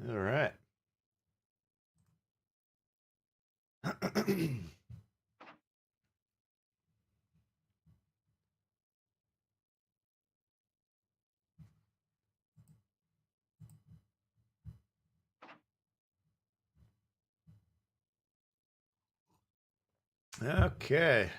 All right. Okay.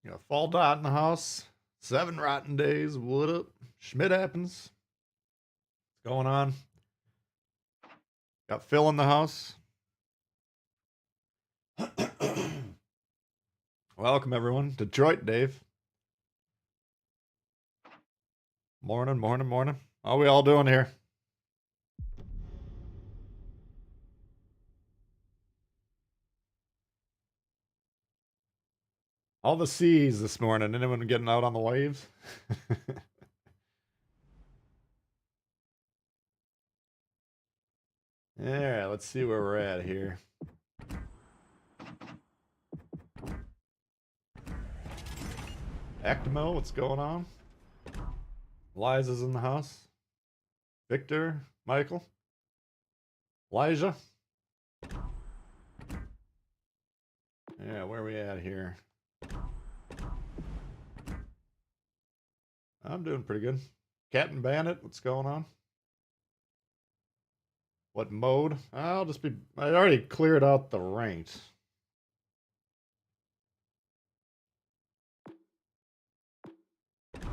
You got Fall Dot in the house. 7 rotten days. What up? Schmidt happens. What's going on? Got Phil in the house. Welcome, everyone. Detroit Dave. Morning, morning, morning. How we all doing here? All the seas this morning. Anyone getting out on the waves? Yeah, let's see where we're at here. Actimo, what's going on? Liza's in the house. Victor, Michael, Elijah. Yeah, where are we at here? I'm doing pretty good. Captain Bandit, what's going on? What mode? I already cleared out the ranked. I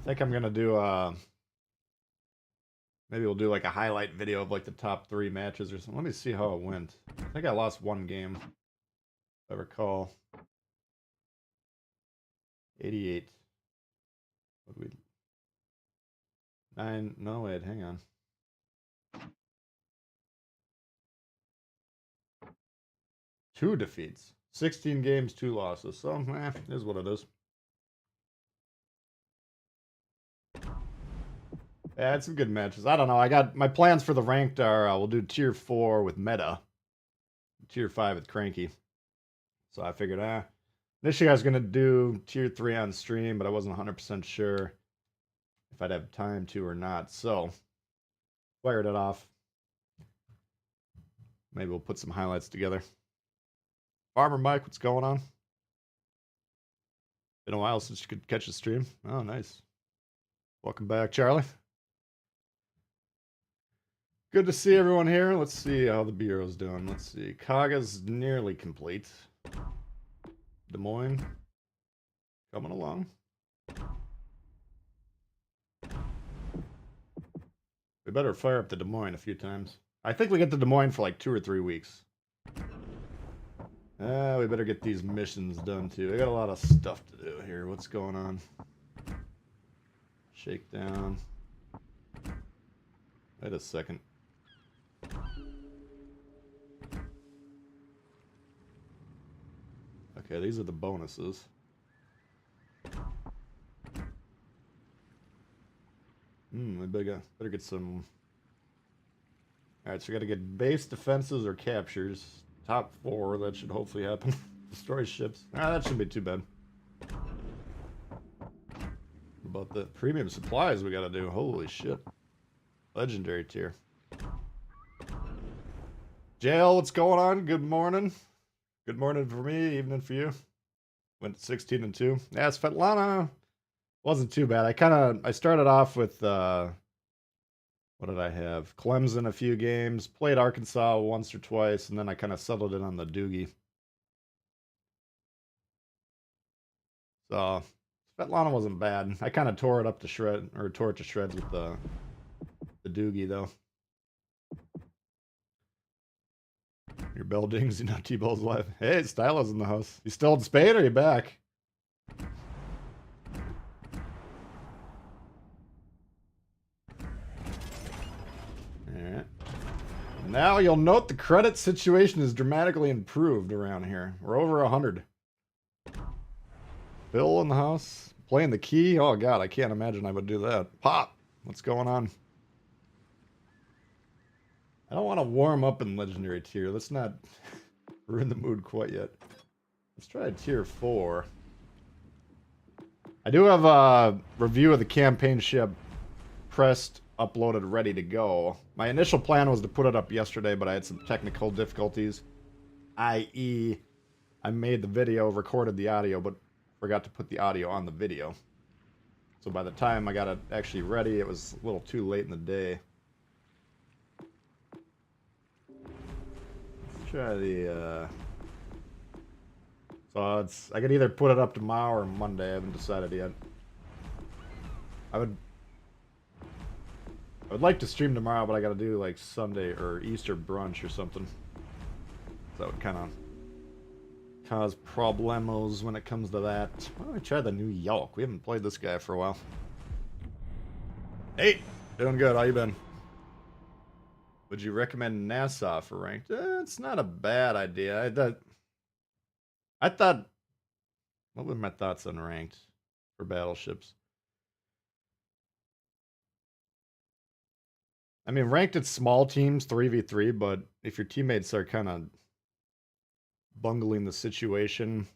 think I'm gonna do maybe we'll do like a highlight video of like the top 3 matches or something. Let me see how it went. I think I lost 1 game, if I recall. 88. What did we 9? No, wait, hang on. 2 defeats. 16 games, 2 losses. So, is what it is. Yeah, it's some good matches. I don't know. I got my plans for the ranked are we'll do tier 4 with Meta, tier 5 with Cranky. So I figured, initially I was gonna do tier 3 on stream, but I wasn't 100% sure if I'd have time to or not. So fired it off. Maybe we'll put some highlights together. Farmer Mike, what's going on? Been a while since you could catch a stream. Oh, nice. Welcome back, Charlie. Good to see everyone here. Let's see how the Bureau's doing. Let's see. Kaga's nearly complete. Des Moines coming along. We better fire up the Des Moines a few times. I think we get the Des Moines for like 2 or 3 weeks. We better get these missions done too. I got a lot of stuff to do here. What's going on? Shakedown. Wait a second. Okay, these are the bonuses. We better get some. Alright, so we gotta get base defenses or captures. Top 4, that should hopefully happen. Destroy ships. That shouldn't be too bad. About the premium supplies we gotta do. Holy shit. Legendary tier. Jail, what's going on? Good morning. Good morning for me, evening for you. Went 16 and 2. Yeah, Svetlana wasn't too bad. I started off with what did I have? Clemson a few games, played Arkansas once or twice, and then I kind of settled in on the Doogie. So Svetlana wasn't bad. I kind of tore it to shreds with the Doogie though. Your buildings, you know, Tbull's live. Hey, Stylo's in the house. You still in Spain or are you back? Alright. Now you'll note the credit situation is dramatically improved around here. We're over 100. Bill in the house. Playing the key. Oh god, I can't imagine I would do that. Pop! What's going on? I don't want to warm up in legendary tier. Let's not ruin the mood quite yet. Let's try tier 4. I do have a review of the campaign ship pressed, uploaded, ready to go. My initial plan was to put it up yesterday, but I had some technical difficulties. I.e., I made the video, recorded the audio, but forgot to put the audio on the video. So by the time I got it actually ready, it was a little too late in the day. Let's try the, So I could either put it up tomorrow or Monday. I haven't decided yet. I would like to stream tomorrow, but I gotta do like Sunday or Easter brunch or something. So that would kind of cause problemos when it comes to that. Why don't we try the new Yelk? We haven't played this guy for a while. Hey, doing good. How you been? Would you recommend NASA for ranked? It's not a bad idea. I thought. What were my thoughts on ranked for battleships? I mean, ranked it's small teams, 3v3, but if your teammates are kind of bungling the situation,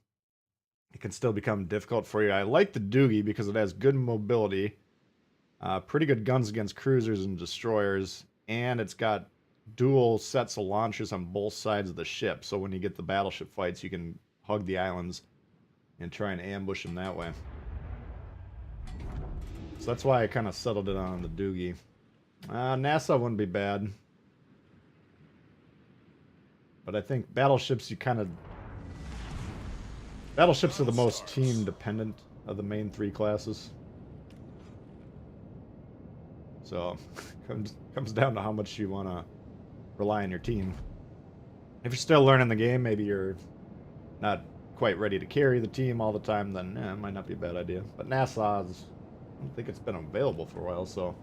it can still become difficult for you. I like the Doogie because it has good mobility, pretty good guns against cruisers and destroyers, and it's got dual sets of launchers on both sides of the ship. So when you get the battleship fights, you can hug the islands and try and ambush them that way. So that's why I kind of settled it on the Doogie. NASA wouldn't be bad. But I think battleships, battleships are the most team dependent of the main three classes. So, comes down to how much you want to rely on your team. If you're still learning the game, maybe you're not quite ready to carry the team all the time, then it might not be a bad idea. But NASA's, I don't think it's been available for a while, so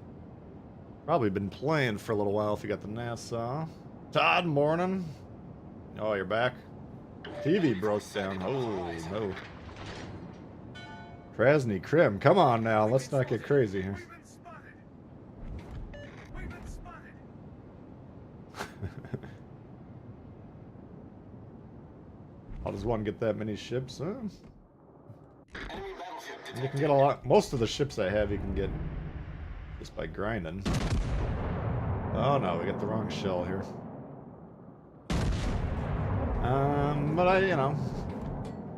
probably been playing for a little while if you got the NASA. Todd, morning. Oh, you're back? TV broke down. Oh, no. Krasny Krim, come on now. Let's not get crazy here. How does one get that many ships? Huh? You can get a lot. Most of the ships I have you can get just by grinding. Oh no, we got the wrong shell here. But you know,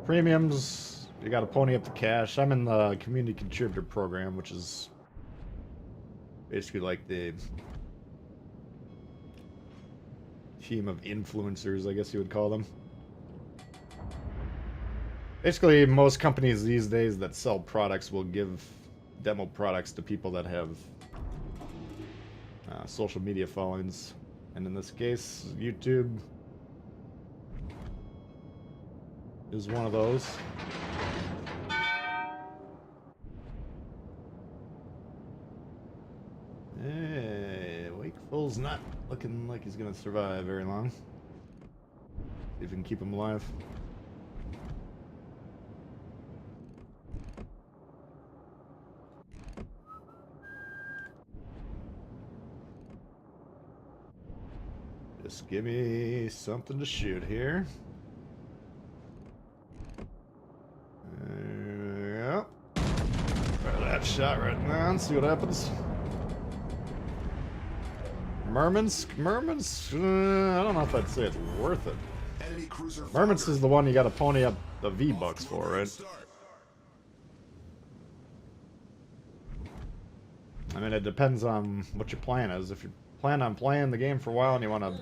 premiums, you gotta pony up the cash. I'm in the community contributor program, which is basically like the team of influencers, I guess you would call them. Basically, most companies these days that sell products will give demo products to people that have social media followings. And in this case, YouTube is one of those. Hey, Wakeful's not looking like he's gonna survive very long. See if we can keep him alive. Just give me something to shoot here. Yep. Try that shot right now and see what happens. Mermans? I don't know if I'd say it's worth it. Mermans is the one you gotta pony up the V-Bucks for, right? I mean, it depends on what your plan is. If you plan on playing the game for a while and you want to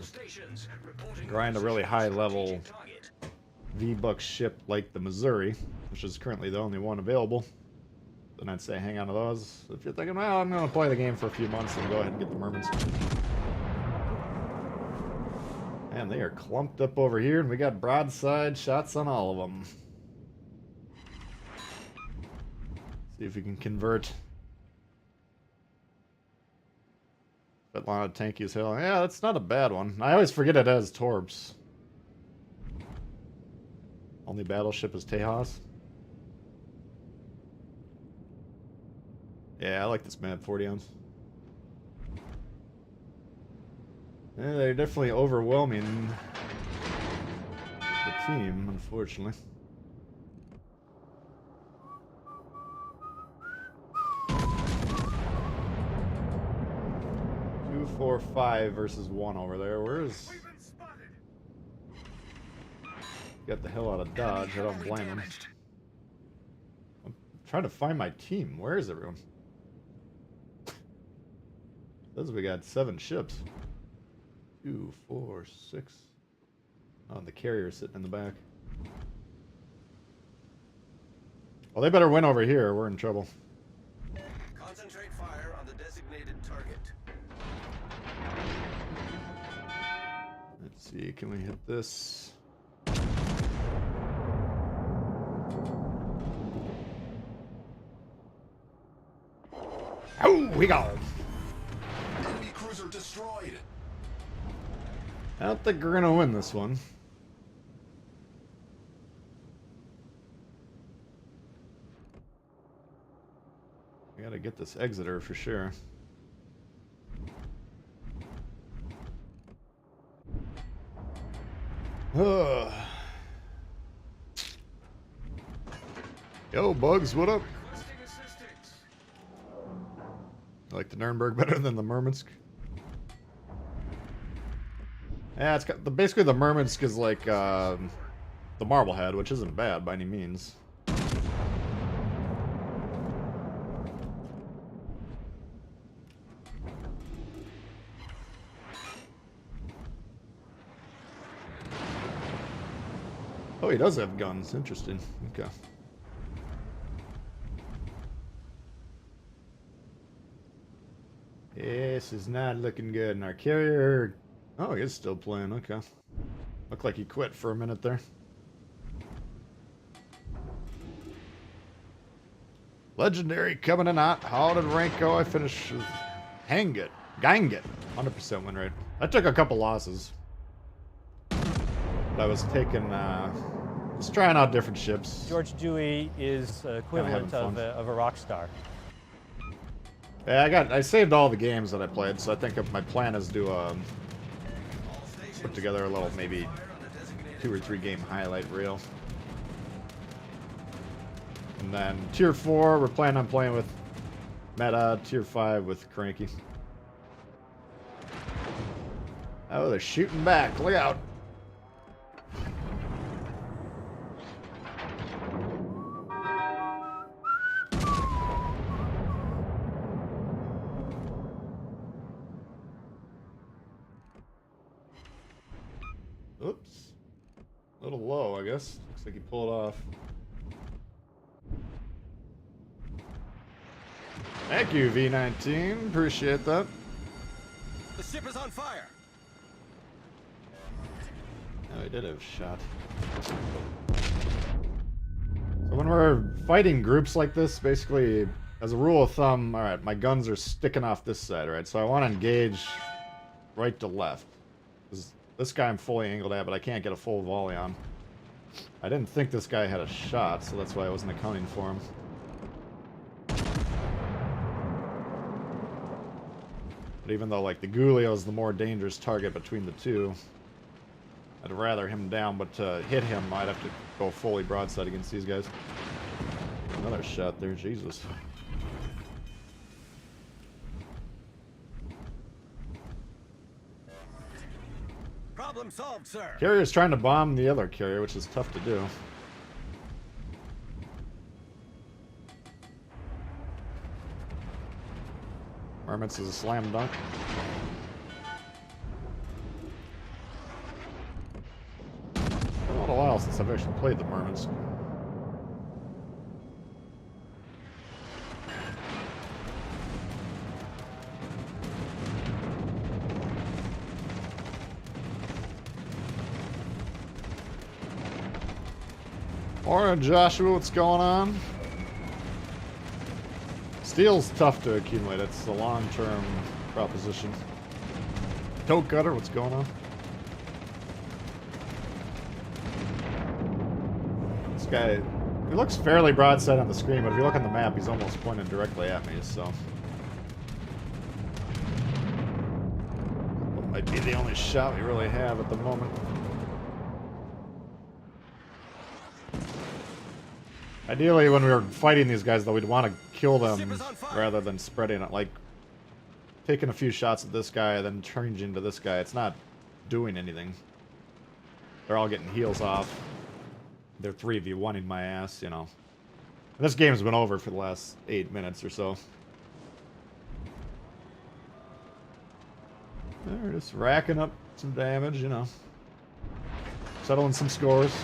grind a really high level V-Buck ship like the Missouri, which is currently the only one available, then I'd say hang on to those. If you're thinking, well, I'm going to play the game for a few months, then go ahead and get the Mermans. Man, they are clumped up over here, and we got broadside shots on all of them. See if we can convert. Atlanta tanky as hell. Yeah, that's not a bad one. I always forget it has torps. Only battleship is Tejas. Yeah, I like this map, 40 ounce. Yeah, they're definitely overwhelming the team, unfortunately. 4, 5 versus 1 over there. Where's... Got the hell out of Dodge. I don't blame him. I'm trying to find my team. Where is everyone? Says we got 7 ships. 2, 4, 6. Oh, the carrier's sitting in the back. Well, they better win over here. We're in trouble. Concentrate fire on the designated target. Let's see. Can we hit this? Oh, we go. Enemy cruiser destroyed. I don't think we're gonna win this one. We gotta get this Exeter for sure. Ugh. Yo, Bugs, what up? I like the Nuremberg better than the Murmansk. Yeah, it's got basically the Murmansk is like the Marblehead, which isn't bad by any means. Oh, he does have guns. Interesting. Okay. This is not looking good. And our carrier... Oh, he is still playing. Okay. Looked like he quit for a minute there. Legendary coming in hot. How did Ranko? I finished with Hangit. Gangit. 100% win rate. I took a couple losses. But I was taking... just trying out different ships. George Dewey is equivalent of a rock star. Yeah, I saved all the games that I played, so I think my plan is to put together a little, maybe 2 or 3 game highlight reel. And then Tier 4, we're planning on playing with Meta, Tier 5 with Cranky. Oh, they're shooting back. Look out. Oops. A little low, I guess. Looks like he pulled off. Thank you, V19. Appreciate that. The ship is on fire. Oh, he did have a shot. So when we're fighting groups like this, basically, as a rule of thumb, alright, my guns are sticking off this side, right? So I want to engage right to left. This guy I'm fully angled at, but I can't get a full volley on. I didn't think this guy had a shot, so that's why I wasn't accounting for him. But even though, like, the Gulio is the more dangerous target between the two, I'd rather him down, but to hit him, I'd have to go fully broadside against these guys. Another shot there, Jesus. Problem solved, sir. Carrier's trying to bomb the other carrier, which is tough to do. Mermits is a slam dunk. It's been a while since I've actually played the Mermits. Morning, Joshua. What's going on? Steel's tough to accumulate. It's a long-term proposition. Toe cutter, what's going on? This guy, he looks fairly broadside on the screen, but if you look on the map, he's almost pointing directly at me, so... Well, might be the only shot we really have at the moment. Ideally, when we were fighting these guys, though, we'd want to kill them rather than spreading it. Like, taking a few shots at this guy, then changing to this guy. It's not doing anything. They're all getting heals off. They're 3v1ing my ass, you know. And this game's been over for the last 8 minutes or so. They're just racking up some damage, you know. Settling some scores.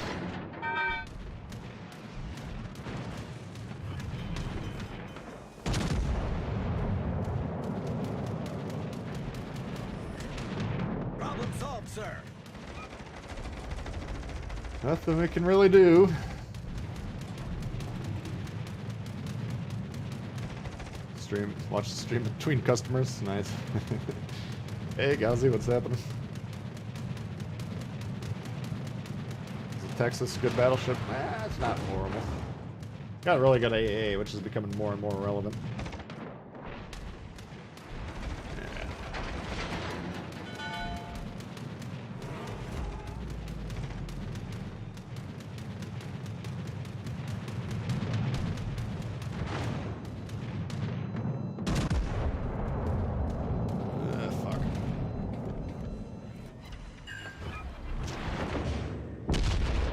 Problem solved, sir. Nothing we can really do. Watch the stream between customers. Nice. Hey, Gazi, what's happening? Is it Texas good battleship? It's not horrible. Got a really good AA, which is becoming more and more relevant.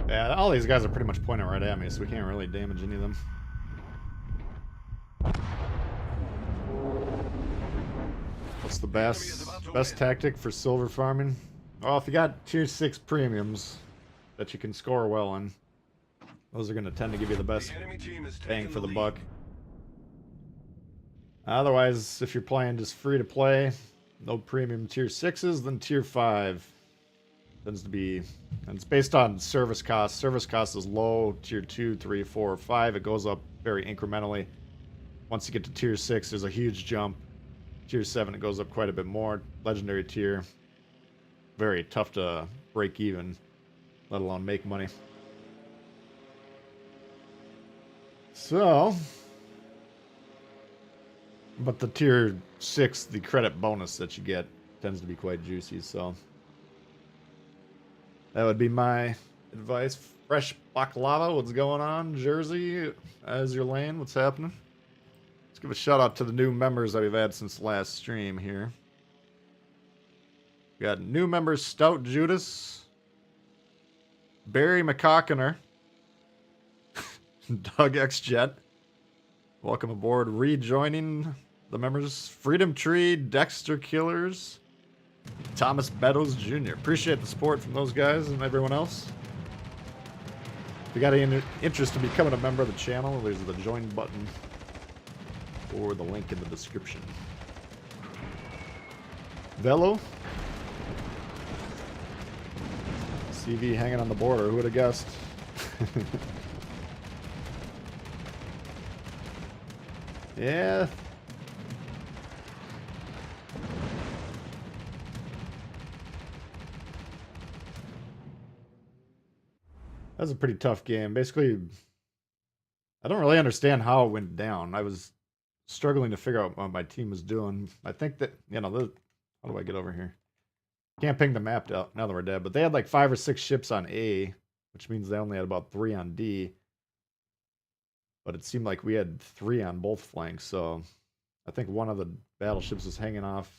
Yeah, all these guys are pretty much pointing right at me, so we can't really damage any of them. What's the best tactic for silver farming? Well, if you got tier 6 premiums that you can score well on, those are going to tend to give you the best bang for the buck. Otherwise, if you're playing just free to play, no premium tier 6s, then tier 5 tends to be, and it's based on service cost. Service cost is low, tier 2, 3, 4, 5. It goes up very incrementally. Once you get to tier 6, there's a huge jump. Tier 7, it goes up quite a bit more. Legendary tier, very tough to break even, let alone make money. So, but the tier 6, the credit bonus that you get tends to be quite juicy, so that would be my advice. Fresh baklava, what's going on? Jersey, as your lane, what's happening? Let's give a shout out to the new members that we've had since the last stream here. We got new members Stout Judas, Barry McCockiner, Doug X Jet. Welcome aboard. Rejoining the members, Freedom Tree, Dexter Killers, Thomas Meadows Jr. Appreciate the support from those guys and everyone else. If you got any interest in becoming a member of the channel, there's the join button or the link in the description. Velo. CV hanging on the border. Who would have guessed? Yeah. That was a pretty tough game. Basically, I don't really understand how it went down. I was struggling to figure out what my team was doing. I think that, you know, how do I get over here? Can't ping the map out now that we're dead, but they had like 5 or 6 ships on A, which means they only had about 3 on D. But it seemed like we had 3 on both flanks, so I think one of the battleships was hanging off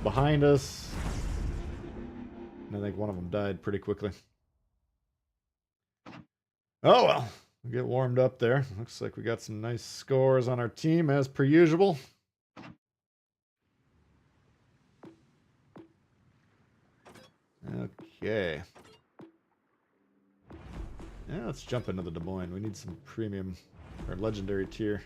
behind us. And I think one of them died pretty quickly. Oh well, we'll get warmed up there. Looks like we got some nice scores on our team as per usual. Okay. Yeah, let's jump into the Des Moines. We need some premium or legendary tier.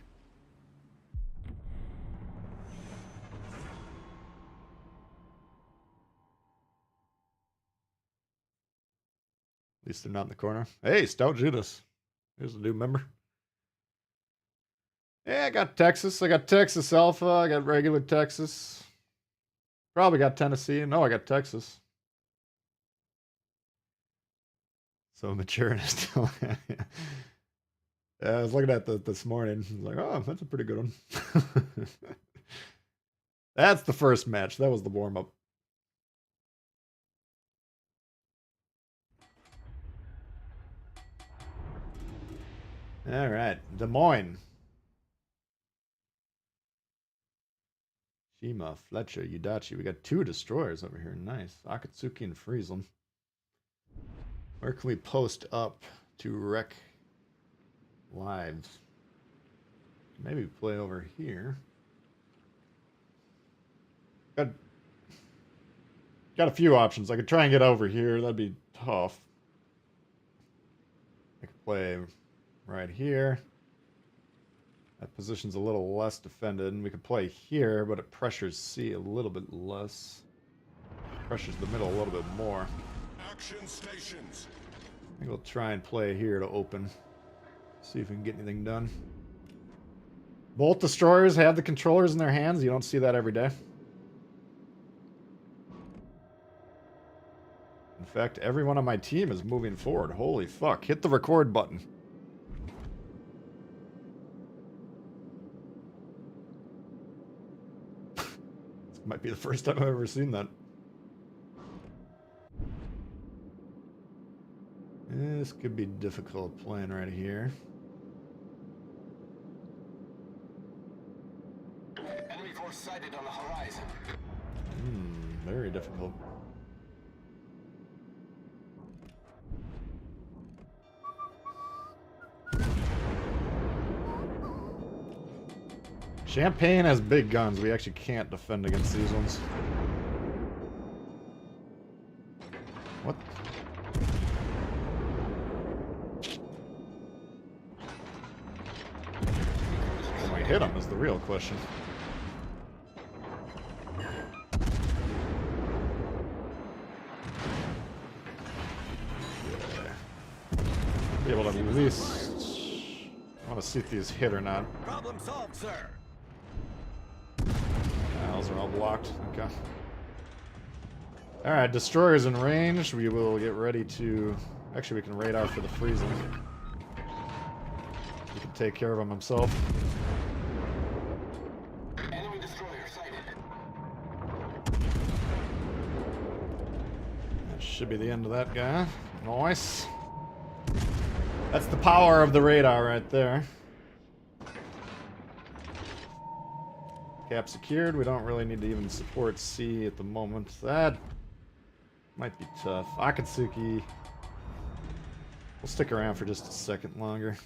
At least they're not in the corner. Hey, Stout Judas. Here's a new member. Yeah, I got Texas. I got Texas Alpha. I got regular Texas. Probably got Tennessee. No, I got Texas. So mature and still. I was looking at that this morning. I was like, oh, that's a pretty good one. That's the first match. That was the warm-up. All right, Des Moines. Shima, Fletcher, Udachi. We got 2 destroyers over here. Nice. Akatsuki and Friesland. Where can we post up to wreck lives? Maybe play over here. Got a few options. I could try and get over here. That'd be tough. I could play right here. That position's a little less defended. And we could play here, but it pressures C a little bit less. Pressures the middle a little bit more. Action stations. I think we'll try and play here to open. See if we can get anything done. Both destroyers have the controllers in their hands. You don't see that every day. In fact, everyone on my team is moving forward. Holy fuck. Hit the record button. This might be the first time I've ever seen that. This could be difficult playing right here. Enemy force sighted on the horizon. Very difficult. Champagne has big guns. We actually can't defend against these ones. What? Can we hit them is the real question. Be able to at least... I want to see if these hit or not. Problem solved, sir. Those are all blocked. Okay. Alright, destroyers in range. We will get ready to... Actually, we can radar for the Friesland. He can take care of him himself. Enemy destroyer sighted. That should be the end of that guy. Nice. That's the power of the radar right there. Cap secured. We don't really need to even support C at the moment. That might be tough. Akatsuki. We'll stick around for just a second longer.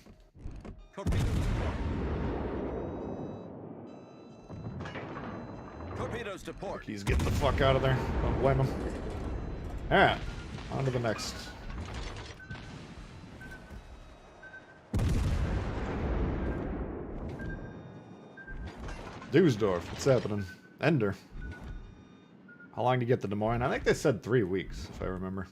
Torpedo. Torpedoes to port. He's getting the fuck out of there. Don't blame him. Alright. On to the next. Dusseldorf, what's happening? Ender. How long do you get to Des Moines? I think they said 3 weeks, if I remember.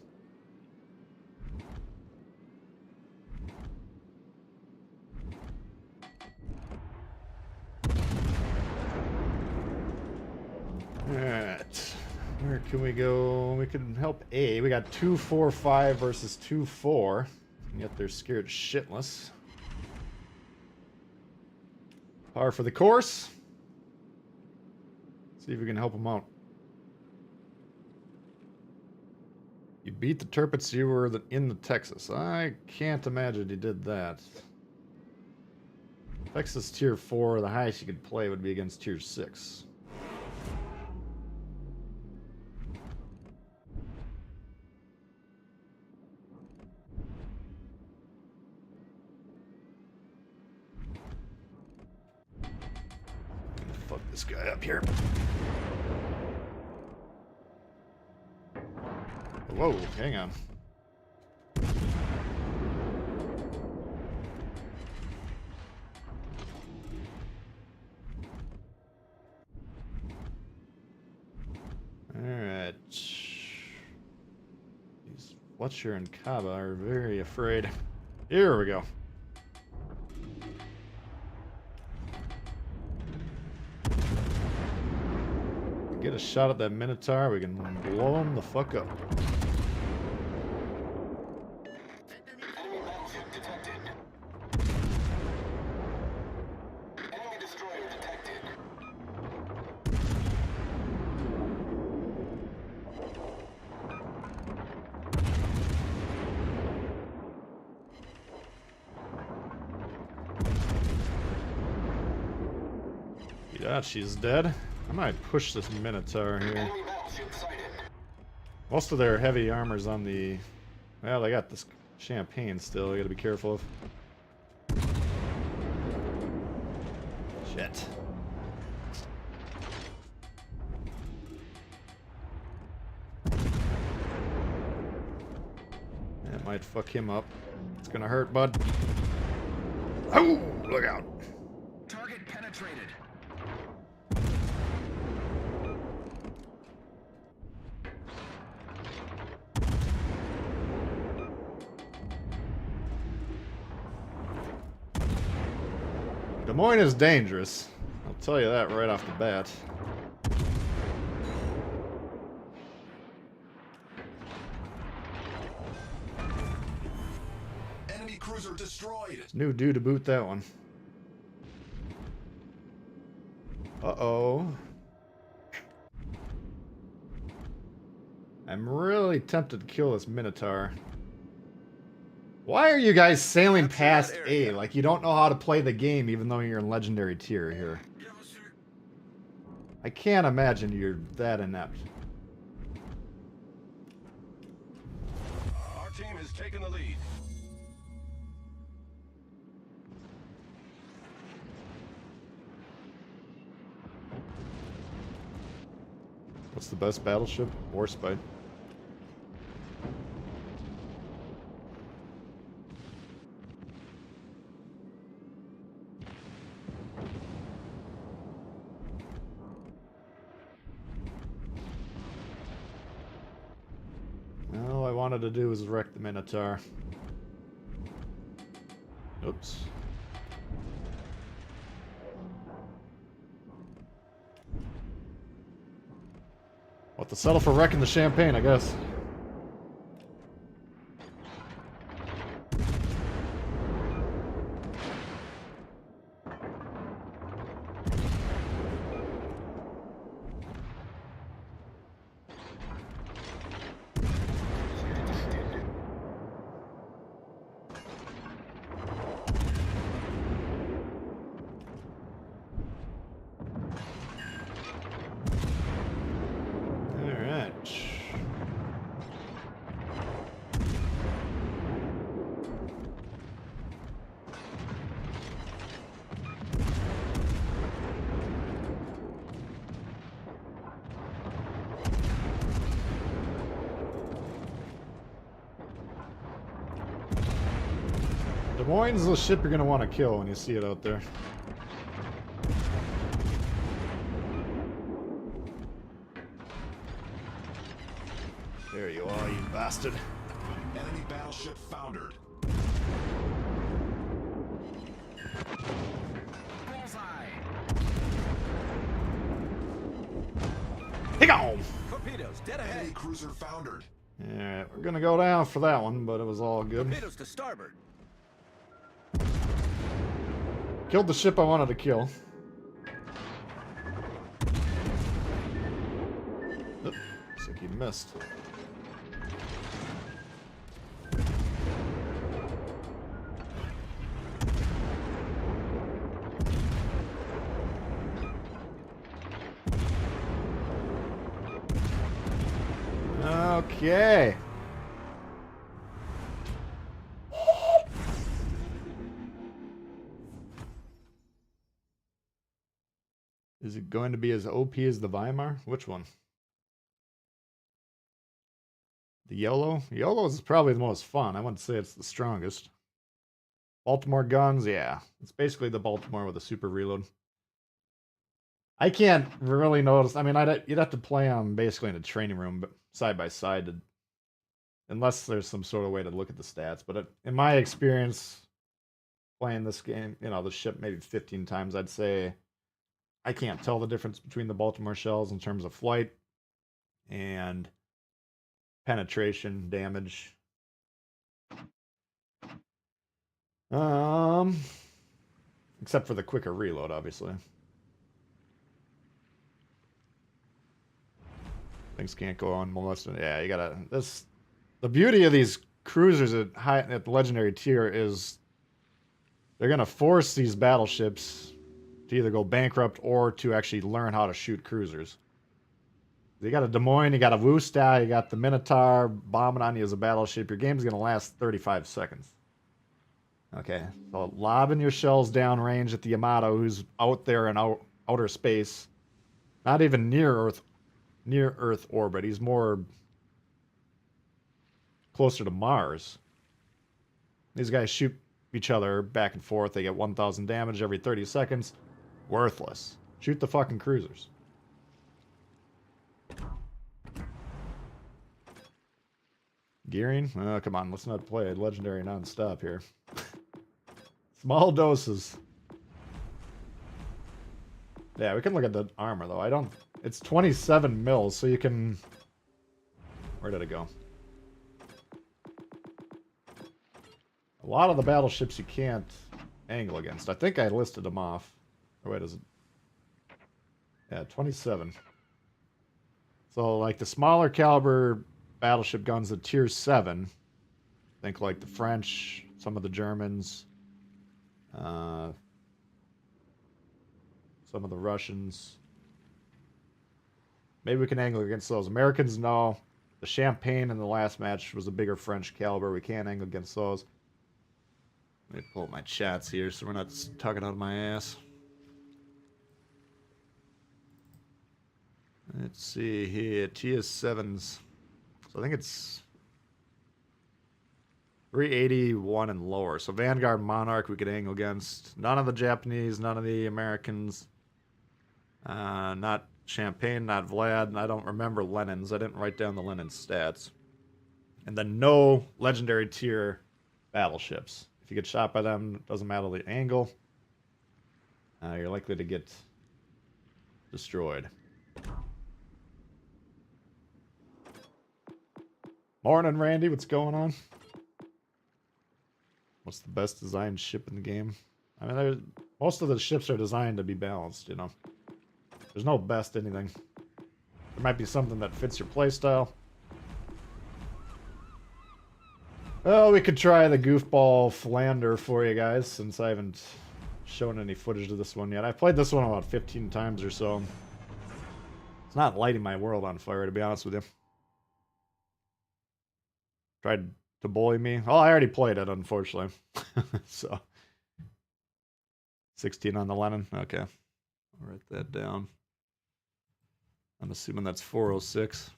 Alright. Where can we go? We can help A. We got 2-4-5 versus 2-4. And yet they're scared shitless. Par for the course. See if we can help them out. You beat the Turpits, you were in the Texas. I can't imagine you did that. Texas tier 4, the highest you could play would be against tier 6. Fuck this guy up here. Whoa, hang on. Alright. These Fletcher and Kaba are very afraid. Here we go. Get a shot at that Minotaur, we can blow him the fuck up. Enemy battleship detected. Enemy destroyer detected. Yeah, she's dead. I might push this Minotaur here. Most of their heavy armor's on the... Well, they got this champagne still, I gotta be careful of. Shit. That might fuck him up. It's gonna hurt, bud. Oh, look out. Target penetrated. Des Moines is dangerous. I'll tell you that right off the bat. Enemy cruiser destroyed. New dude to boot that one. Uh-oh. I'm really tempted to kill this Minotaur. Why are you guys sailing past A? Like you don't know how to play the game even though you're in legendary tier here. I can't imagine you're that inept. Our team has taken the lead. What's the best battleship? Warspite. All I wanted to do was wreck the Minotaur. Oops. What to settle for wrecking the champagne, I guess. Des Moines is the ship you're going to want to kill when you see it out there. There you are, you bastard. Enemy battleship foundered. Bullseye. Take on! Torpedoes dead Enemy ahead. cruiser foundered. Alright, we're going to go down for that one, but it was all good. Torpedoes to starboard. Killed the ship I wanted to kill. Oop, looks like he missed. Okay. Is it going to be as OP as the Weimar? Which one? The YOLO? YOLO is probably the most fun. I wouldn't say it's the strongest. Baltimore guns, yeah. It's basically the Baltimore with a super reload. I can't really notice. I mean, you'd have to play them basically in a training room, but side by side, unless there's some sort of way to look at the stats. But in my experience, playing this game, you know, the ship maybe 15 times, I'd say I can't tell the difference between the Baltimore shells in terms of flight and penetration damage. Except for the quicker reload, obviously. Things can't go on molested. Yeah, you gotta. The beauty of these cruisers at the legendary tier is they're gonna force these battleships to either go bankrupt or to actually learn how to shoot cruisers. You got a Des Moines, you got a Woosta, you got the Minotaur bombing on you as a battleship. Your game's going to last 35 seconds. Okay, so lobbing your shells downrange at the Yamato, who's out there in outer space. Not even near Earth orbit. He's more closer to Mars. These guys shoot each other back and forth. They get 1,000 damage every 30 seconds. Worthless. Shoot the fucking cruisers. Gearing? Oh, come on, let's not play legendary non-stop here. Small doses. Yeah, we can look at the armor, though. It's 27 mils, so you can... Where did it go? A lot of the battleships you can't angle against. I think I listed them off. Or wait, is it? Yeah, 27. So, like, the smaller caliber battleship guns at tier 7. Think like the French, some of the Germans, some of the Russians. Maybe we can angle against those. Americans, no. The Champagne in the last match was a bigger French caliber. We can't angle against those. Let me pull up my chats here so we're not talking out of my ass. Let's see here. TS7s. So I think it's 381 and lower. So Vanguard, Monarch we could angle against. None of the Japanese, none of the Americans. Not Champagne, not Vlad. I don't remember Lenin's. I didn't write down the Lenin stats. And then no legendary tier battleships. If you get shot by them, it doesn't matter the angle. You're likely to get destroyed. Morning, Randy. What's going on? What's the best designed ship in the game? I mean, most of the ships are designed to be balanced, you know. There's no best anything. There might be something that fits your playstyle. Well, we could try the goofball Philander for you guys, since I haven't shown any footage of this one yet. I've played this one about 15 times or so. It's not lighting my world on fire, to be honest with you. Tried to bully me. Oh, I already played it, unfortunately. So, 16 on the Lenin. Okay. I'll write that down. I'm assuming that's 406.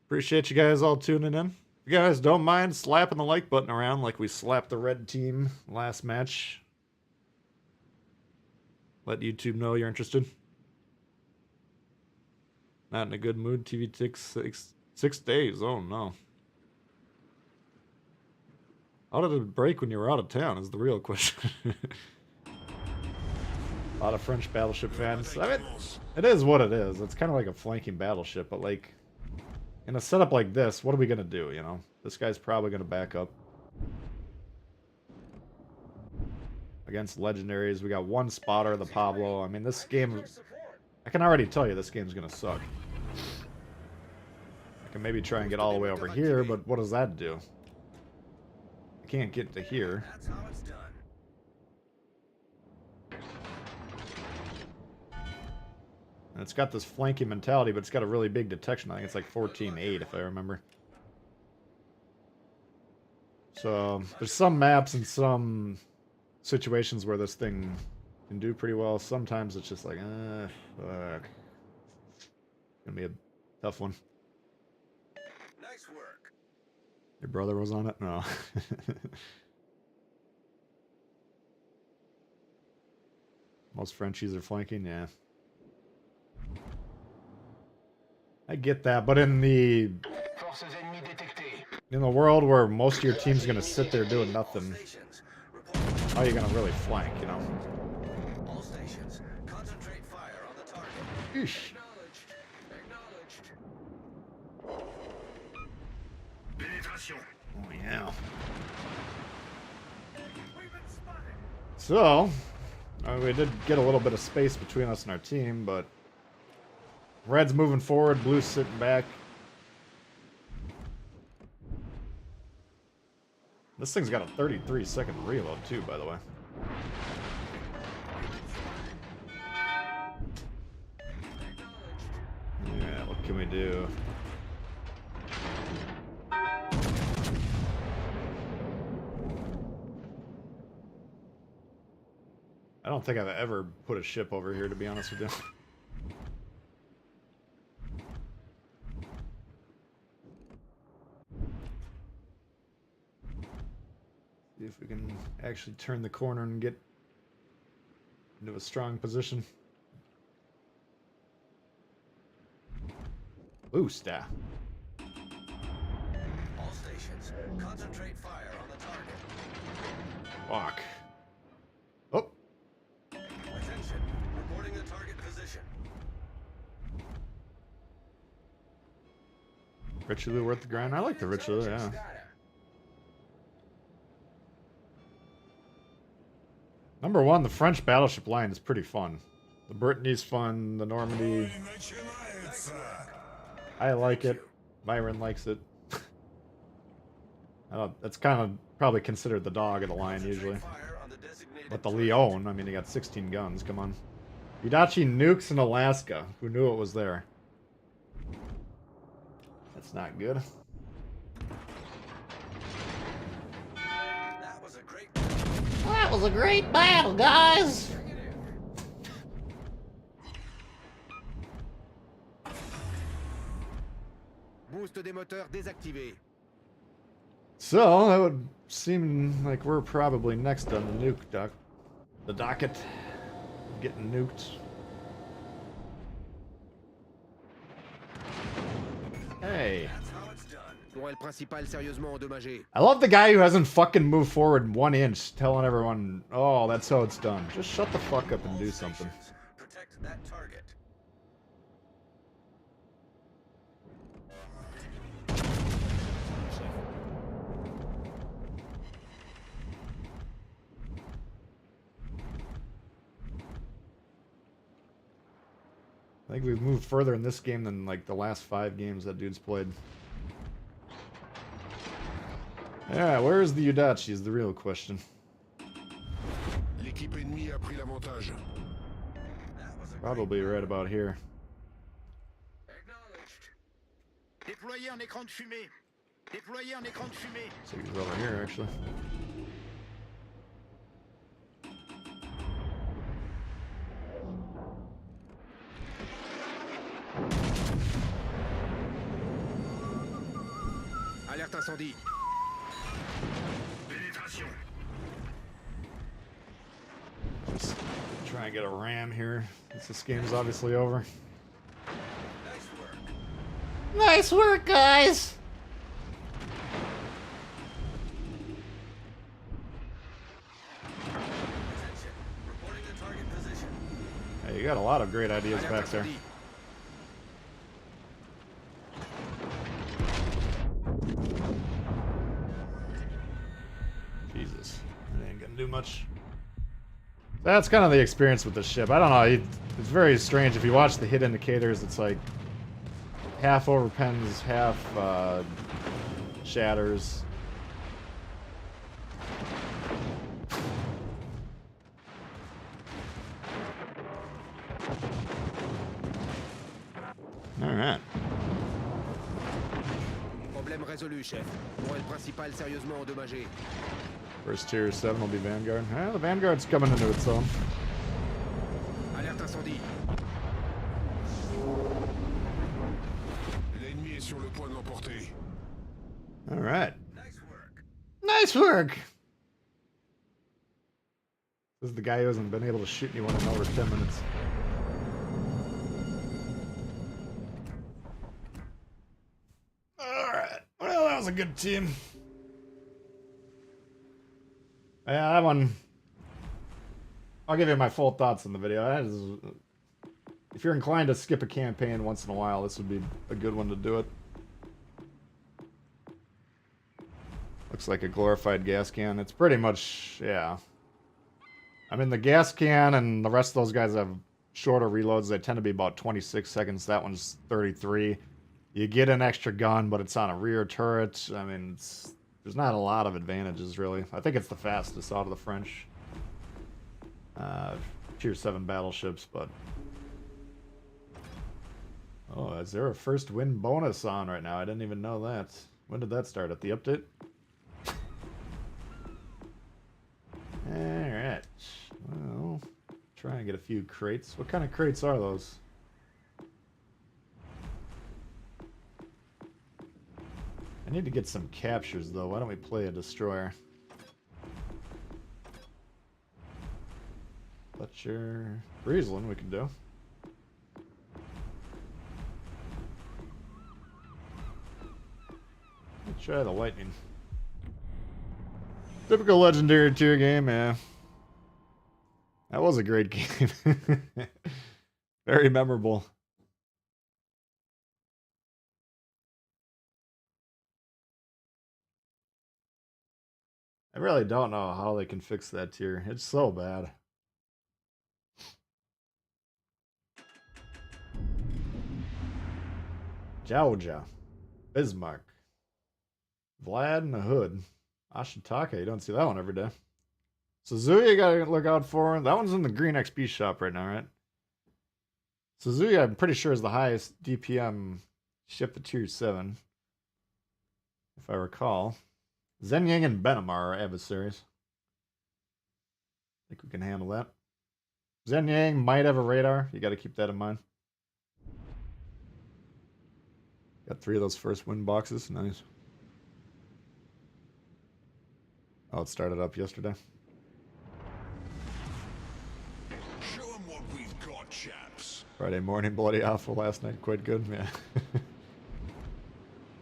Appreciate you guys all tuning in. If you guys don't mind slapping the like button around like we slapped the red team last match. Let YouTube know you're interested. Not in a good mood. TV takes six days. Oh no. How did it break when you were out of town is the real question. A lot of French battleship fans. I mean, it is what it is. It's kind of like a flanking battleship, but like, in a setup like this, what are we going to do, you know? This guy's probably going to back up. Against legendaries, we got one spotter, the Pablo. I mean, this game, I can already tell you this game's going to suck. I can maybe try and get all the way over here, but what does that do? I can't get to here. That's how it's done. And it's got this flanking mentality, but it's got a really big detection. I think it's like 14.8 if I remember. So there's some maps and some situations where this thing can do pretty well. Sometimes it's just like, fuck. It's gonna be a tough one. Nice work. Your brother was on it? No. Most Frenchies are flanking, yeah. I get that, but in the world where most of your team's gonna sit there doing nothing, how are you gonna really flank, you know? All stations, concentrate fire on the target. Eesh. Oh yeah. So, we did get a little bit of space between us and our team, but Red's moving forward, blue's sitting back. This thing's got a 33-second reload too, by the way. Yeah, what can we do? I don't think I've ever put a ship over here, to be honest with you. See if we can actually turn the corner and get into a strong position. Ooh, staff. All stations, concentrate fire on the target. Fuck. Oh. Attention, reporting the target position. Richelieu worth the grind? I like the Richelieu, yeah. Number one, the French battleship line is pretty fun. The Brittany's fun, the Normandy. I like it. Byron likes it. That's kind of probably considered the dog of the line usually. But the Leon, I mean, he got 16 guns, come on. Yudachi nukes in Alaska. Who knew it was there? That's not good. That was a great battle, guys! Boost des moteurs désactivé. So, that would seem like we're probably next on the nuke the docket. Getting nuked. Hey. Tourelle principale sérieusement endommagée. I love the guy who hasn't fucking moved forward 1 inch telling everyone, oh, that's how it's done. Just shut the fuck up and do something. Protect that target. I think we've moved further in this game than like the last 5 games that dude's played. Yeah, where's the Yudachi is the real question. L'équipe ennemie a pris l'avantage. Probably right about here. Déployer un écran de fumée. Déployer un écran de fumée. So he's over here actually. Alerte incendie. Pénétration. Just try and get a ram here, since this game's obviously over. Nice work. Nice work, guys! Attention. Reporting the target position. Hey, you got a lot of great ideas back there. Jesus, that ain't gonna do much. That's kind of the experience with this ship. I don't know, it's very strange. If you watch the hit indicators, it's like half overpens, half shatters. Alright. Problème résolu, chef. Tourelle principale sérieusement endommagée. First tier 7 will be Vanguard. The Vanguard's coming into its own. Alerte incendie. L'ennemi est sur le point de l'emporter. Alright. Nice work. Nice work! This is the guy who hasn't been able to shoot anyone in over 10 minutes. Alright. Well, that was a good team. Yeah, that one... I'll give you my full thoughts in the video. If you're inclined to skip a campaign once in a while, this would be a good one to do it. Looks like a glorified gas can. It's pretty much, yeah. I mean, the gas can and the rest of those guys have shorter reloads. They tend to be about 26 seconds. That one's 33. You get an extra gun, but it's on a rear turret. I mean, there's not a lot of advantages, really. I think it's the fastest out of the French Tier 7 battleships, but... Oh, is there a first win bonus on right now? I didn't even know that. When did that start? At the update? Alright. Well, try and get a few crates. What kind of crates are those? I need to get some captures, though. Why don't we play a destroyer? Fletcher... Friesland we can do. Let's try the Lightning. Typical legendary tier game, yeah. That was a great game. Very memorable. I really don't know how they can fix that tier. It's so bad. Georgia. Bismarck. Vlad and the Hood. Ashitaka, you don't see that one every day. Suzuya, you gotta look out for. That one's in the green XP shop right now, right? Suzuya, I'm pretty sure, is the highest DPM ship at Tier 7. If I recall. Zenyang and Benamar are adversaries. I think we can handle that. Zenyang might have a radar. You gotta keep that in mind. Got 3 of those first win boxes. Nice. Oh, it started up yesterday. Show 'em what we've got, chaps. Friday morning, bloody awful. Last night, quite good. Yeah.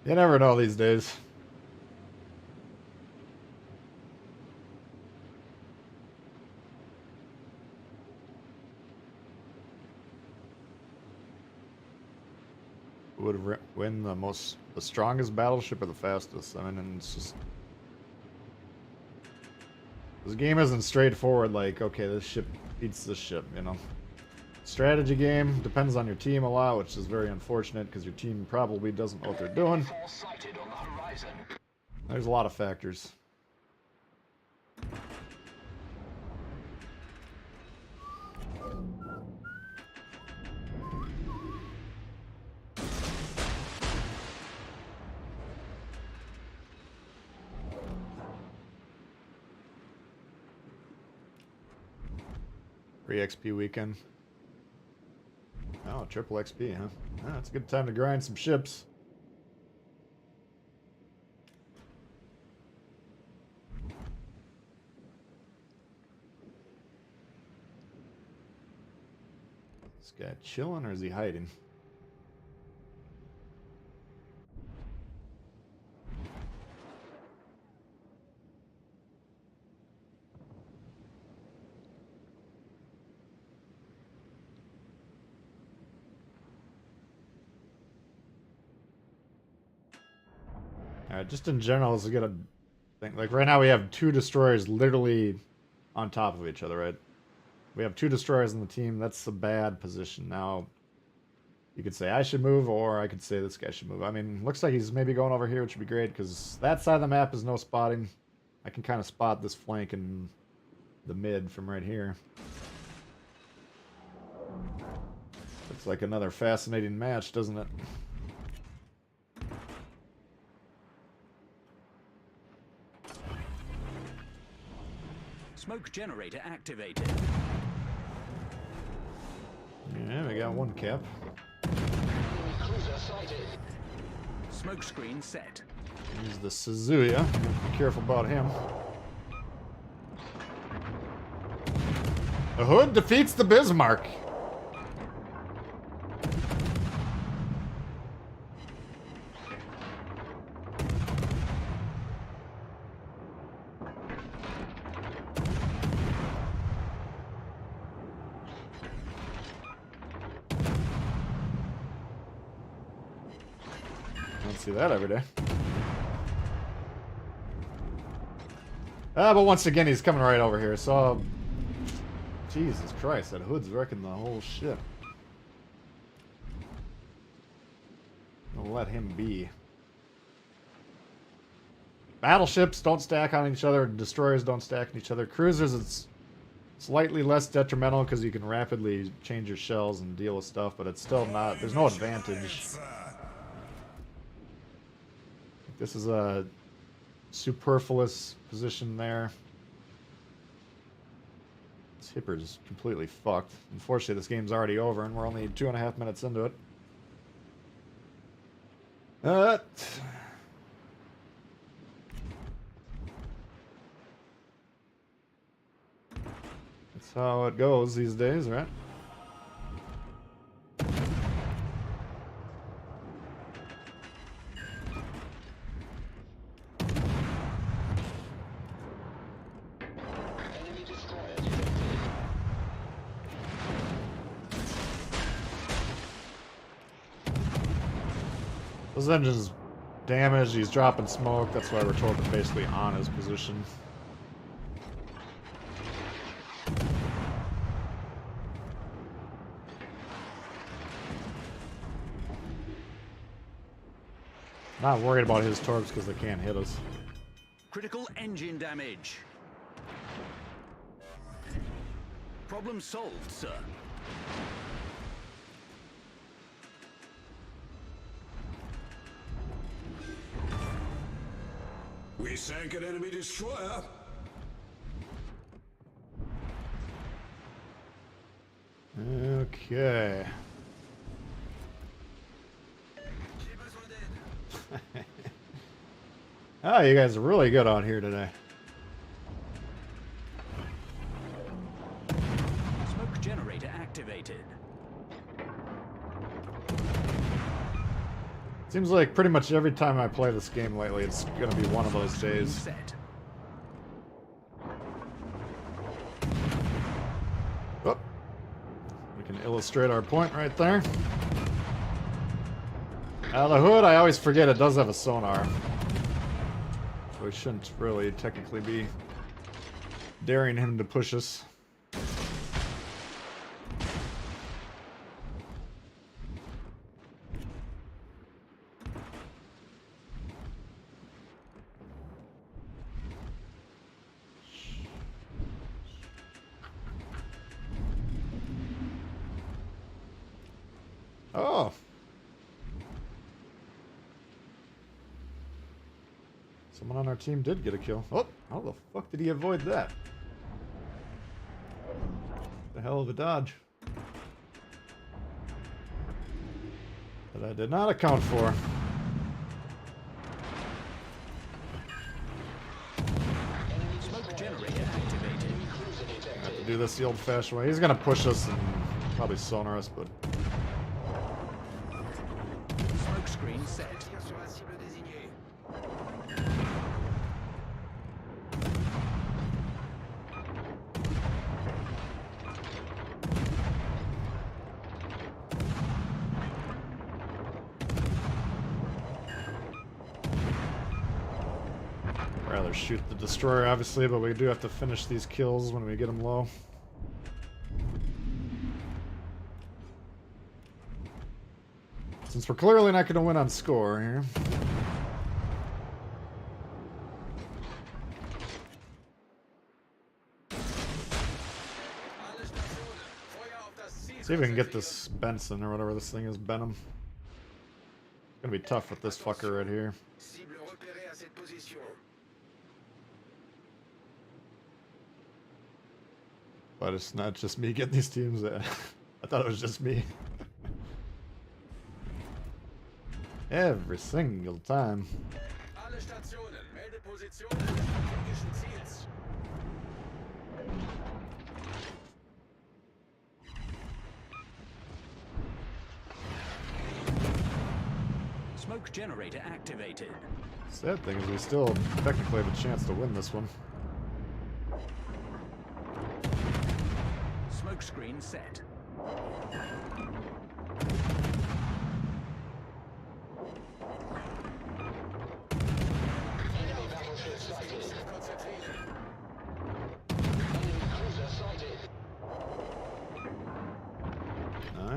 You never know these days. Who would win the strongest battleship or the fastest? I mean, and it's just... This game isn't straightforward, like, okay, this ship beats this ship, you know. Strategy game depends on your team a lot, which is very unfortunate because your team probably doesn't know what they're doing. There's a lot of factors. Free XP weekend. Oh, triple XP, huh? Oh, it's a good time to grind some ships. This guy chilling or is he hiding? Alright, just in general, let's get a thing. Like, right now we have 2 destroyers literally on top of each other, right? We have 2 destroyers in the team. That's a bad position. Now, you could say I should move, or I could say this guy should move. I mean, looks like he's maybe going over here, which would be great, because that side of the map is no spotting. I can kind of spot this flank in the mid from right here. Looks like another fascinating match, doesn't it? Smoke generator activated. Yeah, we got 1 cap. Cruiser sighted. Smoke screen set. Here's the Suzuya. Be careful about him. The Hood defeats the Bismarck. See that every day. But once again, he's coming right over here, so Jesus Christ, that hood's wrecking the whole ship. I'll let him be. Battleships don't stack on each other. Destroyers don't stack on each other. Cruisers, it's slightly less detrimental because you can rapidly change your shells and deal with stuff, but it's still not... There's no advantage. This is a superfluous position there. This Hipper's completely fucked. Unfortunately, this game's already over, and we're only 2.5 minutes into it. That's how it goes these days, right? Those engines damaged, he's dropping smoke, that's why we're told to basically on his position. Not worried about his torps because they can't hit us. Critical engine damage. Problem solved, sir. We sank an enemy destroyer. Okay. Oh, you guys are really good on here today. Smoke generator activated. Seems like pretty much every time I play this game lately, it's gonna be one of those days. Set. Oh. We can illustrate our point right there. The hood, I always forget it does have a sonar. So we shouldn't really technically be daring him to push us. Oh. Someone on our team did get a kill. Oh, how the fuck did he avoid that? The hell of a dodge. That I did not account for. Smoke generator activated. I have to do this the old-fashioned way. He's gonna push us and probably sonar us, but Smoke screen set. rather shoot the destroyer, obviously, but we do have to finish these kills when we get them low. Since we're clearly not going to win on score here. See if we can get this Benson or whatever this thing is, Benham. It's gonna be tough with this fucker right here. But it's not just me getting these teams. I thought it was just me. Every single time. Smoke generator activated. Sad thing is we still technically have a chance to win this one. Smoke screen set.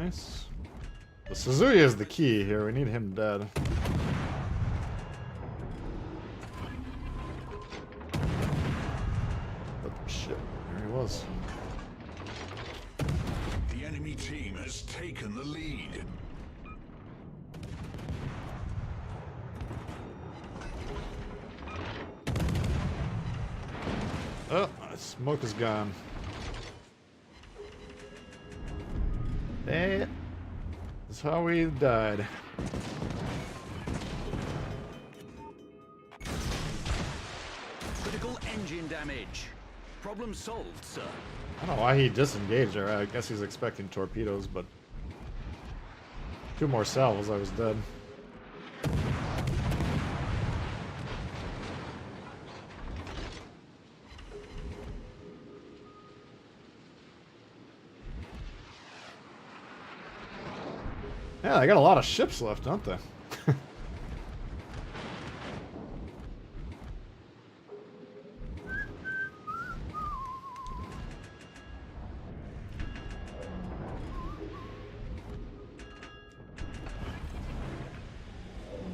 Nice. The Suzuya is the key here. We need him dead. Oh, shit. There he was. The enemy team has taken the lead. Oh, smoke is gone. That is how we died. Critical engine damage. Problem solved, sir. I don't know why he disengaged there. I guess he's expecting torpedoes, but 2 more salvos, I was dead. Yeah, they got a lot of ships left, don't they?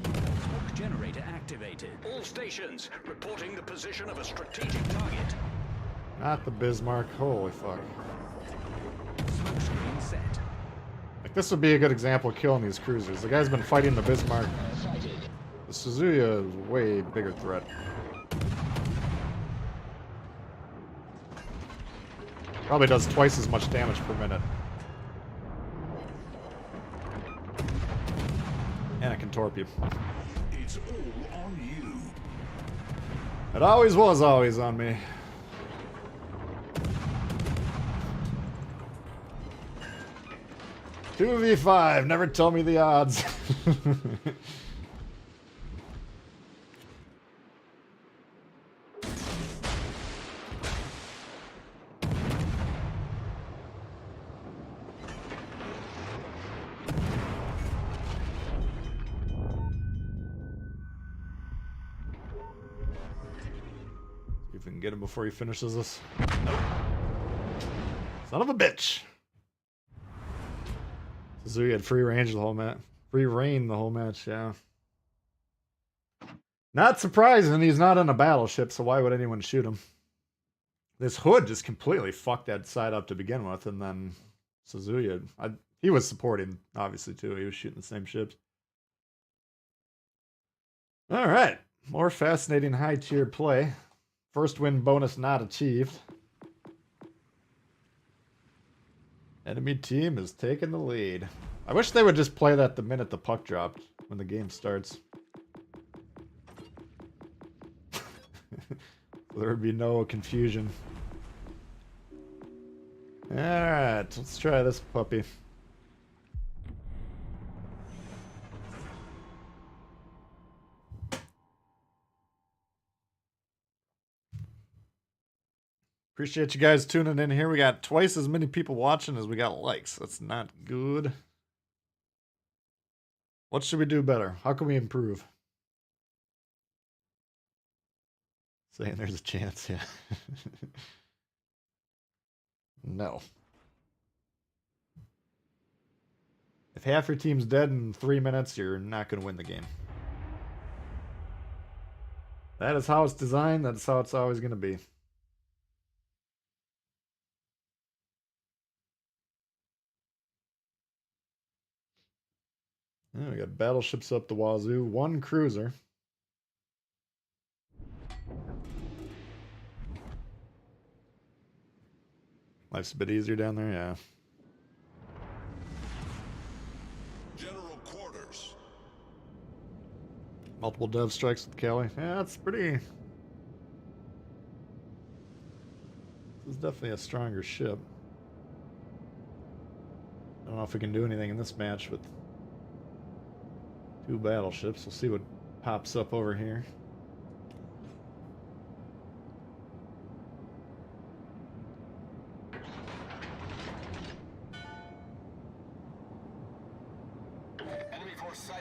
Smoke generator activated. All stations reporting the position of a strategic target. Not the Bismarck. Holy fuck. Smoke screen set. Like, this would be a good example of killing these cruisers. The guy's been fighting the Bismarck. The Suzuya is a way bigger threat. Probably does twice as much damage per minute. And it can torp you. It's all on you. It always was always on me. Two v5, never tell me the odds. See if we can get him before he finishes us. Nope. Son of a bitch. Suzuki had free range the whole match. Free reign the whole match, yeah. Not surprising, he's not on a battleship, so why would anyone shoot him? This Hood just completely fucked that side up to begin with, and then Suzuya, he was supporting, obviously, too. He was shooting the same ships. Alright, more fascinating high-tier play. First win bonus not achieved. Enemy team is taking the lead. I wish they would just play that the minute the puck dropped, when the game starts. There would be no confusion. Alright, let's try this puppy. Appreciate you guys tuning in here. We got twice as many people watching as we got likes. That's not good. What should we do better? How can we improve? Saying there's a chance, yeah. No. If half your team's dead in 3 minutes, you're not going to win the game. That is how it's designed. That's how it's always going to be. Yeah, we got battleships up the wazoo. 1 cruiser. Life's a bit easier down there, yeah. General quarters. Multiple dove strikes with Kelly. Yeah, that's pretty... This is definitely a stronger ship. I don't know if we can do anything in this match with 2 battleships. We'll see what pops up over here.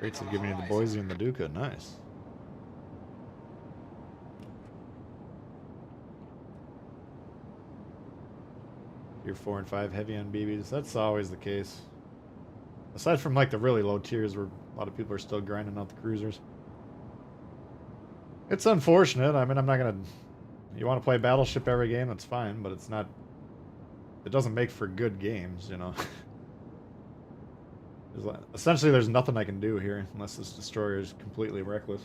Great to give me the Boise and the Duca. Nice. Tier 4 and 5 heavy on BBs. That's always the case. Aside from like the really low tiers where a lot of people are still grinding out the cruisers. It's unfortunate. I mean, I'm not gonna... You want to play Battleship every game, that's fine, but it's not... It doesn't make for good games, you know? Essentially, there's nothing I can do here, unless this destroyer is completely reckless.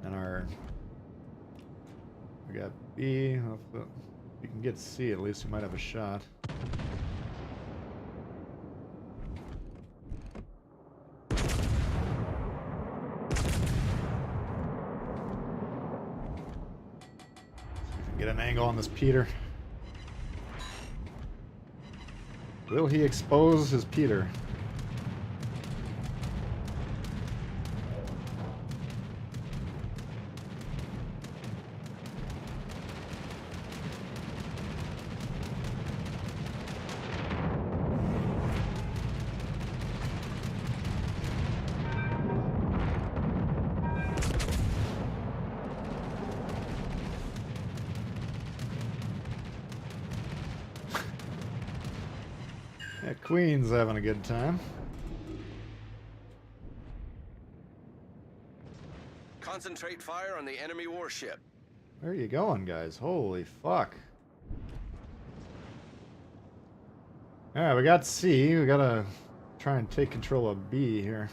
And we got B. If we can get C, at least we might have a shot. Get an angle on this Peter. Will he expose his Peter? Yeah, Queen's having a good time. Concentrate fire on the enemy warship. Where are you going, guys? Holy fuck. Alright, we got C. We gotta try and take control of B here.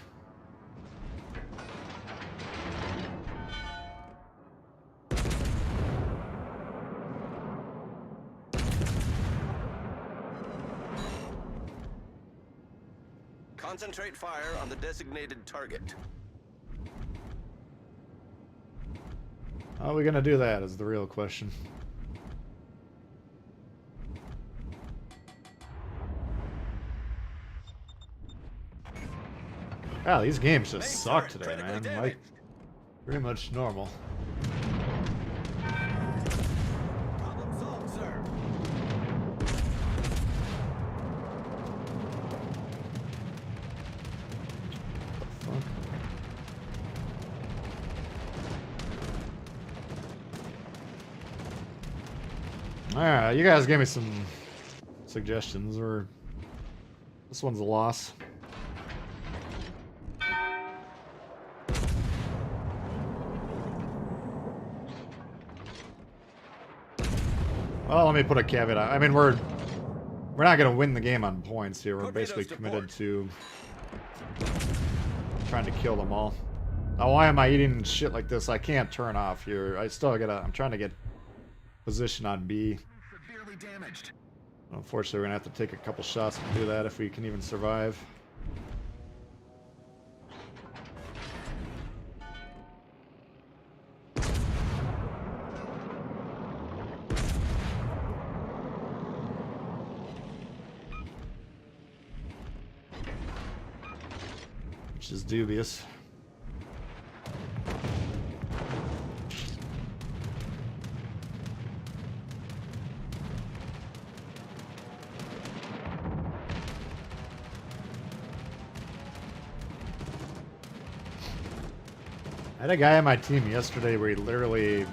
Concentrate fire on the designated target. How are we gonna do that is the real question. Wow, these games just suck today, man. Like, pretty much normal. Problem solved, sir. Alright, you guys gave me some suggestions, or this one's a loss. Well, let me put a caveat on. I mean, we're not going to win the game on points here. We're basically committed to trying to kill them all. Now, why am I eating shit like this? I can't turn off here. I still gotta... I'm trying to get position on B. Severely damaged. Unfortunately, we're gonna have to take a couple shots to do that if we can even survive. Which is dubious. I had a guy on my team yesterday where he literally, it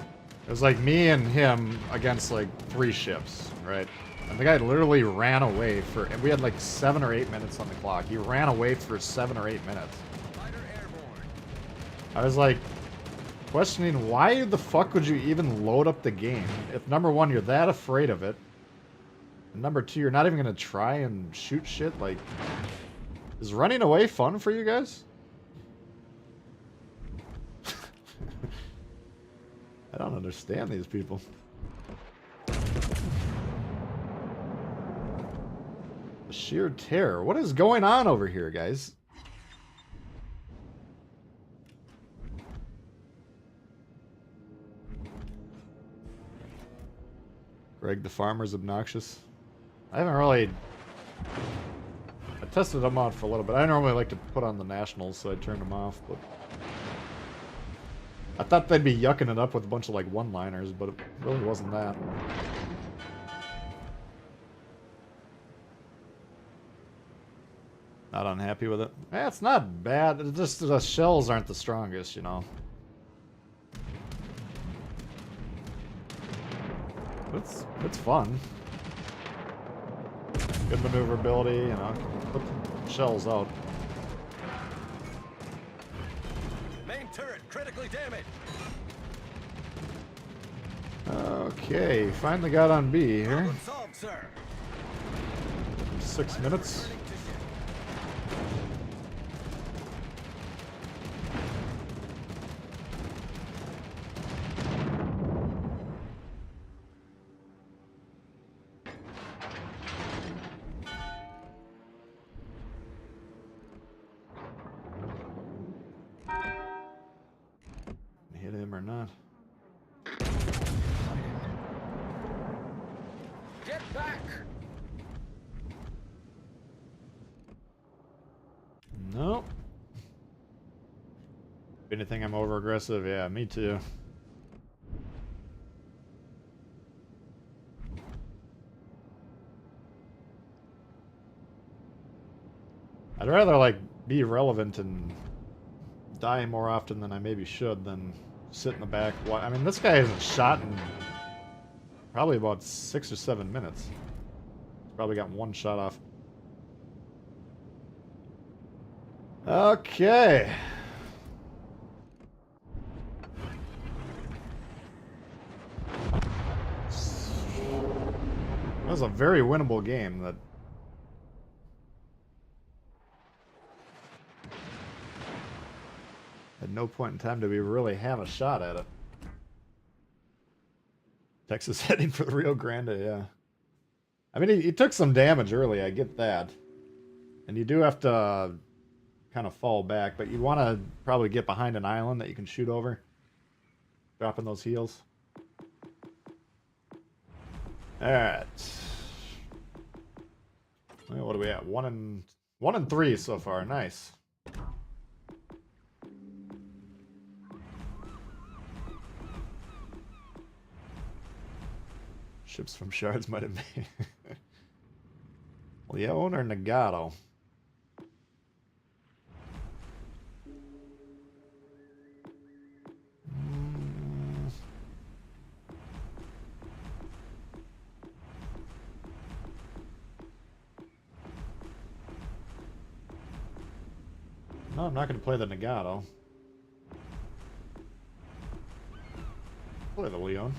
was like me and him against like 3 ships, right? And the guy literally ran away for, and we had like 7 or 8 minutes on the clock. He ran away for 7 or 8 minutes. Fighter airborne. I was like questioning, why the fuck would you even load up the game? If number 1, you're that afraid of it, and number 2, you're not even gonna try and shoot shit. Like, is running away fun for you guys? I don't understand these people. The sheer terror. What is going on over here, guys? Greg the farmer's obnoxious. I haven't really... I tested them out for a little bit. I normally like to put on the nationals, so I turned them off, but... I thought they'd be yucking it up with a bunch of like one-liners, but it really wasn't that. Not unhappy with it. Eh, it's not bad. It's just the shells aren't the strongest, you know. It's fun. Good maneuverability, you know. Put the shells out. Main turret critically damaged. Okay, finally got on B here. Problem solved, sir. 6 minutes. Hit him or not? Get back. Nope. If anything, I'm over aggressive. Yeah, me too. I'd rather like be relevant and die more often than I maybe should than sit in the back. I mean, this guy hasn't shot in probably about 6 or 7 minutes. He's probably gotten one shot off. Okay. That was a very winnable game. That at no point in time did we really have a shot at it. Texas heading for the Rio Grande, yeah. I mean, he took some damage early, I get that. And you do have to kind of fall back, but you want to probably get behind an island that you can shoot over. Dropping those heels. Alright. Well, what are we at? 1 and 3 so far. Nice. Ships from shards might have made. Leon or Nagato? No, I'm not going to play the Nagato. Play the Leon.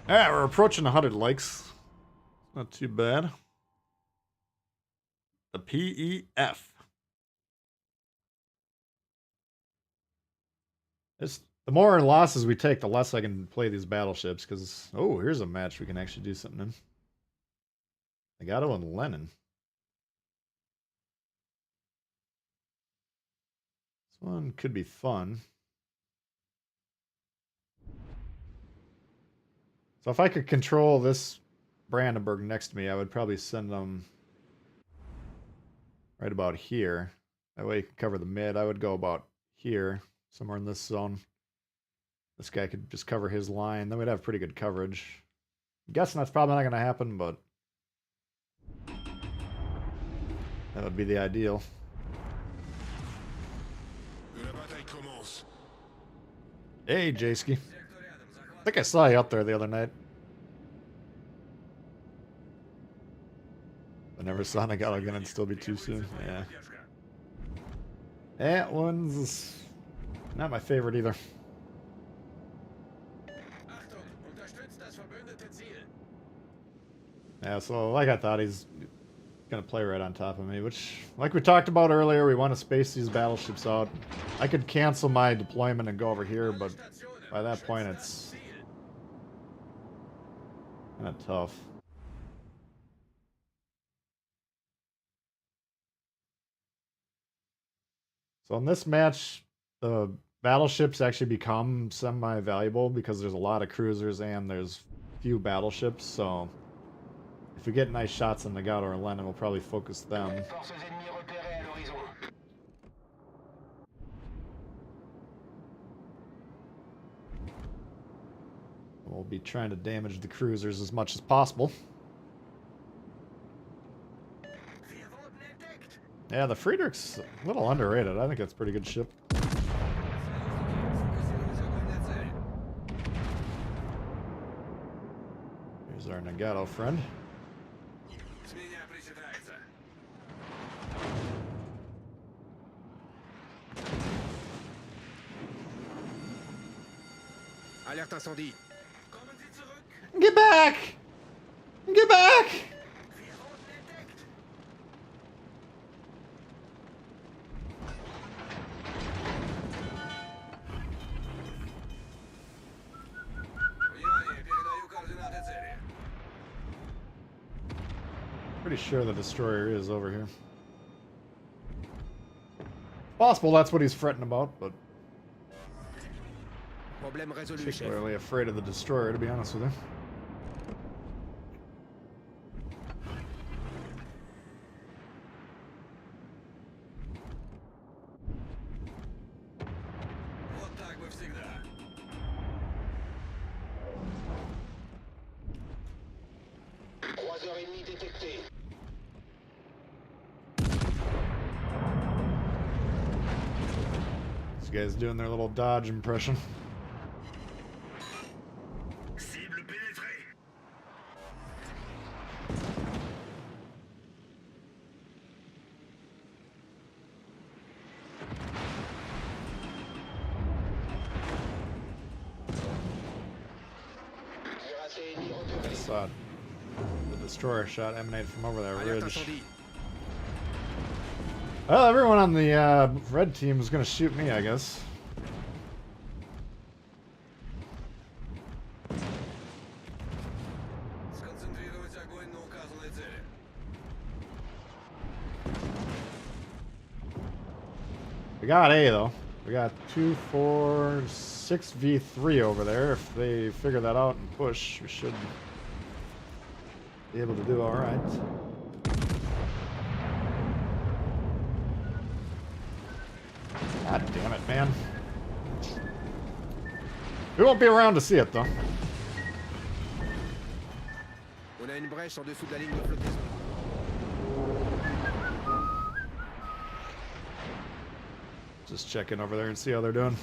Alright, we're approaching 100 likes. Not too bad. The PEF. The more losses we take, the less I can play these battleships, because, oh, here's a match we can actually do something in. Nagato and Lenin. This one could be fun. So if I could control this Brandenburg next to me, I would probably send them right about here. That way you can cover the mid. I would go about here, somewhere in this zone. This guy could just cover his line. Then we'd have pretty good coverage. I'm guessing that's probably not going to happen, but that would be the ideal. Hey, Jayski. I think I saw you up there the other night. I never saw Nagato again. It'd still be too soon. Yeah. That one's not my favorite either. Yeah, so like I thought, he's gonna play right on top of me, which, like we talked about earlier, we want to space these battleships out. I could cancel my deployment and go over here, but by that point it's kind of tough. So in this match, the battleships actually become semi-valuable because there's a lot of cruisers and there's few battleships, so if we get nice shots on Nagato or Lenin, we'll probably focus them. We'll be trying to damage the cruisers as much as possible. Yeah, the Friedrich's a little underrated. I think that's a pretty good ship. got, old friend? С меня причитается. Alerte incendie. Kommen Sie zurück. Get back! Get back! Wir wurden entdeckt. Внимание, передаю координаты цели. Pretty sure the destroyer is over here. Possible that's what he's fretting about, but Problème résolu, chef. particularly afraid of the destroyer, to be honest with you. Вот так бы всегда. Croiseur ennemi détecté. These guys doing their little dodge impression. Cible pénétrée. Cuirassé ennemi repéré. I saw the destroyer shot emanate from over that Alerte ridge. incendie. Well, everyone on the red team is going to shoot me, I guess. Сконцентрировать огонь на указанной цели. We got A, though. We got 2, 4, 6v3 over there. If they figure that out and push, we should be able to do all right. God damn it, man. We won't be around to see it, though. On a une brèche en dessous de la ligne de flottaison. Just check in over there and see how they're doing.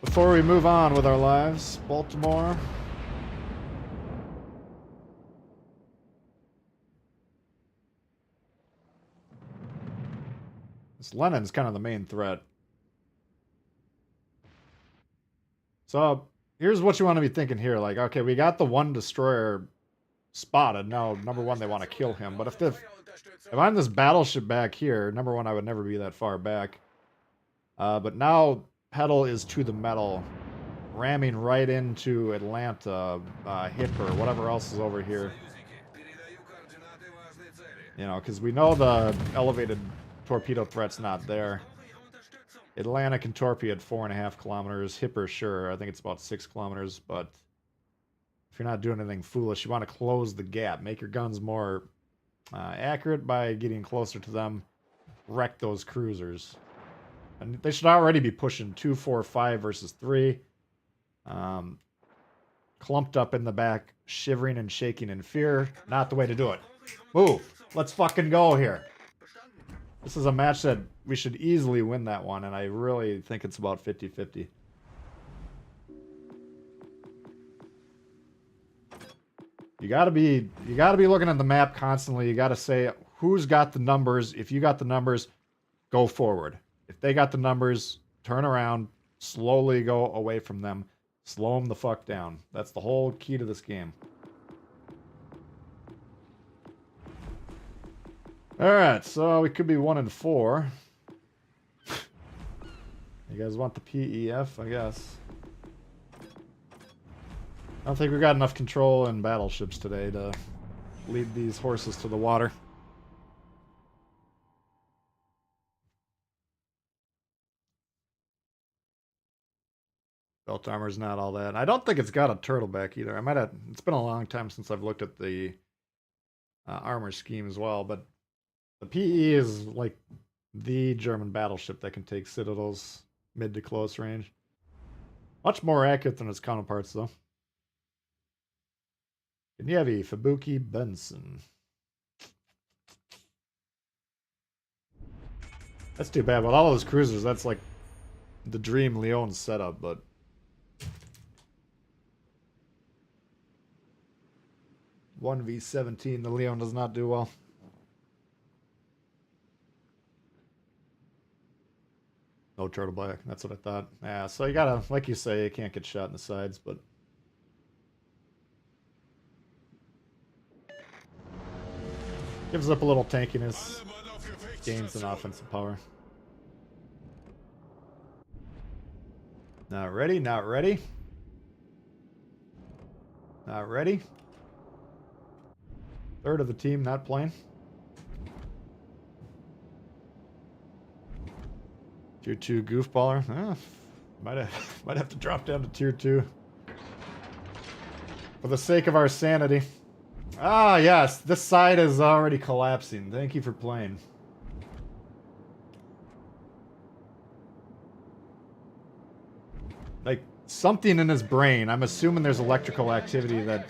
Before we move on with our lives, Baltimore. This Lennon's kind of the main threat. So here's what you want to be thinking here. Like, okay, we got the one destroyer spotted. Now, number one, they want to kill him. But if I'm this battleship back here, number one, I would never be that far back. But now Pedal is to the metal, ramming right into Atlanta, Hipper, whatever else is over here. Передаю координаты важной цели. You know, because we know the elevated torpedo threat's not there. Atlanta can torpedo at 4.5 kilometers. Hipper, sure, I think it's about 6 kilometers. But if you're not doing anything foolish, you want to close the gap. Make your guns more accurate by getting closer to them. Wreck those cruisers. And they should already be pushing 2, 4, 5 versus 3. Clumped up in the back, shivering and shaking in fear. Not the way to do it. Move. Let's fucking go here. This is a match that we should easily win that one, and I really think it's about 50-50. You gotta be looking at the map constantly. You gotta say who's got the numbers. If you got the numbers, go forward. If they got the numbers, turn around, slowly go away from them, slow them the fuck down. That's the whole key to this game. Alright, so we could be 1 and 4. You guys want the PEF, I guess. I don't think we got enough control in battleships today to lead these horses to the water. Belt armor's not all that. I don't think it's got a turtleback either. I might have. It's been a long time since I've looked at the armor scheme as well, but the PE is like the German battleship that can take citadels mid to close range. Much more accurate than its counterparts, though. Gnievi, Fabuki, Benson. That's too bad. With all those cruisers, that's like the dream Leon setup, but 1v17. The Leon does not do well. No turtle black. That's what I thought. Yeah, so you gotta, like you say, you can't get shot in the sides, but gives up a little tankiness, gains in offensive power. Not ready, not ready. Not ready. Third of the team not playing. Tier 2 goofballer. Might have to drop down to tier 2. For the sake of our sanity. Ah, yes. This side is already collapsing. Thank you for playing. Like, something in his brain. I'm assuming there's electrical activity that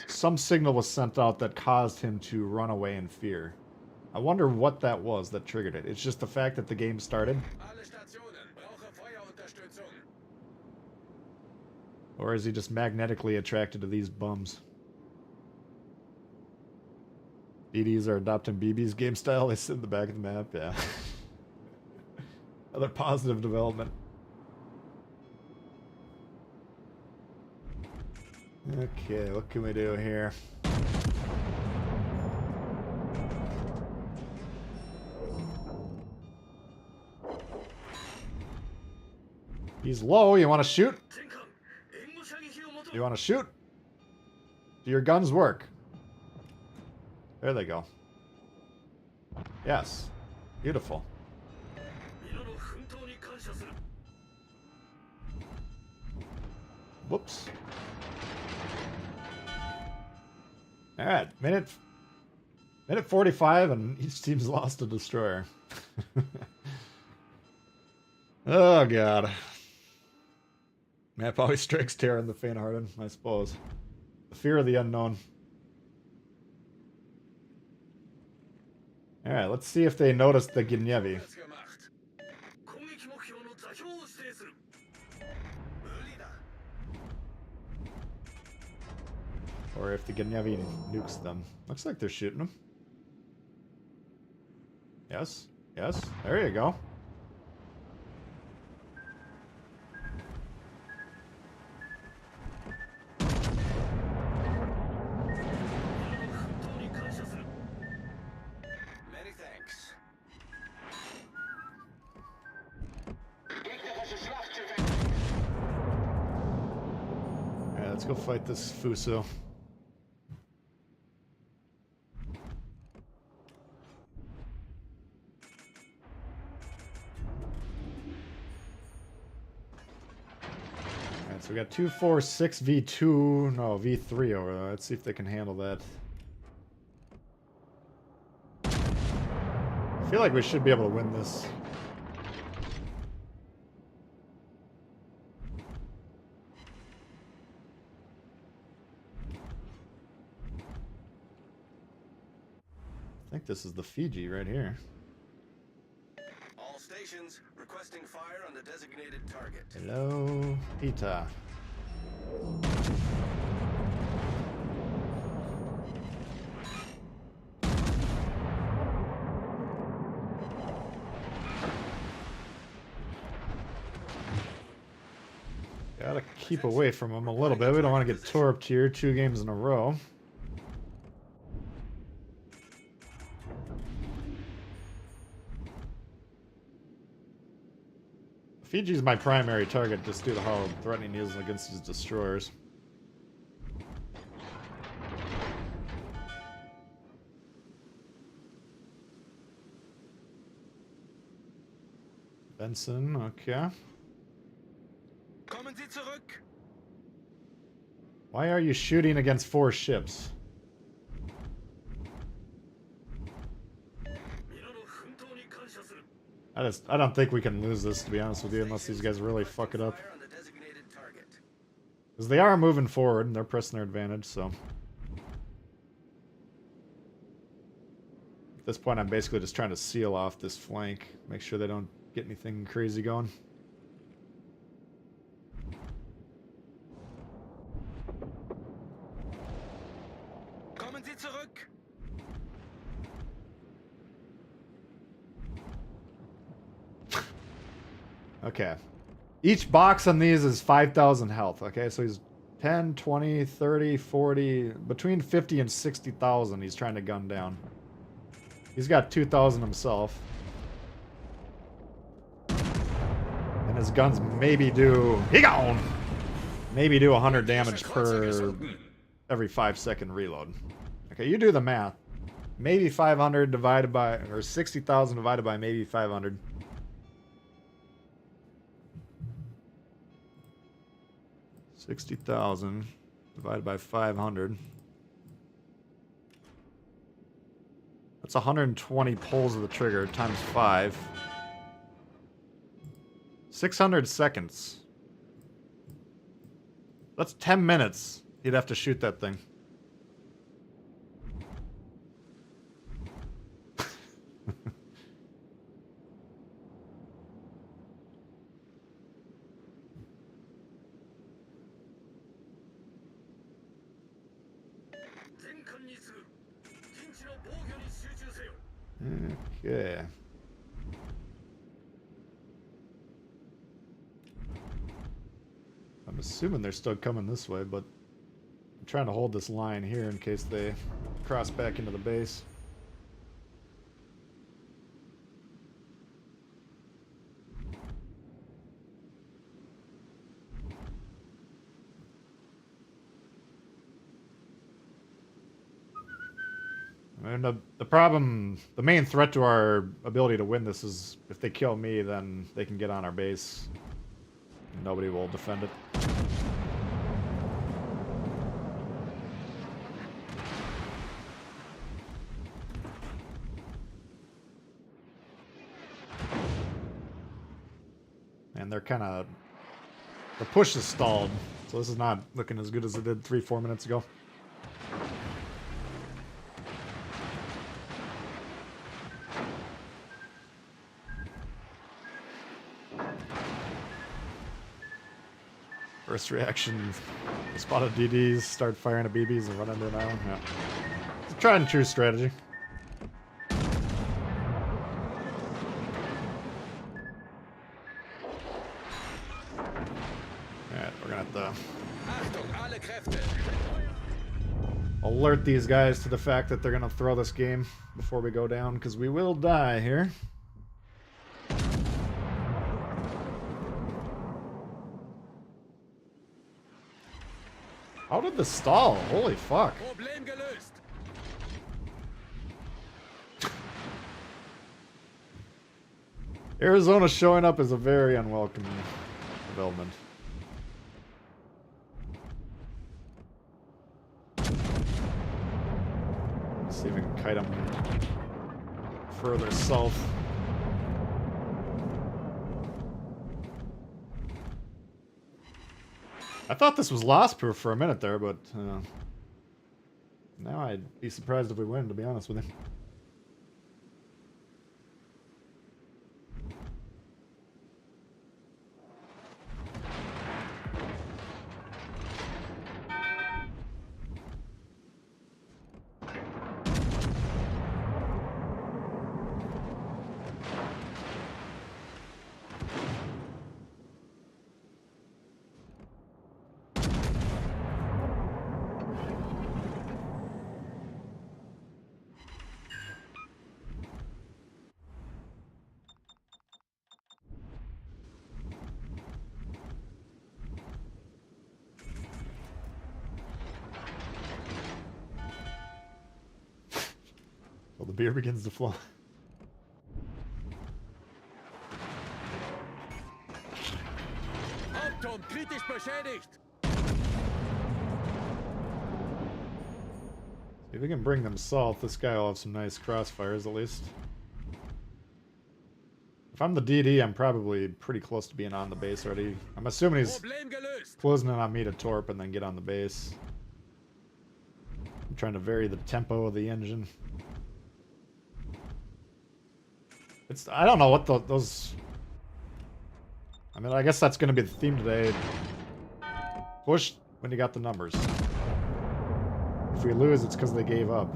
some signal was sent out that caused him to run away in fear. I wonder what that was that triggered it. It's just the fact that the game started. Or is he just magnetically attracted to these bums? DDs are adopting BB's game style. They sit in the back of the map. Yeah. Another positive development. Okay, what can we do here? He's low. You want to shoot? You want to shoot? Do your guns work? There they go. Yes. Beautiful. Whoops. Alright, minute 45 and each team's lost a destroyer. Oh god. Map always strikes terror in the faint-hearted, I suppose. The fear of the unknown. Alright, let's see if they noticed the Ginyevi. Or if the Ginyevi nukes them. Looks like they're shooting them. Yes, yes, there you go. Let's go fight this Fuso. Alright, so we got 2, 4, 6 V2, no, V3 over there. Let's see if they can handle that. I feel like we should be able to win this. I think this is the Fiji right here. All stations requesting fire on the designated target. Hello, Ita. Gotta keep away from him a little bit. We don't want to get torped here 2 games in a row. Fiji's my primary target just due to how threatening he is against his destroyers. Benson, okay. Kommen Sie zurück. Why are you shooting against 4 ships? I don't think we can lose this, to be honest with you, unless these guys really fuck it up. Because they are moving forward, and they're pressing their advantage, so... At this point, I'm basically just trying to seal off this flank. Make sure they don't get anything crazy going. Okay. Each box on these is 5,000 health. Okay, so he's 10, 20, 30, 40, between 50 and 60,000 he's trying to gun down. He's got 2,000 himself. And his guns maybe do... He gone! Maybe do 100 damage per every 5-second reload. Okay, you do the math. Maybe 500 divided by... Or 60,000 divided by maybe 500. $60,000 divided by 500. That's 120 pulls of the trigger times 5. 600 seconds. That's 10 minutes. He'd have to shoot that thing. Okay. I'm assuming they're still coming this way, but I'm trying to hold this line here in case they cross back into the base. And the problem, the main threat to our ability to win this is if they kill me, then they can get on our base. Nobody will defend it. And they're kind of... The push is stalled, so this is not looking as good as it did 3-4 minutes ago. First reaction, spotted DDs, start firing at BBs and run into an island. Yeah. It's a tried and true strategy. Alright, we're gonna have to alert these guys to the fact that they're gonna throw this game before we go down, because we will die here. How did the stall? Holy fuck. Arizona showing up is a very unwelcome development. Let's see if we can kite them further south. I thought this was loss proof for a minute there, but now I'd be surprised if we win, to be honest with you. Well, the beer begins to flow. Achtung, kritisch beschädigt! See if we can bring them south. This guy will have some nice crossfires at least. If I'm the DD, I'm probably pretty close to being on the base already. I'm assuming he's closing in on me to torp and then get on the base. I'm trying to vary the tempo of the engine. I don't know what those... I mean, I guess that's going to be the theme today. Push when you got the numbers. If we lose, it's because they gave up.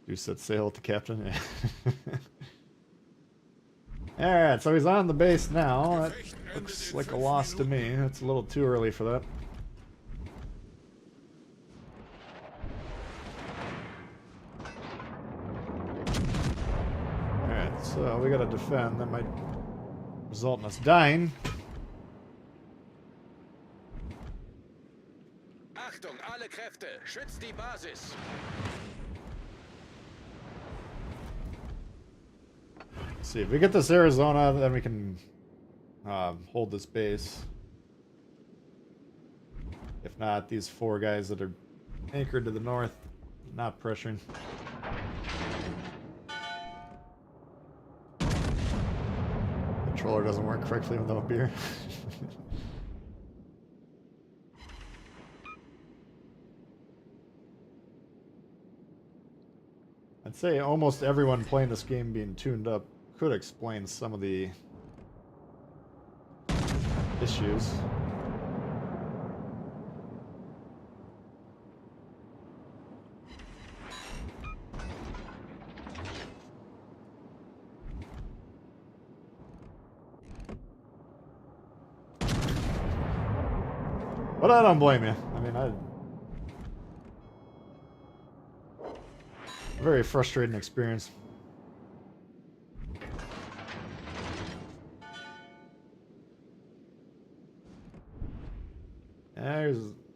You set sail with the captain. Yeah. Alright, so he's on the base now. That looks like a loss to me. It's a little too early for that. Alright, so we gotta defend. That might result in us dying. Achtung, alle Kräfte, schützt die Basis. Let's see, if we get this Arizona, then we can hold this base. If not, these 4 guys that are anchored to the north, not pressuring. Controller doesn't work correctly without a beer. I'd say almost everyone playing this game being tuned up could explain some of the issues. But I don't blame you. I mean, very frustrating experience.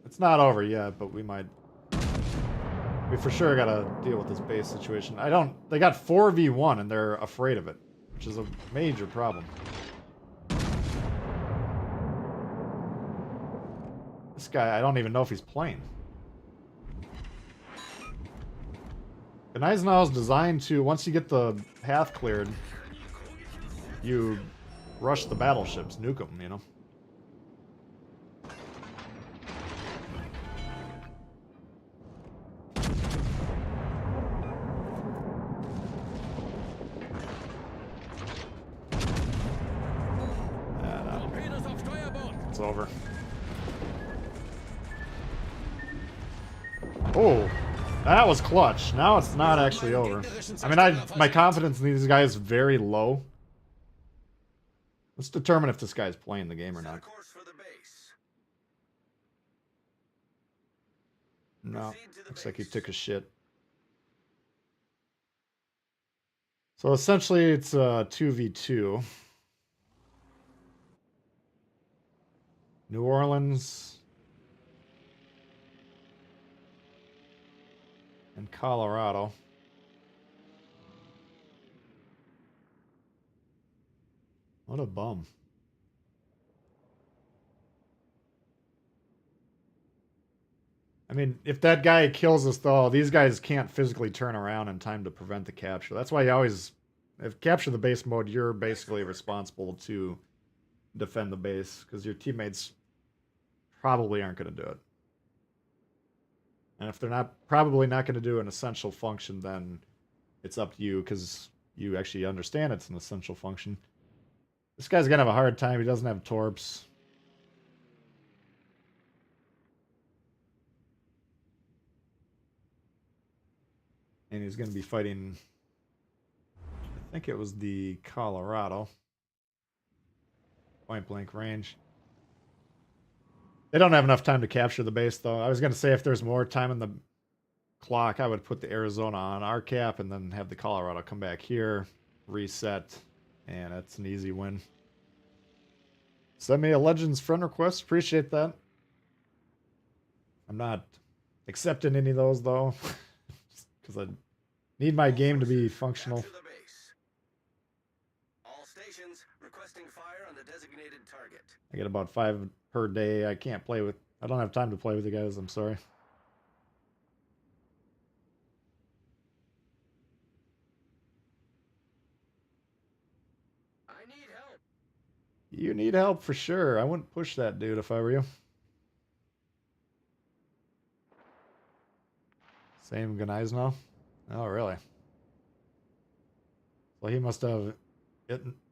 It's not over yet, but we for sure gotta deal with this base situation. They got 4v1 and they're afraid of it, which is a major problem. This guy, I don't even know if he's playing. And Eisenhower is designed to, once you get the path cleared, you rush the battleships, nuke them, you know? It's over. Oh, that was clutch. Now it's not actually over. I mean, my confidence in these guys is very low. Let's determine if this guy's playing the game or not. No, looks like he took a shit. So essentially it's 2v2. New Orleans and Colorado. What a bum. I mean, if that guy kills us though, these guys can't physically turn around in time to prevent the capture. That's why you always, if capture the base mode, you're basically responsible to defend the base, because your teammates probably aren't going to do it. And if they're probably not going to do an essential function, then it's up to you, because you actually understand it's an essential function. This guy's going to have a hard time. He doesn't have torps. And he's going to be fighting, I think it was the Colorado. Point blank range. They don't have enough time to capture the base, though. I was going to say if there's more time in the clock, I would put the Arizona on our cap and then have the Colorado come back here, reset, and that's an easy win. Send me a Legends friend request. Appreciate that. I'm not accepting any of those, though, because I need my game to be functional. All stations requesting fire on the designated target. I get about 5 per day. I don't have time to play with you guys. I'm sorry. I need help. You need help for sure. I wouldn't push that dude if I were you. Same Gneisno? Oh, really? Well, he must have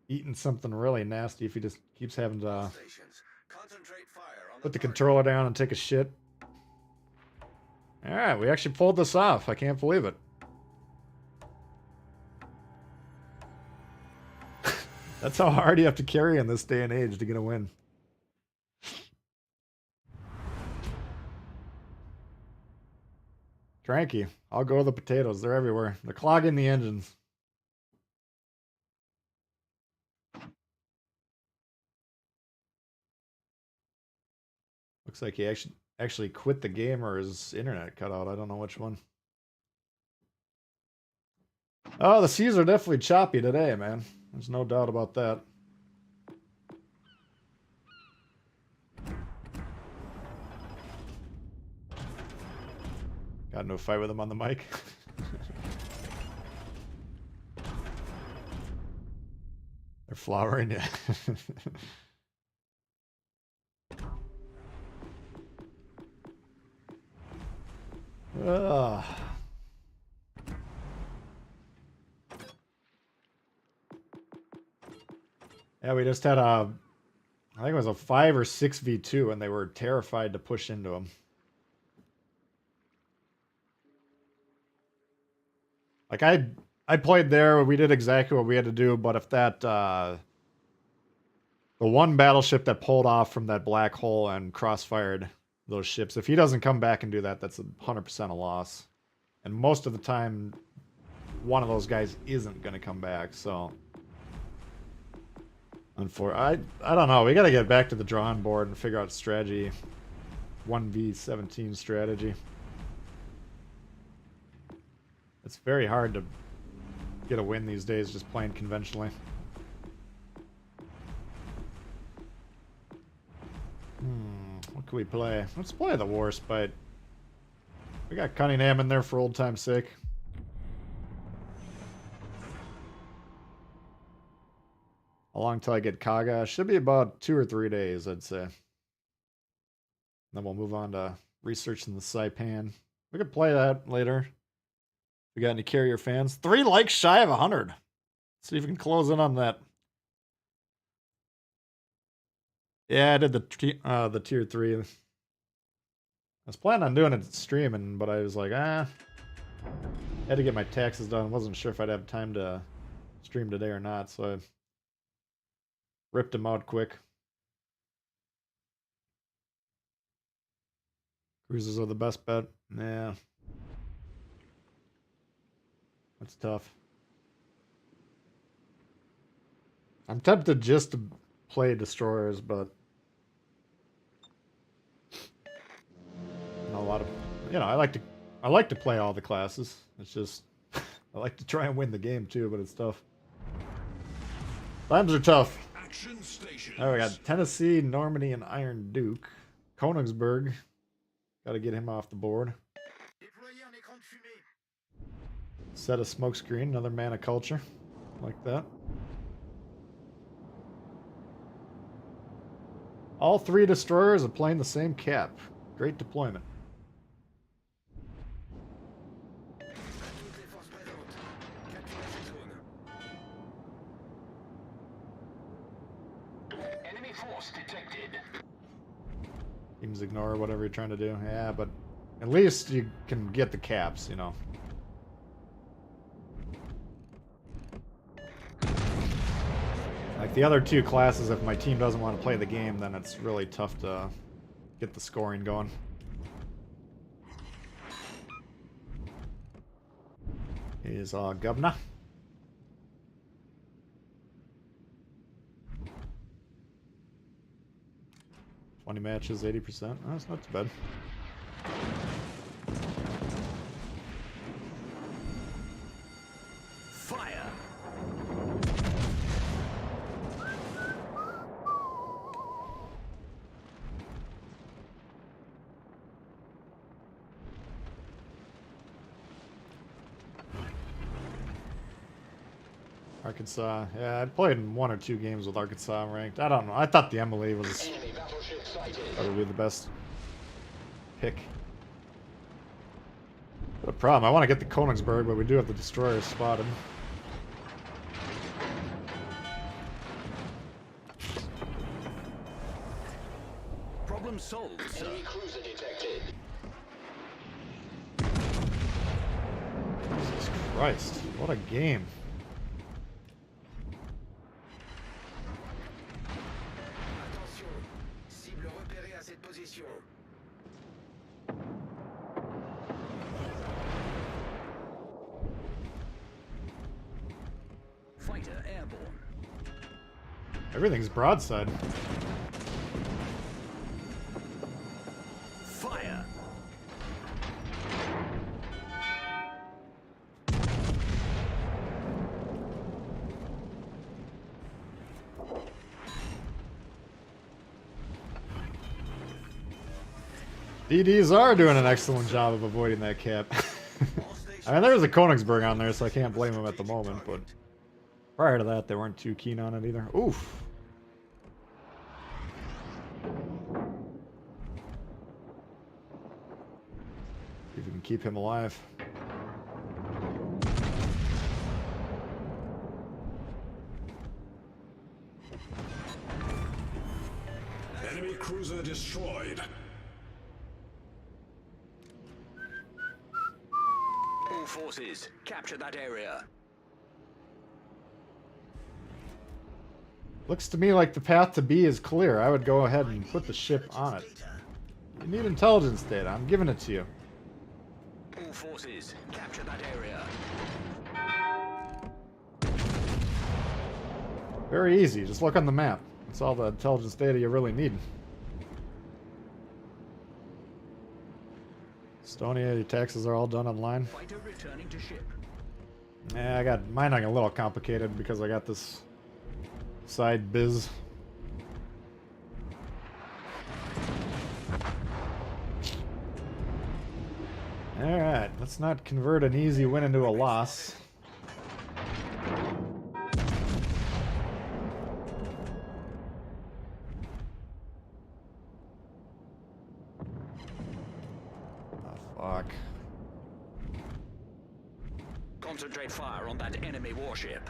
eaten something really nasty if he just keeps having to put the controller down and take a shit. Alright, we actually pulled this off. I can't believe it. That's how hard you have to carry in this day and age to get a win. Cranky. I'll go with the potatoes. They're everywhere. They're clogging the engines. Looks like he actually quit the game or his internet cut out. I don't know which one. Oh, the seas are definitely choppy today, man. There's no doubt about that. Got no fight with him on the mic. They're flowering, yeah. Ugh. Yeah, we just had a, I think it was a 5 or 6v2, and they were terrified to push into him. Like I played there, we did exactly what we had to do, but if that the one battleship that pulled off from that black hole and crossfired those ships, if he doesn't come back and do that, that's 100% a loss. And most of the time, one of those guys isn't going to come back, so I don't know. We got to get back to the drawing board and figure out strategy. 1v17 strategy. It's very hard to get a win these days just playing conventionally. What can we play? Let's play the Warspite. We got Cunningham in there for old time's sake. How long till I get Kaga? Should be about 2 or 3 days, I'd say. Then we'll move on to researching the Saipan. We could play that later. We got any carrier fans? 3 likes shy of 100. See if we can close in on that. Yeah, I did the tier 3. I was planning on doing it streaming, but I was like, had to get my taxes done. Wasn't sure if I'd have time to stream today or not, so I ripped them out quick. Cruisers are the best bet. Yeah. That's tough. I'm tempted just to play destroyers, but a lot of, I like to play all the classes. It's just I like to try and win the game too, but it's tough. Times are tough. Action stations. All right, we got Tennessee, Normandy, and Iron Duke. Königsberg. Got to get him off the board. Set a smokescreen, another mana culture. Like that. All 3 destroyers are playing the same cap. Great deployment. Enemy force detected. Teams ignore whatever you're trying to do. Yeah, but at least you can get the caps, Like the other 2 classes, if my team doesn't want to play the game, then it's really tough to get the scoring going. Here's Governor. $20 matches, 80%. Oh, that's not too bad. Fire. Arkansas. Yeah, I played in 1 or 2 games with Arkansas ranked. I don't know. I thought the Emily was probably the best pick. But a problem. I want to get the Königsberg, but we do have the destroyers spotted. Problem solved, sir. Enemy cruiser detected. Jesus Christ. What a game. Fighter airborne. Everything's broadside. Fire. DDs are doing an excellent job of avoiding that cap. I mean, there's a Königsberg on there, so I can't blame them at the moment, but prior to that, they weren't too keen on it either. Oof. See if we can keep him alive. Enemy cruiser destroyed. All forces, capture that area. Looks to me like the path to B is clear. I would go ahead and put the ship on it. You need intelligence data. I'm giving it to you. All forces, capture that area. Very easy. Just look on the map. That's all the intelligence data you really need. Estonia, your taxes are all done online. Fighter returning to ship. Yeah, I got mine a little complicated because I got this side biz. Alright, let's not convert an easy win into a loss. Fuck. Concentrate fire on that enemy warship.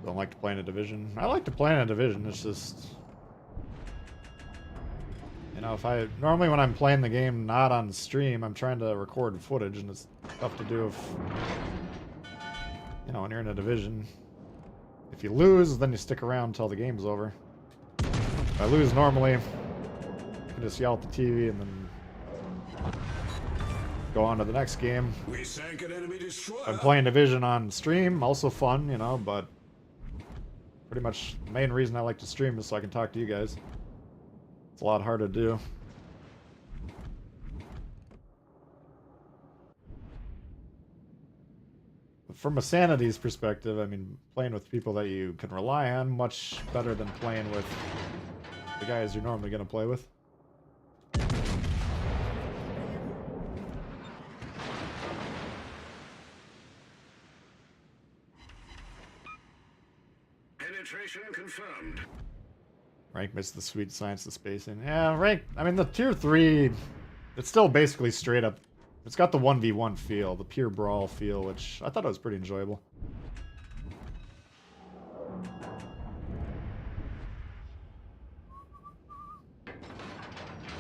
Don't like to play in a division. I like to play in a division, it's just... You know, normally when I'm playing the game not on stream, I'm trying to record footage, and it's tough to do if... You know, when you're in a division. If you lose, then you stick around until the game's over. If I lose normally, I can just yell at the TV and then go on to the next game. We sank an enemy destroyer. I'm playing Division on stream, also fun, you know, but pretty much the main reason I like to stream is so I can talk to you guys. It's a lot harder to do. But from a sanity's perspective, I mean, playing with people that you can rely on, much better than playing with the guys you're normally going to play with. Penetration confirmed. Rank missed the sweet science of spacing. Yeah, rank, I mean, the tier 3, it's still basically straight up. It's got the 1v1 feel, the pure brawl feel, which I thought it was pretty enjoyable.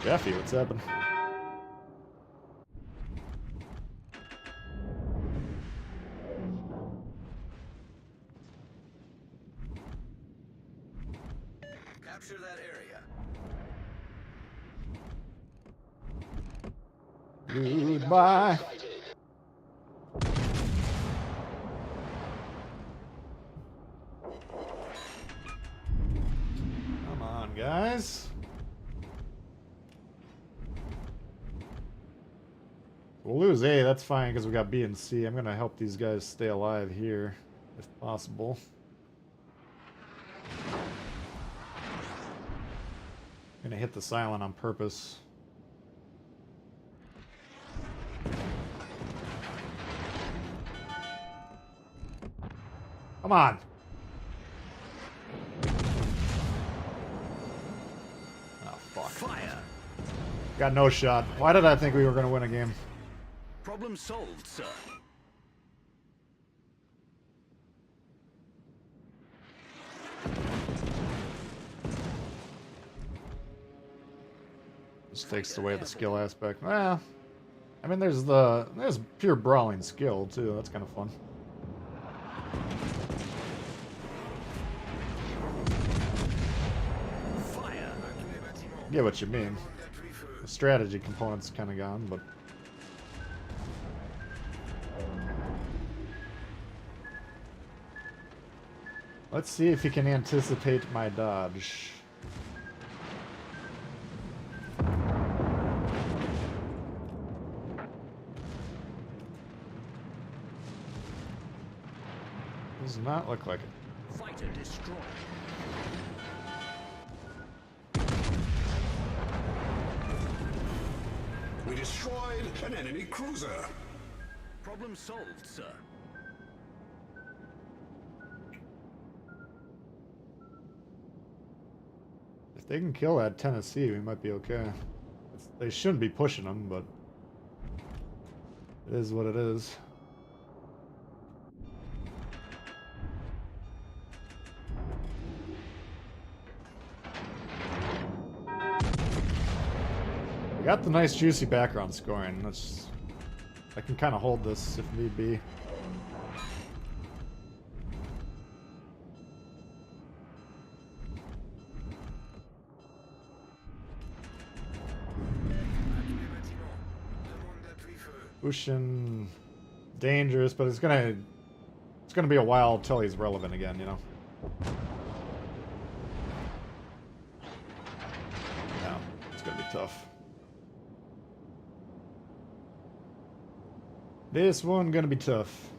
Jeffy, what's happening? Capture that area. Goodbye. Come on, guys. We'll lose A, that's fine because we got B and C. I'm going to help these guys stay alive here, if possible. I'm going to hit the silent on purpose. Come on. Oh, fuck. Fire. Got no shot. Why did I think we were going to win a game? Problem solved, sir. Just takes away the skill aspect. Well, I mean, there's pure brawling skill, too. That's kind of fun. Fire. I get what you mean. The strategy component's kind of gone, but... Let's see if he can anticipate my dodge. Does not look like it. Fighter destroyed. We destroyed an enemy cruiser. Problem solved, sir. If they can kill that Tennessee, we might be okay. They shouldn't be pushing them, but it is what it is. We got the nice juicy background scoring. I can kind of hold this if need be. Ocean, dangerous, but it's gonna be a while till he's relevant again, you know. Yeah, it's gonna be tough. This one gonna be tough.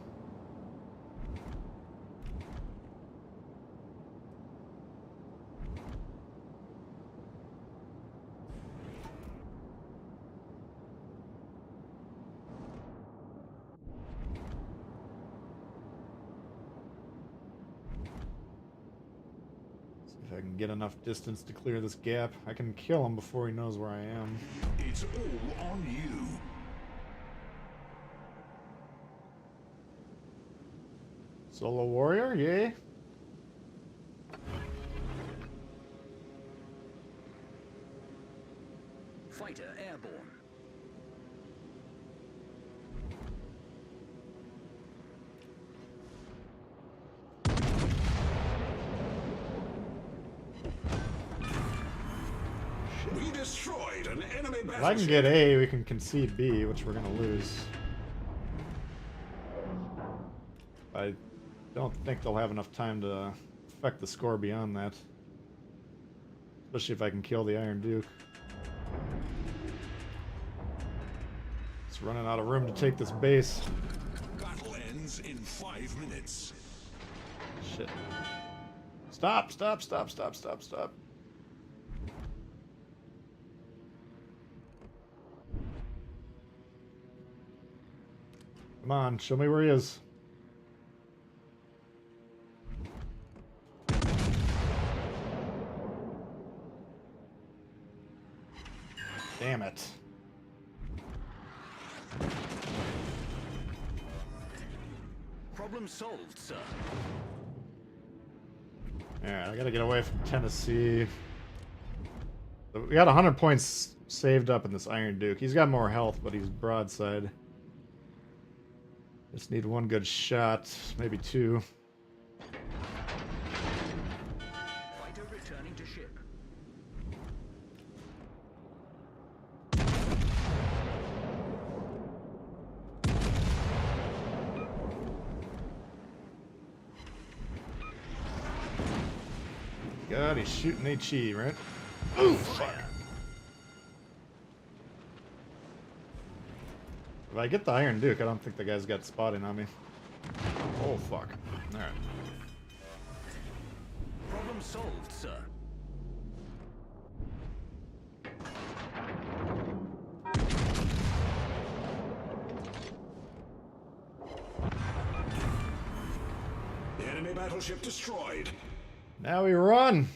If I can get enough distance to clear this gap, I can kill him before he knows where I am. It's all on you. Solo warrior, yay. Fighter airborne. We destroyed an enemy battleship. If I can get A, we can concede B, which we're gonna lose. I don't think they'll have enough time to affect the score beyond that. Especially if I can kill the Iron Duke. It's running out of room to take this base. Battle ends in 5 minutes. Shit. Stop, stop, stop, stop, stop, stop. Come on, show me where he is. Damn it. Problem solved, sir. Alright, I gotta get away from Tennessee. We got 100 points saved up in this Iron Duke. He's got more health, but he's broadside. Just need one good shot, maybe two. Fighter returning to ship. God, he's shooting HE, right? Ooh, fuck. If I get the Iron Duke, I don't think the guy's got spotting on me. Oh, fuck. Alright. Problem solved, sir. The enemy battleship destroyed. Now we run!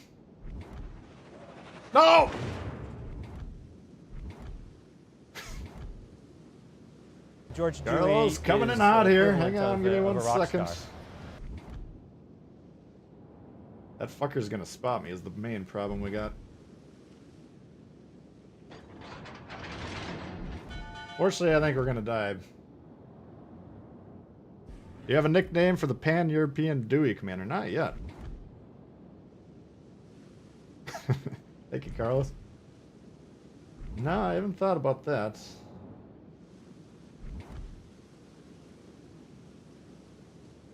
No! George Carlos Dewey coming is in hot here. equivalent Hang on, of, give me of 1 a rock second. star. That fucker's gonna spot me is the main problem we got. Fortunately, I think we're gonna die. Do you have a nickname for the Pan-European Dewey Commander? Not yet. Thank you, Carlos. No, I haven't thought about that.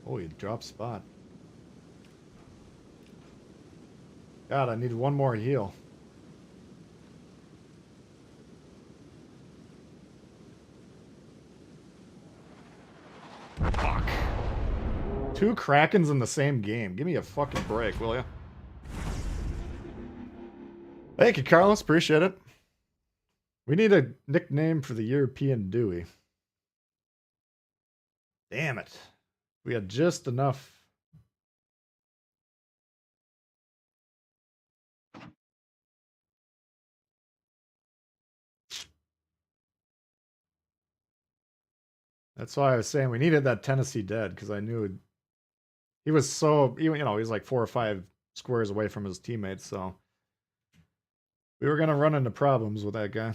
Oh, he dropped spot. God, I need one more heal. Fuck. 2 Krakens in the same game. Give me a fucking break, will ya? Thank you, Carlos. Appreciate it. We need a nickname for the European Dewey. Damn it. We had just enough. That's why I was saying we needed that Tennessee dead, because I knew he was so, you know, he was like 4 or 5 squares away from his teammates, so we were going to run into problems with that guy.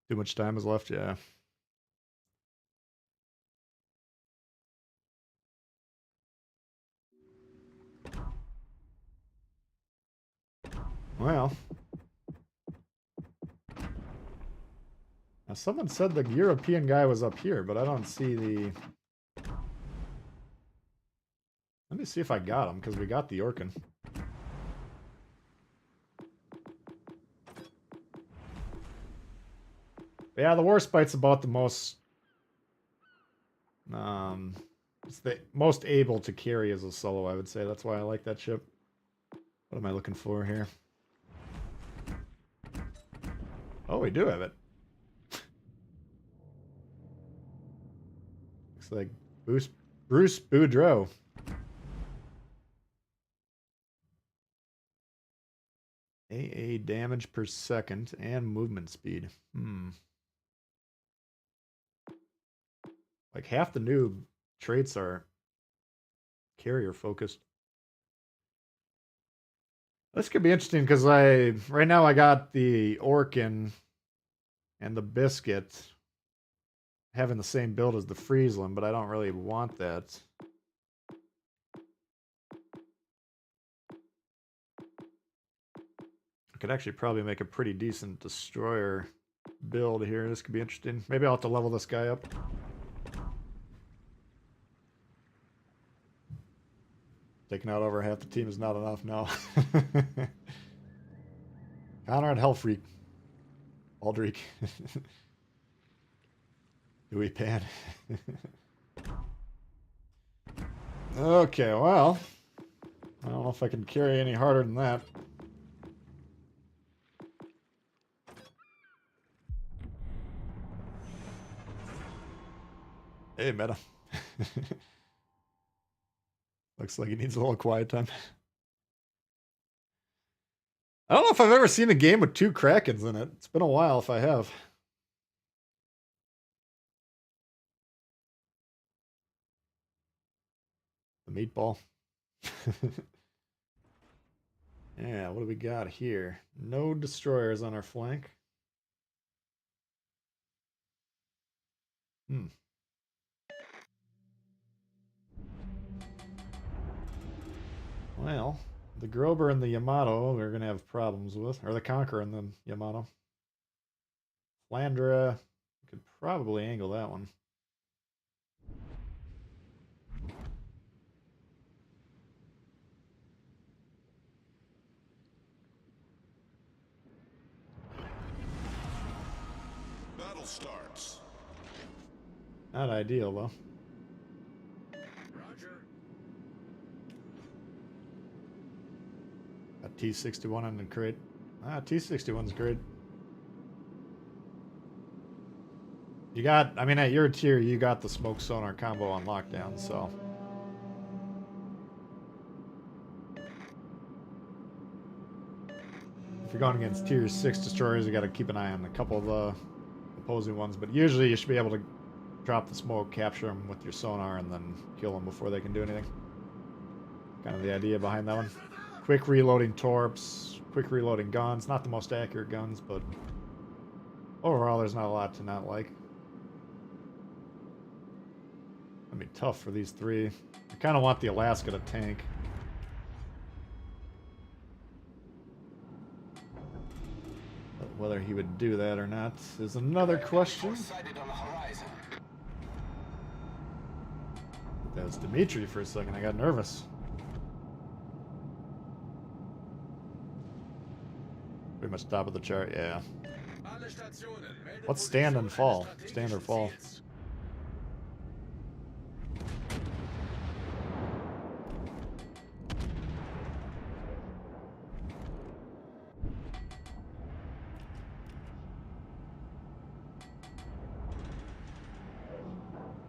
Too much time is left, yeah. Well. Now someone said the European guy was up here, but I don't see the... Let me see if I got him, because we got the Orkin. Yeah, the Warspite's about the most... it's the most able to carry as a solo, I would say. That's why I like that ship. What am I looking for here? Oh, we do have it. Looks like Bruce Boudreaux. AA damage per second and movement speed. Like half the new traits are carrier focused. This could be interesting because right now I got the Orkin and the Biscuit having the same build as the Friesland, but I don't really want that. I could actually probably make a pretty decent destroyer build here. This could be interesting. Maybe I'll have to level this guy up. Taking out over half the team is not enough, no. Conrad Hellfreak. Aldrich. Dewey Pan. Okay, well. I don't know if I can carry any harder than that. Hey, meta. Looks like he needs a little quiet time. I don't know if I've ever seen a game with 2 Krakens in it. It's been a while if I have. The meatball. Yeah, what do we got here? No destroyers on our flank. Well, the Grober and the Yamato we're going to have problems with. Or the Conqueror and the Yamato. Flandra, could probably angle that one. Battle starts. Not ideal, though. Roger. Got T61 in the crate. T61's great. You got, I mean, at your tier, you got the smoke sonar combo on lockdown, so. If you're going against tier 6 destroyers, you got to keep an eye on a couple of the opposing ones, but usually you should be able to drop the smoke, capture them with your sonar, and then kill them before they can do anything. Kind of the idea behind that one. Quick reloading torps, quick reloading guns. Not the most accurate guns, but overall there's not a lot to not like. That'd be tough for these 3. I kind of want the Alaska to tank. Whether he would do that or not is another question. That was Dimitri for a second. I got nervous. Pretty much top of the chart, yeah. What's stand and fall? Stand or fall?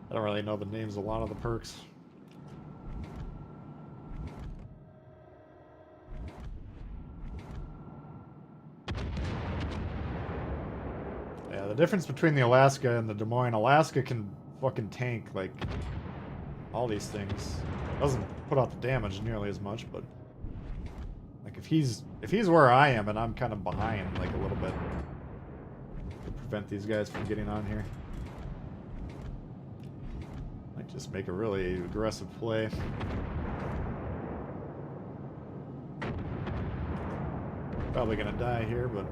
I don't really know the names of a lot of the perks. Yeah, the difference between the Alaska and the Des Moines, Alaska can fucking tank, like, all these things. Doesn't put out the damage nearly as much, but like if he's where I am and I'm kind of behind, like, a little bit, to prevent these guys from getting on here. Might just make a really aggressive play. Probably gonna die here, but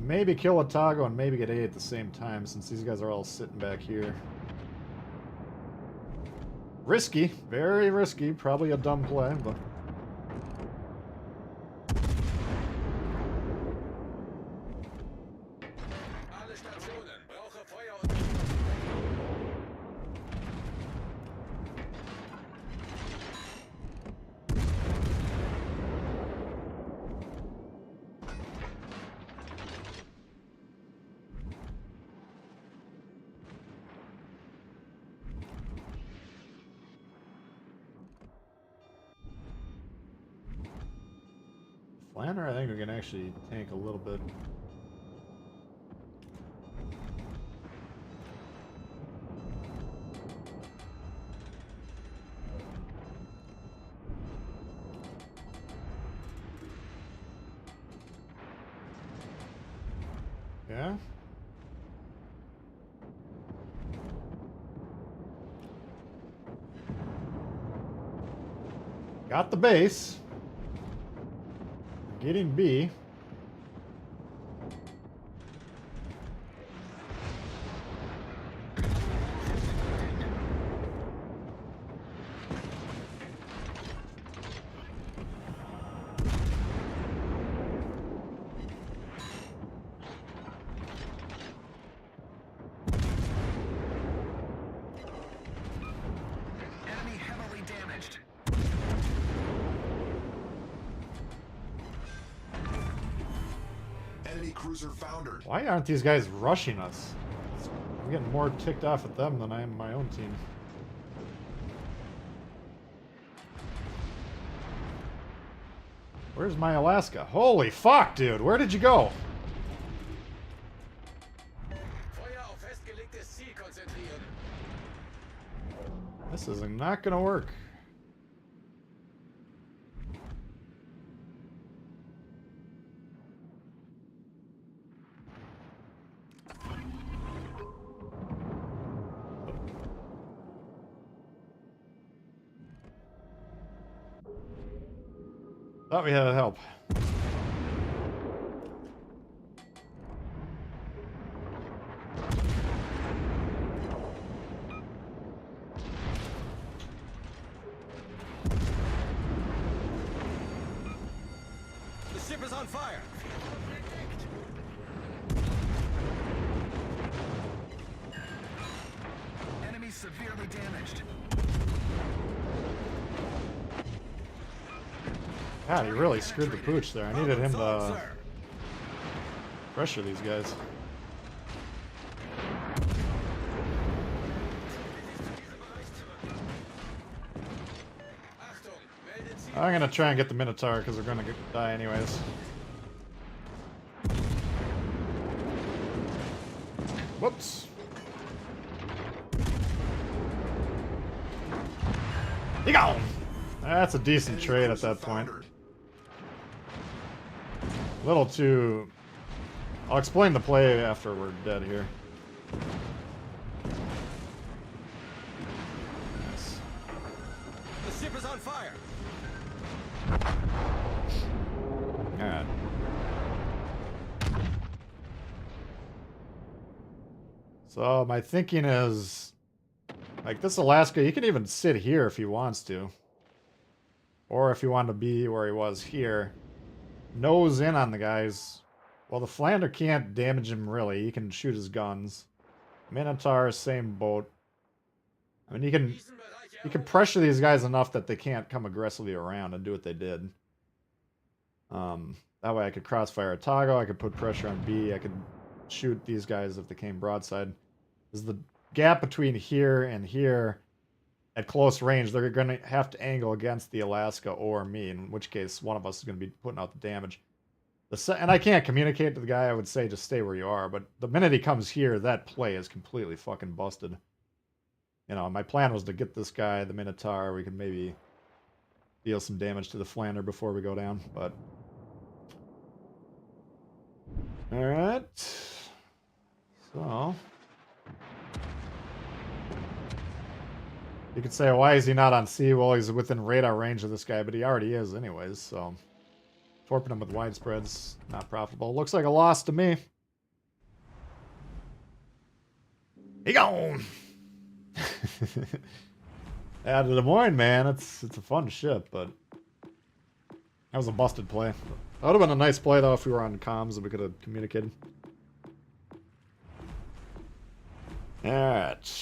maybe kill a Tago and maybe get A at the same time, since these guys are all sitting back here. Risky, very risky, probably a dumb play, but Flanner, I think we can actually tank a little bit. Yeah? Got the base. Getting B. Enemy heavily damaged. Enemy cruiser foundered. Why aren't these guys rushing us? I'm getting more ticked off at them than I am my own team. Where's my Alaska? Holy fuck, dude. Where did you go? Feuer auf festgelegtes Ziel konzentrieren. This is not gonna work. Thought we had help. The ship is on fire. Enemy severely damaged. God, he really screwed the pooch there. I needed him to pressure these guys. I'm gonna try and get the Minotaur because we're gonna die anyways. Whoops. You go! That's a decent trade at that point. A little too... I'll explain the play after we're dead here. Nice. The ship is on fire. Alright. So my thinking is, like this Alaska, he can even sit here if he wants to. Or if he wanted to be where he was here. Nose in on the guys. Well, the Flander can't damage him really. He can shoot his guns. Minotaur, same boat. I mean, you can pressure these guys enough that they can't come aggressively around and do what they did. That way I could crossfire Otago, I could put pressure on B, I could shoot these guys if they came broadside. Because the gap between here and here, at close range, they're going to have to angle against the Alaska or me, in which case one of us is going to be putting out the damage. And I can't communicate to the guy, I would say just stay where you are, but the minute he comes here, that play is completely fucking busted. You know, my plan was to get this guy, the Minotaur, we could maybe deal some damage to the Flander before we go down, but... Alright. So... You could say, why is he not on sea? Well, he's within radar range of this guy, but he already is anyways, so... Torping him with widespreads, not profitable. Looks like a loss to me. He gone! Yeah, the Des Moines, man, it's a fun ship, but... That was a busted play. That would have been a nice play, though, if we were on comms and we could have communicated. Alright.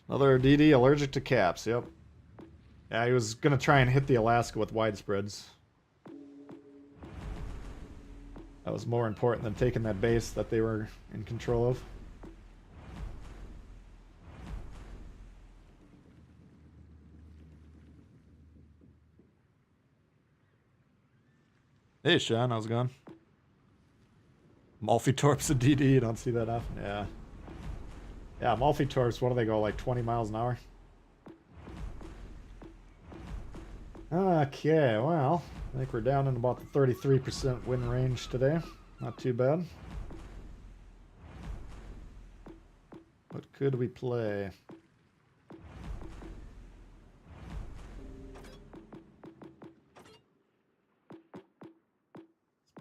Another DD allergic to caps, yep. Yeah, he was going to try and hit the Alaska with widespreads. That was more important than taking that base that they were in control of. Hey, Sean, how's it going? Multi-torps a DD, you don't see that often. Yeah. Yeah, multi-torps, what do they go, like 20 miles an hour? Okay, well, I think we're down in about the 33% win range today. Not too bad. What could we play?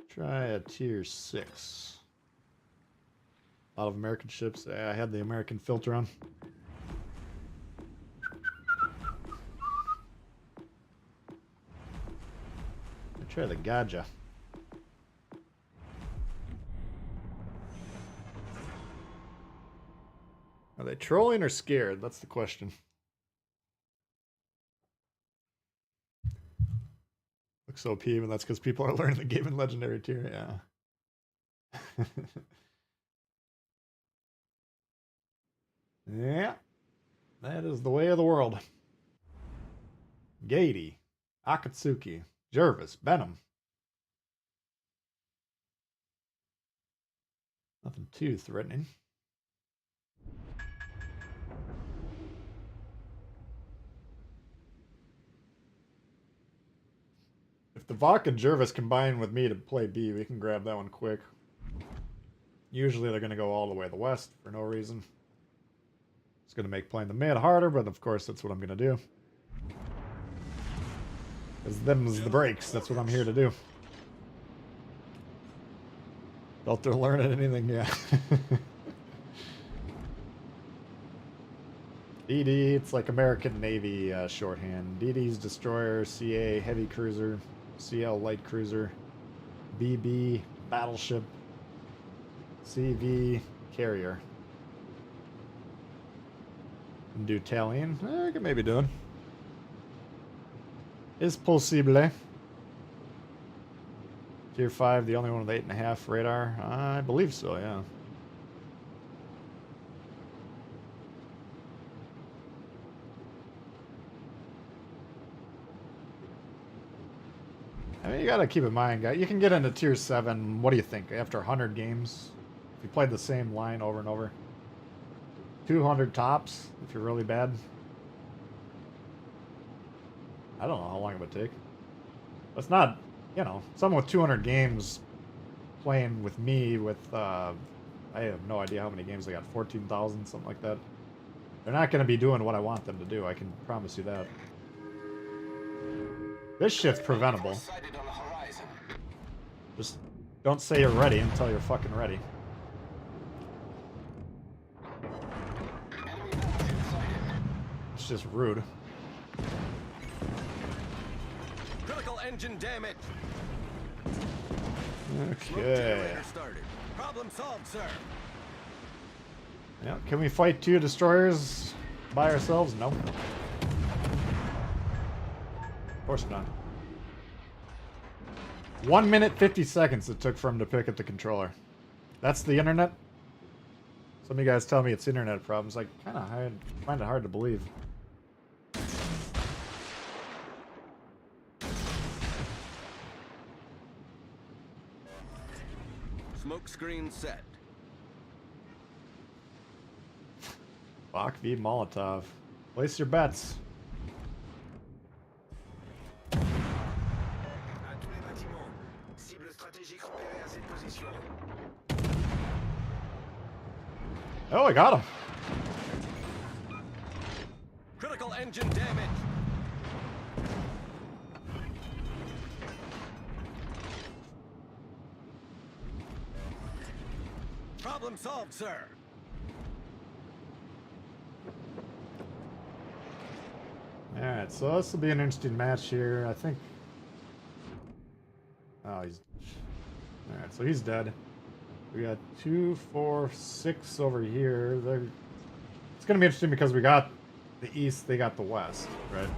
Try a tier 6. A lot of American ships. I had the American filter on. Try the Gaja. Are they trolling or scared? That's the question. Looks OP, but that's because people are learning the game in Legendary tier, yeah. Yeah. That is the way of the world. Gady, Akatsuki, Jervis, Benham. Nothing too threatening. If the Vok and Jervis combine with me to play B, we can grab that one quick. Usually they're going to go all the way to the west for no reason. It's going to make playing the mid harder, but of course that's what I'm going to do. Because them's the breaks. That's what I'm here to do. Felt they're learning anything, yeah. DD, it's like American Navy shorthand. DD's destroyer, CA heavy cruiser, CL light cruiser, BB battleship, CV carrier. And do Italian. I could maybe do it. Is possible. Tier 5, the only one with 8.5 radar? I believe so, yeah. I mean, you gotta keep in mind, guys, you can get into Tier 7, what do you think, after 100 games? If you played the same line over and over. 200 tops, if you're really bad. I don't know how long it would take. It's not, you know, someone with 200 games playing with me with, I have no idea how many games they got, 14,000, something like that. They're not going to be doing what I want them to do, I can promise you that. This shit's preventable. Sighted on the horizon. Just don't say you're ready until you're fucking ready. Enemy battleship sighted. It's just rude. Critical engine damage. Okay. Started. Problem solved, sir. Yeah, can we fight 2 destroyers by ourselves? No. Of course not. 1 minute 50 seconds it took for him to pick up the controller. That's the internet? Some of you guys tell me it's internet problems. I kind of find it hard to believe. Smoke screen set. Bach v Molotov. Place your bets. À tous les bâtiments. Cible stratégique repérée à cette position. Oh, I got him. Critical engine damage. Problem solved, sir. Alright, so this will be an interesting match here. I think... Oh, he's... Alright, so he's dead. We got 2, 4, 6 over here. It's going to be interesting because we got the east, they got the west, right?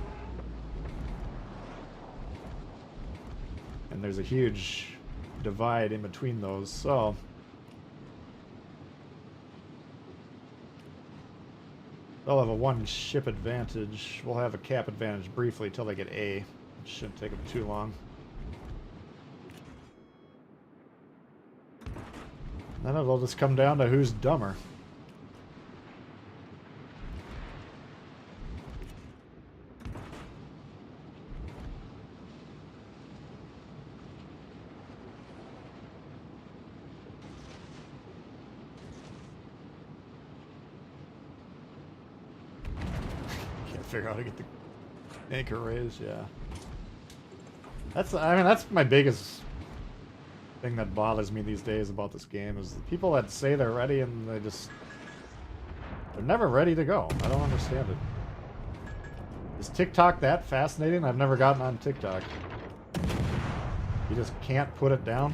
And there's a huge divide in between those, so... They'll have a 1 ship advantage. We'll have a cap advantage briefly till they get A. It shouldn't take them too long. Then it'll just come down to who's dumber. Figure out how to get the anchor raised, yeah. That's my biggest thing that bothers me these days about this game is the people that say they're ready and they're never ready to go. I don't understand it. Is TikTok that fascinating? I've never gotten on TikTok. You just can't put it down.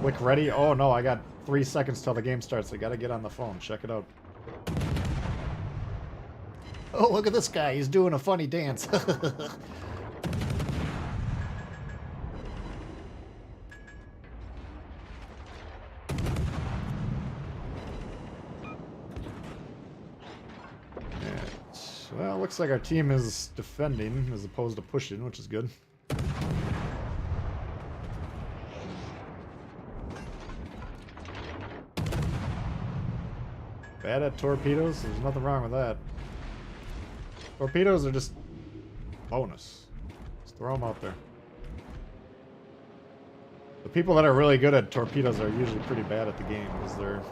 Click ready. Oh no, I got 3 seconds till the game starts. I gotta get on the phone. Check it out. Oh, look at this guy. He's doing a funny dance. Well, looks like our team is defending as opposed to pushing, which is good. Bad at torpedoes? There's nothing wrong with that. Torpedoes are just bonus. Just throw them out there. The people that are really good at torpedoes are usually pretty bad at the game because they're...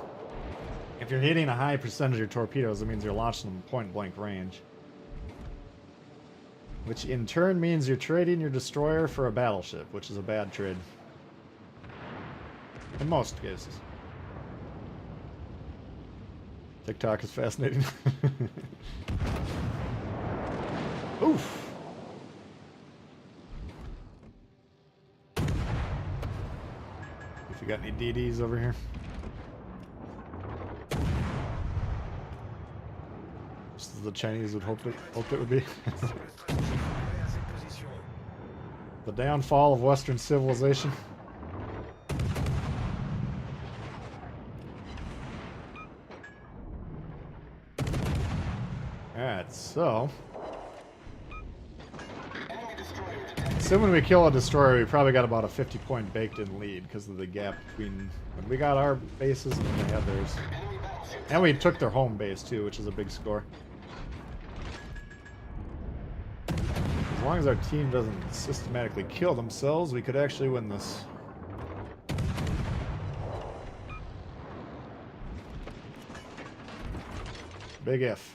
If you're hitting a high percentage of your torpedoes, it means you're launching them point blank range. Which in turn means you're trading your destroyer for a battleship, which is a bad trade. In most cases. TikTok is fascinating. Oof. If you got any DDs over here. Just as the Chinese would hoped it would be. The downfall of Western civilization. Alright, so... Assuming we kill a destroyer, we probably got about a 50-point baked-in lead because of the gap between when we got our bases and when they had theirs. And we took their home base, too, which is a big score. As long as our team doesn't systematically kill themselves, we could actually win this. Big if.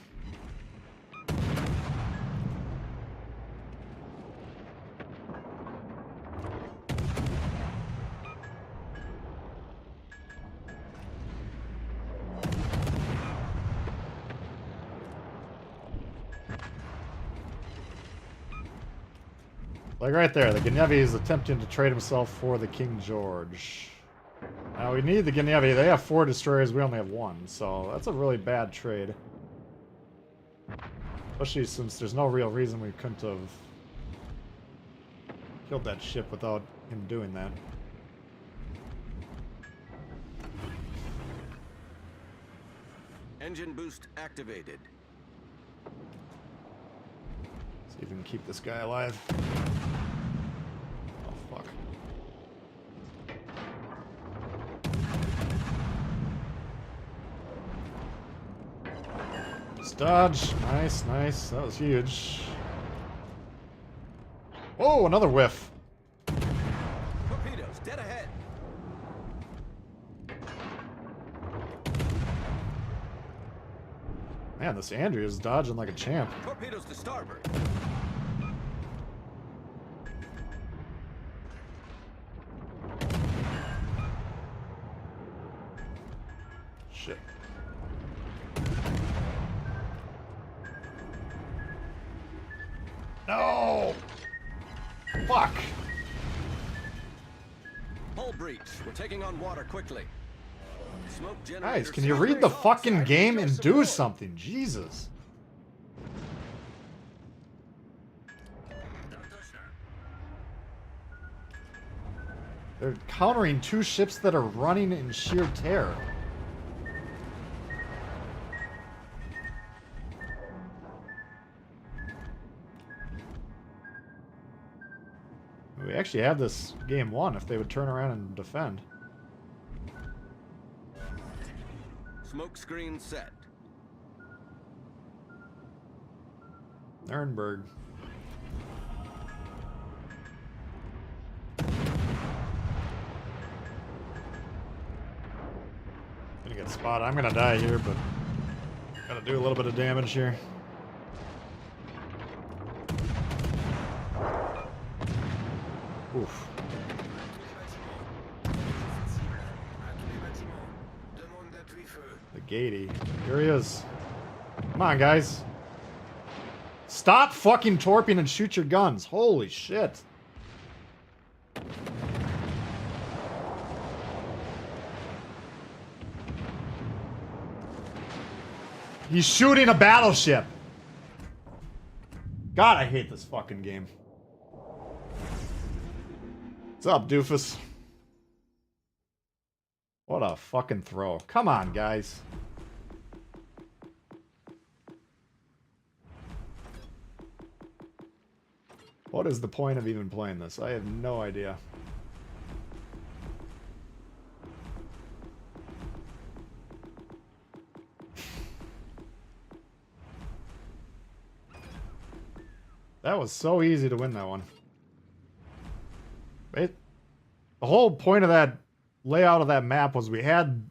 Like right there, the Gnevi is attempting to trade himself for the King George. Now we need the Gnevi. They have 4 destroyers, we only have 1, so that's a really bad trade. Especially since there's no real reason we couldn't have killed that ship without him doing that. Engine boost activated. See if we can keep this guy alive. Oh, fuck. Just dodge. Nice, nice. That was huge. Oh, another whiff. Torpedoes, dead ahead. Man, this Andrew is dodging like a champ. Torpedoes to starboard. Shit. No! Fuck! Hull breach. We're taking on water quickly. Smoke generator. Guys, can you read the fucking game and do something? Jesus. They're countering 2 ships that are running in sheer terror. We actually have this game won if they would turn around and defend. Smoke screen set. Nuremberg. Gonna get spotted. I'm gonna die here, but gotta do a little bit of damage here. Oof. The Gatey. Here he is. Come on, guys. Stop fucking torping and shoot your guns. Holy shit. He's shooting a battleship. God, I hate this fucking game. What's up, doofus? What a fucking throw. Come on, guys. What is the point of even playing this? I have no idea. That was so easy to win that one. The whole point of that layout of that map was we had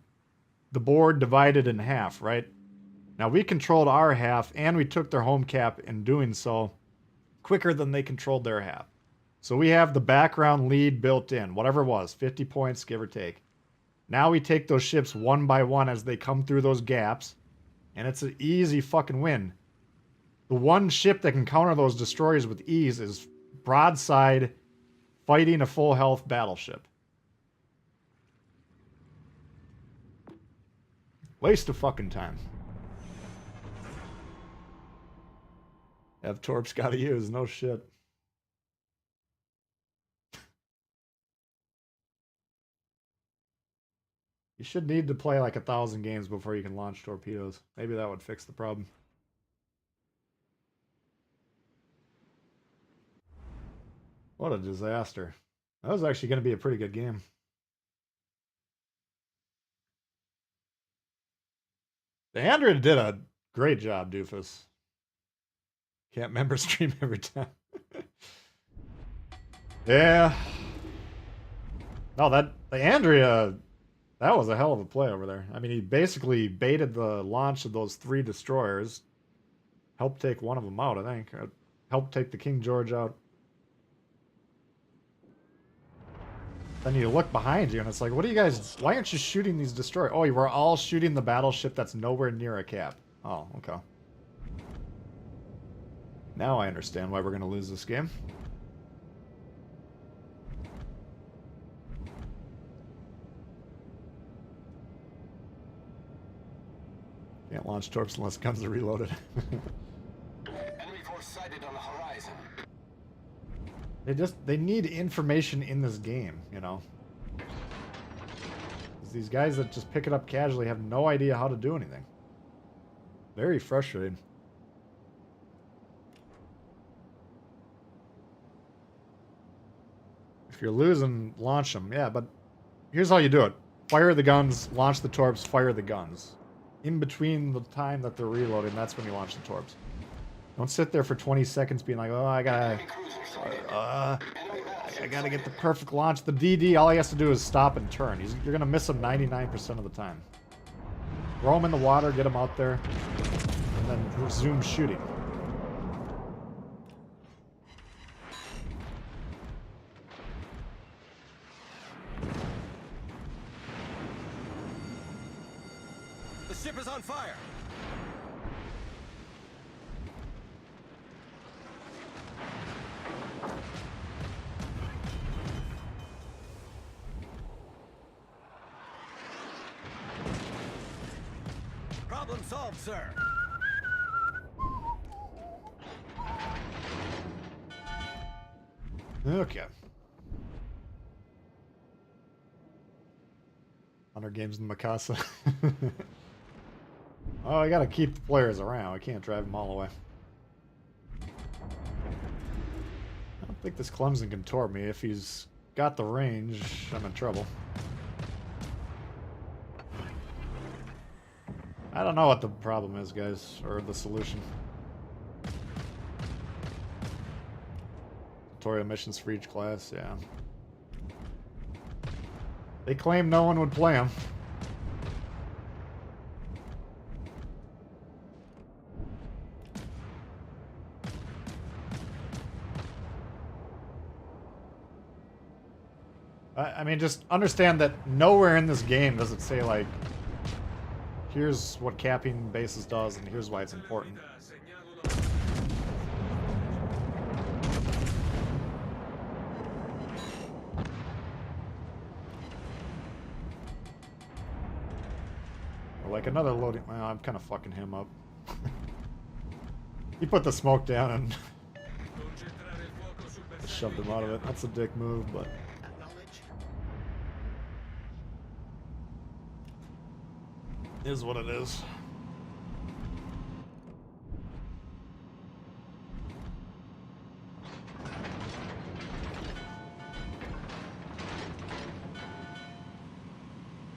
the board divided in half, right? Now we controlled our half and we took their home cap in doing so quicker than they controlled their half. So we have the background lead built in, whatever it was, 50 points, give or take. Now we take those ships one by one as they come through those gaps, and it's an easy fucking win. The one ship that can counter those destroyers with ease is broadside fighting a full health battleship. Waste of fucking time. Have Torps gotta use, no shit. You should need to play like 1,000 games before you can launch torpedoes. Maybe that would fix the problem. What a disaster. That was actually going to be a pretty good game. The Android did a great job, doofus. Can't member stream every time. Yeah. No, the Andrea, that was a hell of a play over there. I mean, he basically baited the launch of those 3 destroyers. Helped take one of them out, I think. Helped take the King George out. Then you look behind you and it's like, what are you guys, why aren't you shooting these destroyers? Oh, you were all shooting the battleship that's nowhere near a cap. Oh, okay. Now I understand why we're going to lose this game. Can't launch torps unless guns are reloaded. Enemy force sighted on the horizon. They need information in this game, you know. 'Cause these guys that just pick it up casually have no idea how to do anything. Very frustrating. If you're losing, launch them. Yeah, but here's how you do it. Fire the guns, launch the torps, fire the guns. In between the time that they're reloading, that's when you launch the torps. Don't sit there for 20 seconds being like, oh, I gotta get the perfect launch. The DD, all he has to do is stop and turn. You're gonna miss him 99% of the time. Throw him in the water, get him out there, and then resume shooting. The ship is on fire. Problem solved, sir. Okay. 100 games in Mikasa. Oh, I gotta keep the players around. I can't drive them all away. I don't think this Clemson can torp me. If he's got the range, I'm in trouble. I don't know what the problem is, guys, or the solution. Tutorial missions for each class, yeah. They claim no one would play them. I mean, just understand that nowhere in this game does it say, like, here's what capping bases does and here's why it's important. Or like another loading. Well, I'm kind of fucking him up. He put the smoke down and shoved him out of it. That's a dick move, but. Is what it is.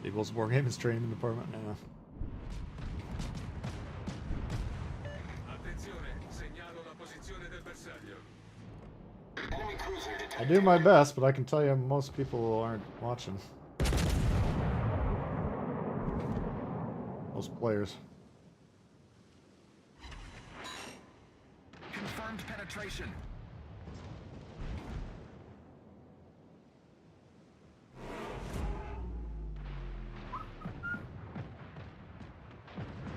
Equals War Gaming Training Department now. I do my best, but I can tell you most people aren't watching. Most players. Confirmed penetration.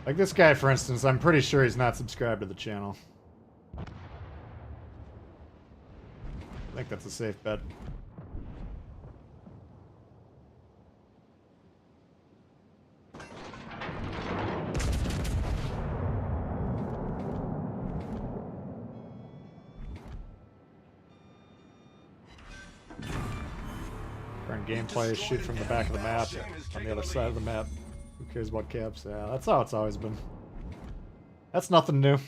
Like this guy, for instance, I'm pretty sure he's not subscribed to the channel. I think that's a safe bet. Current gameplay is shoot from the back of the map on the other side of the map. Who cares about caps? Yeah, that's how it's always been. That's nothing new.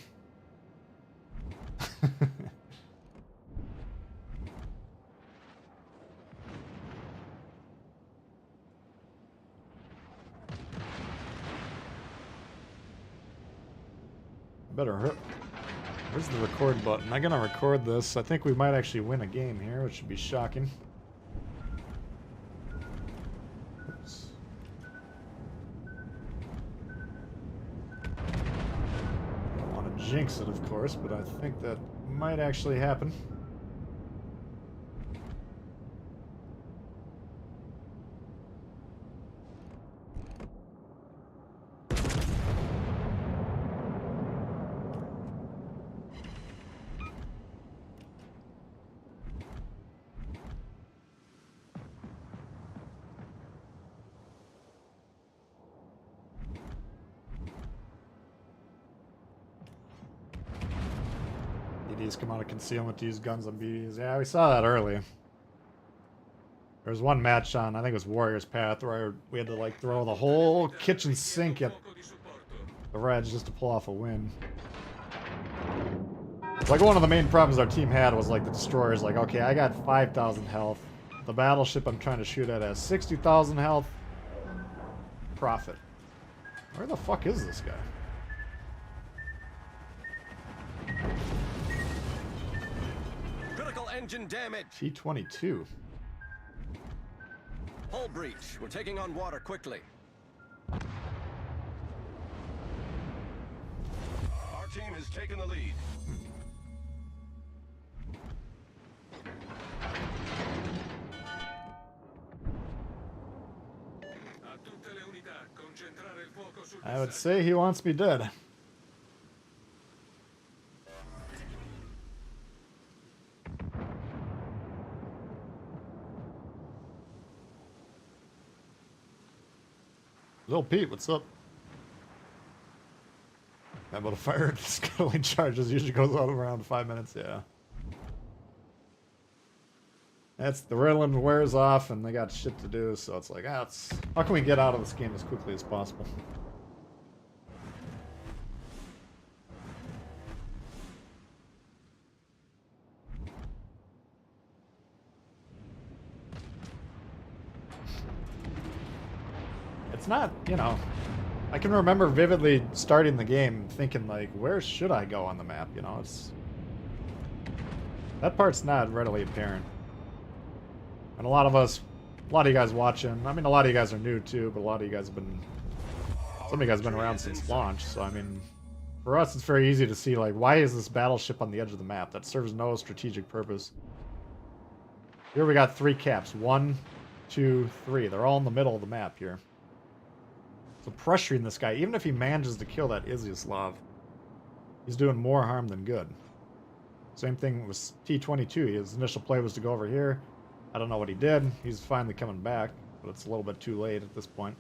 Better hurt. Where's the record button? I'm gonna record this. I think we might actually win a game here, which should be shocking. Oops. Don't want to jinx it, of course, but I think that might actually happen. BDs come out of concealment to use guns on BDs. Yeah, we saw that early. There was one match on, I think it was Warrior's Path, where we had to like throw the whole kitchen sink at the Reds just to pull off a win. Like one of the main problems our team had was like the destroyers. Like, okay, I got 5,000 health. The battleship I'm trying to shoot at has 60,000 health. Profit. Where the fuck is this guy? Critical engine damage. T-22. Hull breach. We're taking on water quickly. Our team has taken the lead. I would say he wants me dead. Lil Pete, what's up? I'm able to fire scuttling charges usually goes out around 5 minutes, yeah. That's the riddling wears off and they got shit to do, so it's like, how can we get out of this game as quickly as possible? It's not, you know, I can remember vividly starting the game thinking like, where should I go on the map? You know, that part's not readily apparent. And a lot of you guys watching, I mean, a lot of you guys are new too, but a lot of you guys have been, some of you guys have been around since launch, so I mean, for us it's very easy to see like, why is this battleship on the edge of the map? That serves no strategic purpose. Here we got 3 caps, 1, 2, 3. They're all in the middle of the map here. So pressuring this guy, even if he manages to kill that Izyaslav, he's doing more harm than good. Same thing with T-22. His initial play was to go over here. I don't know what he did. He's finally coming back, but it's a little bit too late at this point.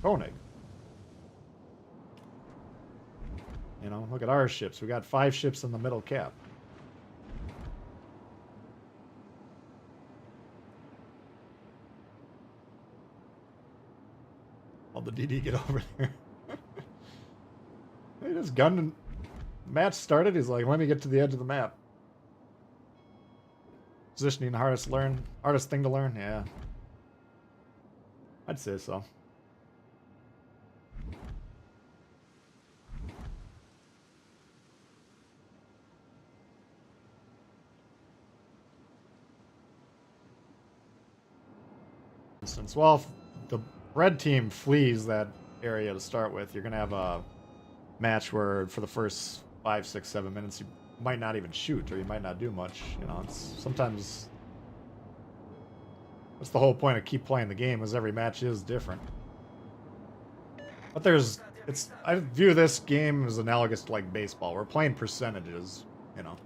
Koenig. You know, look at our ships. We got 5 ships in the middle cap. All the DD get over there. He just gunned and match started. He's like, let me get to the edge of the map. Positioning the hardest thing to learn? Yeah. I'd say so. Instance, well, if the red team flees that area to start with, you're going to have a match where for the first 5, 6, 7 minutes you might not even shoot, or you might not do much. You know, it's sometimes that's the whole point of keep playing the game, is every match is different. But I view this game as analogous to like baseball. We're playing percentages, you know.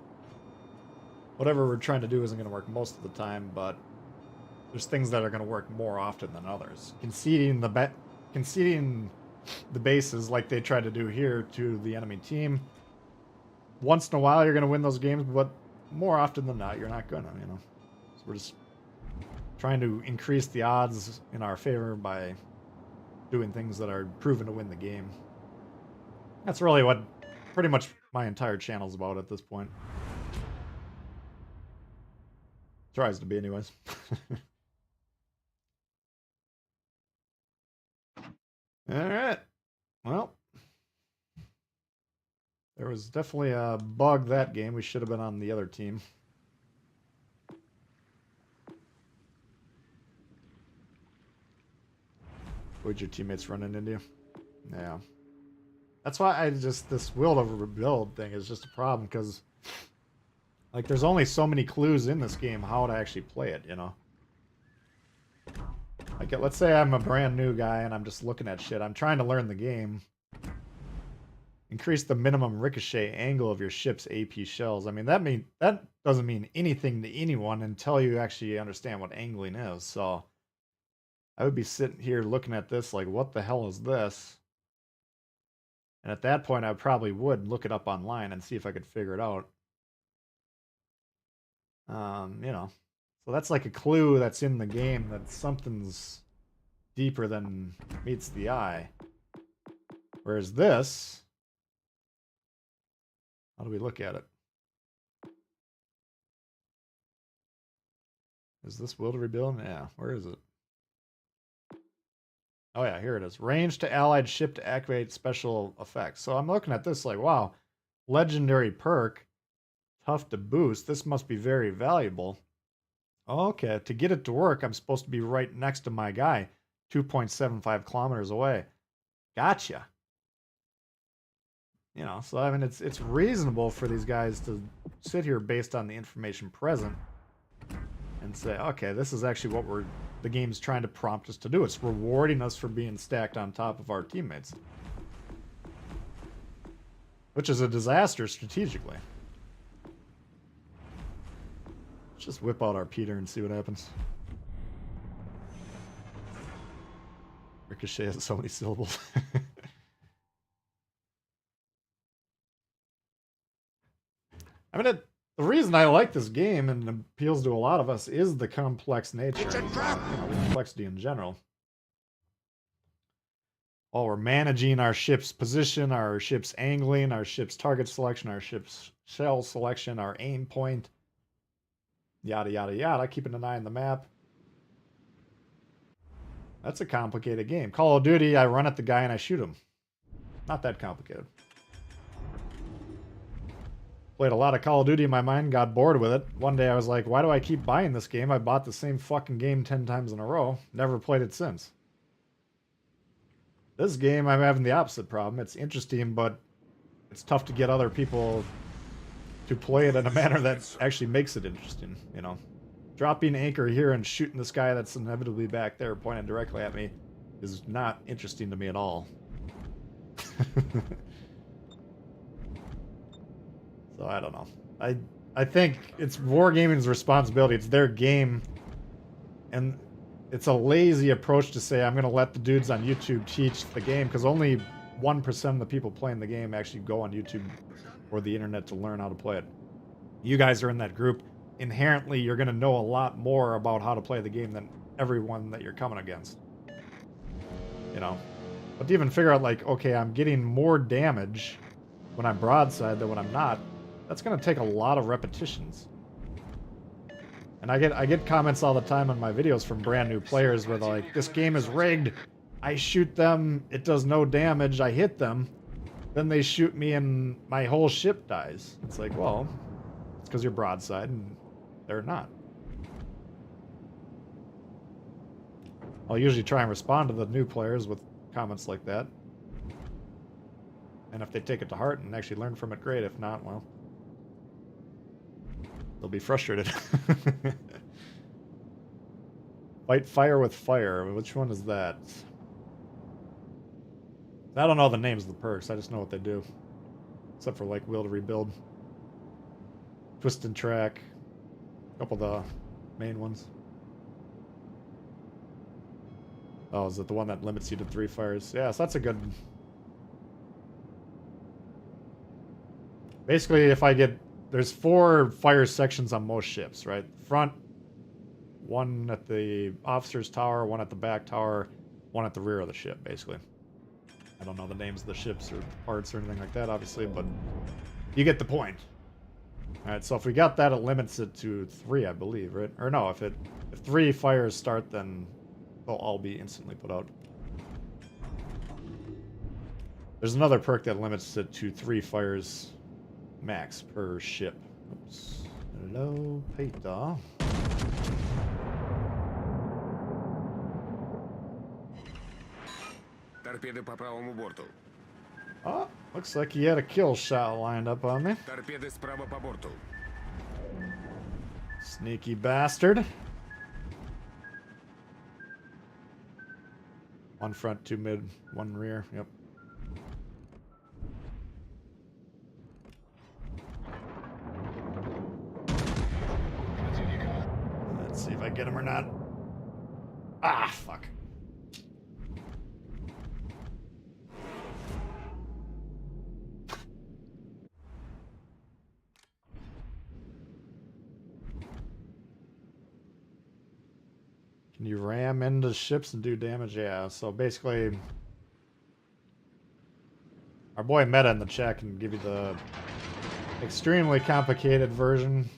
Whatever we're trying to do isn't going to work most of the time, but there's things that are going to work more often than others. Conceding the bases like they tried to do here to the enemy team. Once in a while you're going to win those games, but more often than not you're not going to, you know. So we're just trying to increase the odds in our favor by doing things that are proven to win the game. That's really what pretty much my entire channel's about at this point. Tries to be anyways. Alright. Well, there was definitely a bug that game. We should have been on the other team. What'd your teammates running into you? Yeah. That's why this World of Rebuild thing is just a problem, because like there's only so many clues in this game how to actually play it, you know? Like, let's say I'm a brand new guy and I'm just looking at shit. I'm trying to learn the game. Increase the minimum ricochet angle of your ship's AP shells. I mean, that doesn't mean anything to anyone until you actually understand what angling is. So I would be sitting here looking at this like, what the hell is this? And at that point, I probably would look it up online and see if I could figure it out. You know, so that's like a clue that's in the game that something's deeper than meets the eye. Whereas this, how do we look at it? Is this will to rebuild? Yeah, where is it? Oh yeah, here it is. Range to allied ship to activate special effects. So I'm looking at this like, wow, legendary perk, tough to boost. This must be very valuable. Okay, to get it to work, I'm supposed to be right next to my guy, 2.75 kilometers away. Gotcha. You know, so I mean, it's reasonable for these guys to sit here based on the information present and say, okay, this is actually what the game's trying to prompt us to do. It's rewarding us for being stacked on top of our teammates. Which is a disaster strategically. Let's just whip out our Peter and see what happens. Ricochet has so many syllables. I mean, the reason I like this game and appeals to a lot of us is the complex nature. It's a trap! You know, the complexity in general. While we're managing our ship's position, our ship's angling, our ship's target selection, our ship's shell selection, our aim point, yada, yada, yada, keeping an eye on the map. That's a complicated game. Call of Duty, I run at the guy and I shoot him. Not that complicated. Played a lot of Call of Duty in my mind, got bored with it. One day I was like, why do I keep buying this game? I bought the same fucking game 10 times in a row. Never played it since. This game, I'm having the opposite problem. It's interesting, but it's tough to get other people to play it in a manner that actually makes it interesting, you know. Dropping anchor here and shooting this guy that's inevitably back there pointed directly at me is not interesting to me at all. So I don't know. I think it's Wargaming's responsibility. It's their game. And it's a lazy approach to say, I'm going to let the dudes on YouTube teach the game, because only 1% of the people playing the game actually go on YouTube or the internet to learn how to play it. You guys are in that group. Inherently, you're going to know a lot more about how to play the game than everyone that you're coming against. You know? But to even figure out, like, okay, I'm getting more damage when I'm broadside than when I'm not, that's going to take a lot of repetitions. And I get comments all the time on my videos from brand new players where they're like, this game is rigged. I shoot them, it does no damage, I hit them. Then they shoot me and my whole ship dies. It's like, well, it's because you're broadside and they're not. I'll usually try and respond to the new players with comments like that. And if they take it to heart and actually learn from it, great. If not, well, they'll be frustrated. Fight fire with fire. Which one is that? I don't know the names of the perks. I just know what they do. Except for, like, will to rebuild. Twist and track. A couple of the main ones. Oh, is it the one that limits you to 3 fires? Yeah, so that's a good... Basically, if I get... There's 4 fire sections on most ships, right? Front, 1 at the officer's tower, 1 at the back tower, 1 at the rear of the ship, basically. I don't know the names of the ships or parts or anything like that, obviously, but you get the point. Alright, so if we got that, it limits it to 3, I believe, right? Or no, if 3 fires start, then they'll all be instantly put out. There's another perk that limits it to 3 fires max per ship. Oops. Hello, Peter. Торпеды по правому борту. Oh, looks like he had a kill shot lined up on me. Торпеды справа по борту. Sneaky bastard. 1 front, 2 mid, 1 rear. Yep. Let's see if I get him or not. Ah, fuck. Can you ram into ships and do damage? Yeah, so basically... Our boy Meta in the chat can give you the extremely complicated version.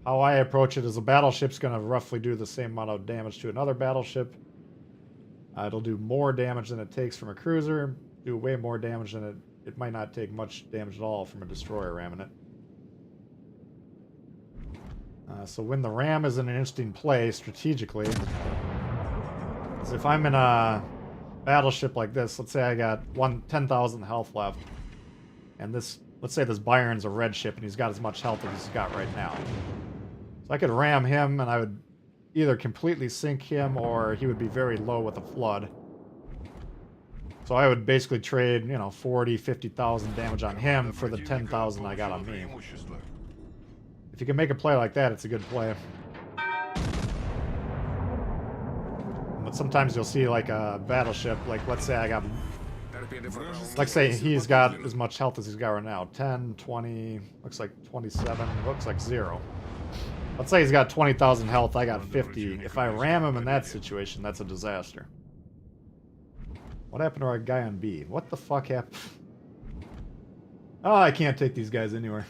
How I approach it is a battleship's going to roughly do the same amount of damage to another battleship. It'll do more damage than it takes from a cruiser, do way more damage than it might not take much damage at all from a destroyer ramming it. So when the ram is in an interesting play strategically, is if I'm in a battleship like this, let's say I got 10,000 health left, and this, let's say this Byron's a red ship and he's got as much health as he's got right now. So I could ram him and I would either completely sink him or he would be very low with a flood. So I would basically trade, you know, 40, 50,000 damage on him for the 10,000 I got on me. If you can make a play like that, it's a good play. But sometimes you'll see like a battleship, like let's say I got, like say he's got as much health as he's got right now, 10, 20, looks like 27, looks like 0. Let's say he's got 20,000 health, I got 50. If I ram him in that situation, that's a disaster. What happened to our guy on B? What the fuck happened? Oh, I can't take these guys anywhere.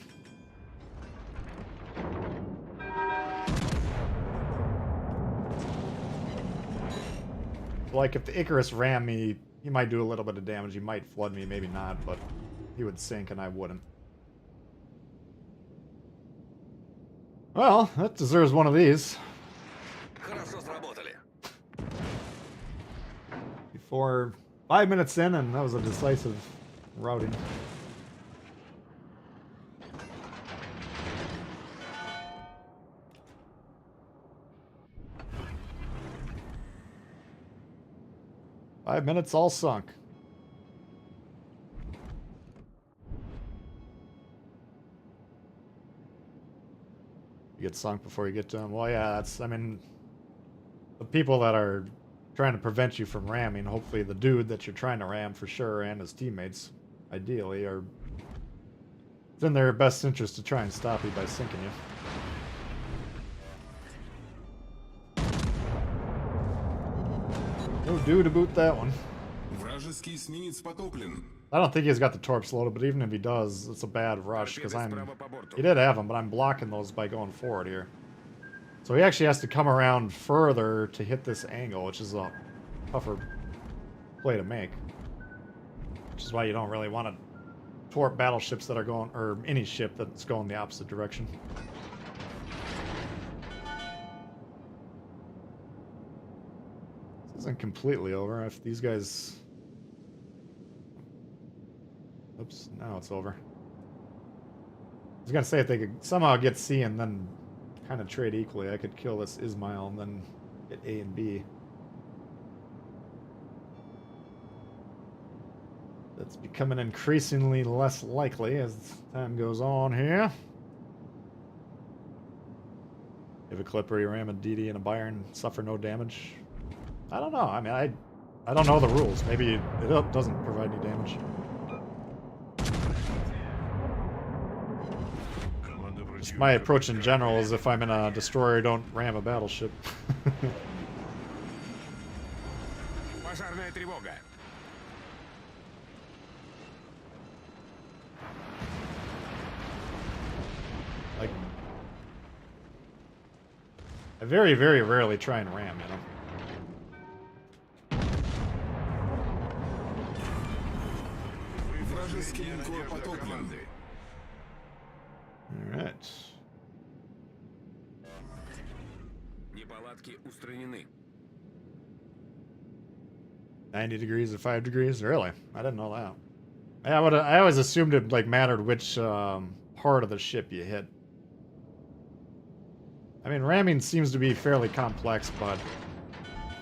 Like, if the Icarus ram me, he might do a little bit of damage. He might flood me, maybe not, but he would sink and I wouldn't. Well, that deserves one of these. Before 5 minutes in, and that was a decisive routing. Five minutes all sunk. You get sunk before you get to him. Well, yeah, that's, I mean, the people that are trying to prevent you from ramming, hopefully the dude that you're trying to ram for sure, and his teammates, ideally, are, it's in their best interest to try and stop you by sinking you. No do to boot that one. I don't think he's got the torps loaded, but even if he does, it's a bad rush, because he did have them, but I'm blocking those by going forward here. So he actually has to come around further to hit this angle, which is a tougher play to make. Which is why you don't really want to torp battleships that are going, or any ship that's going the opposite direction. This isn't completely over. If these guys... Oops, now it's over. I was gonna say if they could somehow get C and then kind of trade equally, I could kill this Ismail and then get A and B. That's becoming increasingly less likely as time goes on here. If a Clipper, you ram a DD and a Byron, suffer no damage. I don't know. I mean, I don't know the rules. Maybe it doesn't provide any damage. Just my approach in general is if I'm in a destroyer, don't ram a battleship. Like, I very, very rarely try and ram, you know. Alright. 90 degrees or 5 degrees? Really? I didn't know that. I always assumed it like mattered which part of the ship you hit. I mean, ramming seems to be fairly complex, but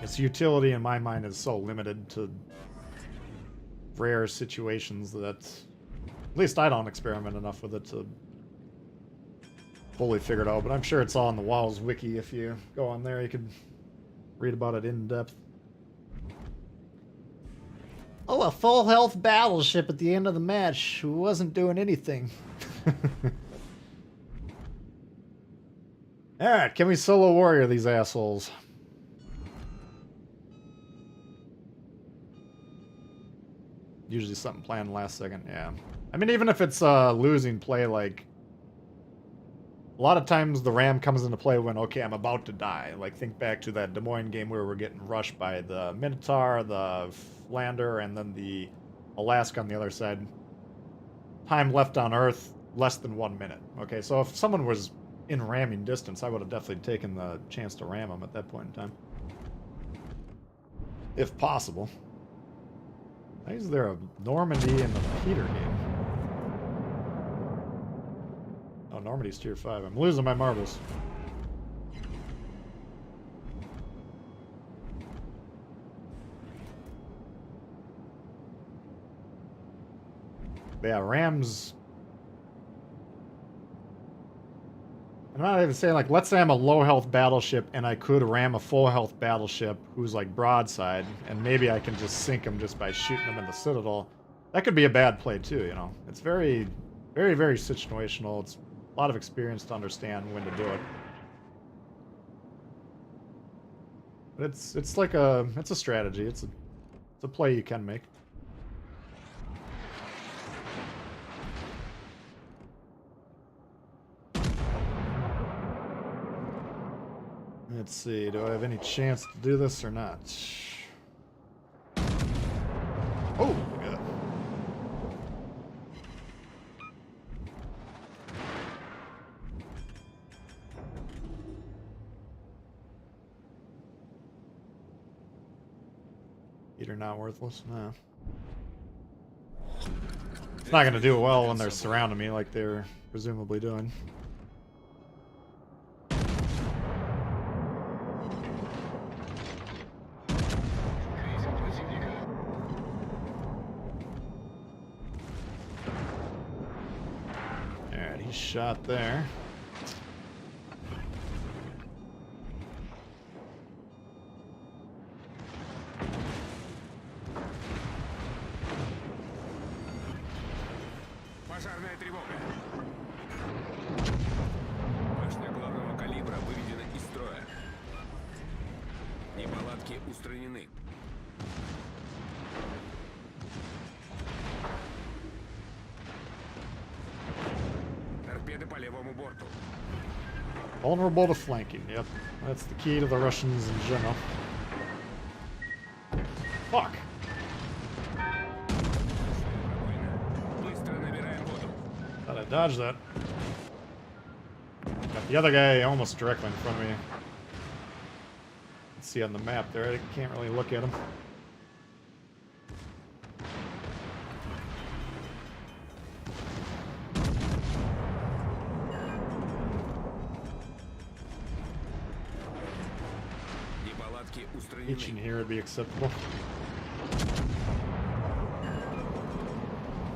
its utility in my mind is so limited to rare situations that at least I don't experiment enough with it to fully figure it out. But I'm sure it's all on the WoW's wiki. If you go on there, you can read about it in depth. Oh, a full health battleship at the end of the match who wasn't doing anything. Alright, can we solo warrior these assholes? usually something planned last second. Yeah. I mean, even if it's a losing play, like, a lot of times the ram comes into play when, okay, I'm about to die. Like, think back to that Des Moines game where we're getting rushed by the Minotaur, the Lander, and then the Alaska on the other side. Time left on Earth, less than 1 minute. Okay, so if someone was in ramming distance, I would have definitely taken the chance to ram them at that point in time. If possible. Why is there a Normandy in the Peter game? Oh, Normandy's tier 5. I'm losing my marbles. But yeah, Rams... I'm not even saying, like, let's say I'm a low health battleship and I could ram a full health battleship who's like broadside, and maybe I can just sink them just by shooting them in the Citadel. That could be a bad play too, you know. It's very, very, very situational. It's a lot of experience to understand when to do it. But it's like it's a strategy. It's a play you can make. Let's see, do I have any chance to do this or not? Oh, good. Peter not worthless? No. It's not going to do well when they're surrounding me like they're presumably doing. Alright, he's shot there. Пожарная тревога. Башня главного калибра выведена из строя. Неполадки устранены. Торпеды по левому борту. Vulnerable to flanking, yep. That's the key to the Russians in general. Fuck! Быстро набираем воду. Thought I dodged that. Got the other guy almost directly in front of me. Let's see on the map there, I can't really look at him. Неполадки Each in устранены. here would be acceptable.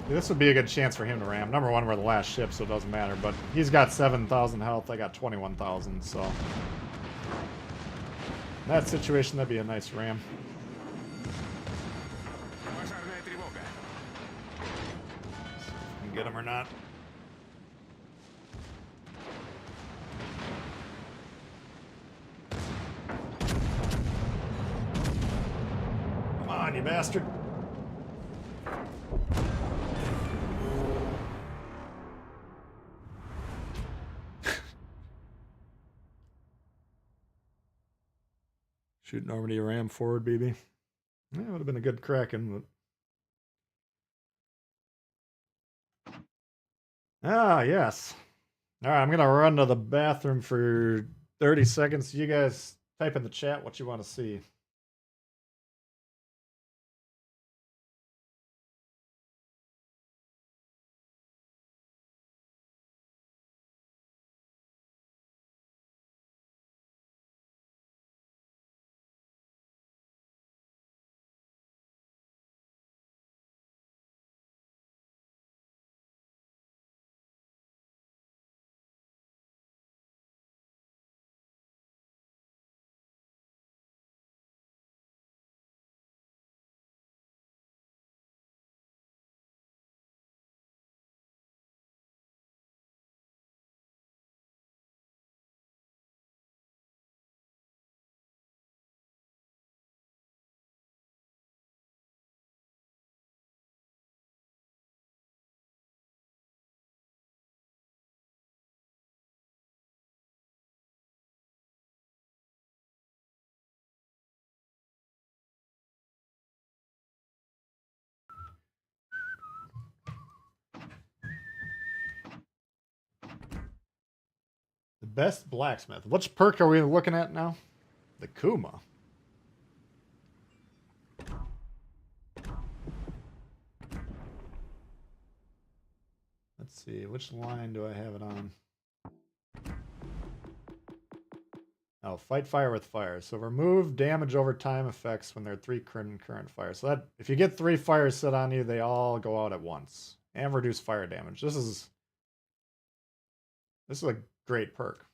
Yeah, this would be a good chance for him to ram. Number one, we're the last ship, so it doesn't matter. But he's got 7,000 health. I got 21,000, so... In that situation, that'd be a nice ram. Пожарная тревога. Can get him or not. Come on, you bastard. Shoot Normandy a ram forward, BB. Yeah, it would have been a good Kraken, but... Ah, yes. Alright, I'm going to run to the bathroom for 30 seconds. You guys type in the chat what you want to see. best blacksmith. Which perk are we looking at now? The Kuma. Let's see, which line do I have it on? Oh, fight fire with fire. So remove damage over time effects when there are 3 concurrent fires. So that if you get 3 fires set on you, they all go out at once. And reduce fire damage. This is a great perk.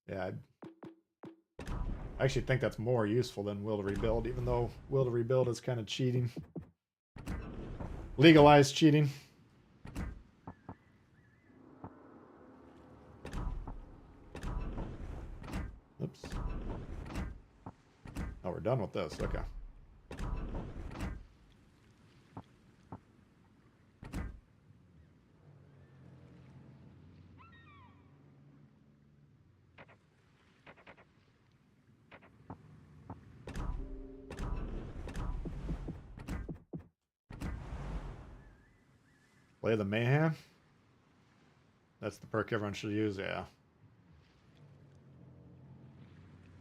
Yeah, I actually think that's more useful than Will to Rebuild, even though Will to Rebuild is kind of cheating. Legalized cheating. Oops. Oh, we're done with this. Okay. Play the Mayhem? That's the perk everyone should use, yeah.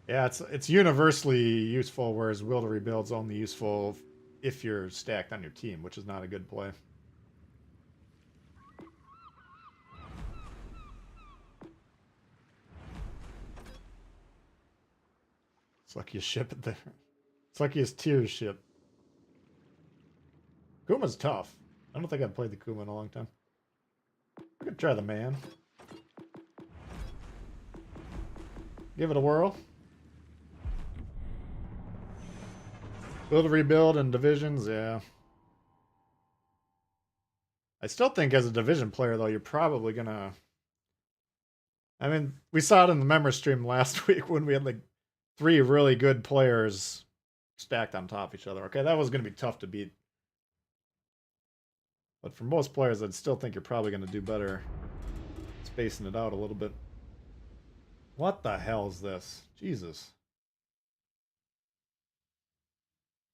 Yeah, it's universally useful, whereas Will to Rebuild's only useful if you're stacked on your team, which is not a good play. It's lucky you ship it there. It's lucky his tiers ship. Kuma's tough. I don't think I've played the Kuma in a long time. I could try the man. Give it a whirl. Build a rebuild and divisions, yeah. I still think as a division player, though, you're probably gonna... I mean, we saw it in the member stream last week when we had, like, 3 really good players stacked on top of each other. Okay, that was gonna be tough to beat. But for most players, I'd still think you're probably going to do better spacing it out a little bit. What the hell is this? Jesus.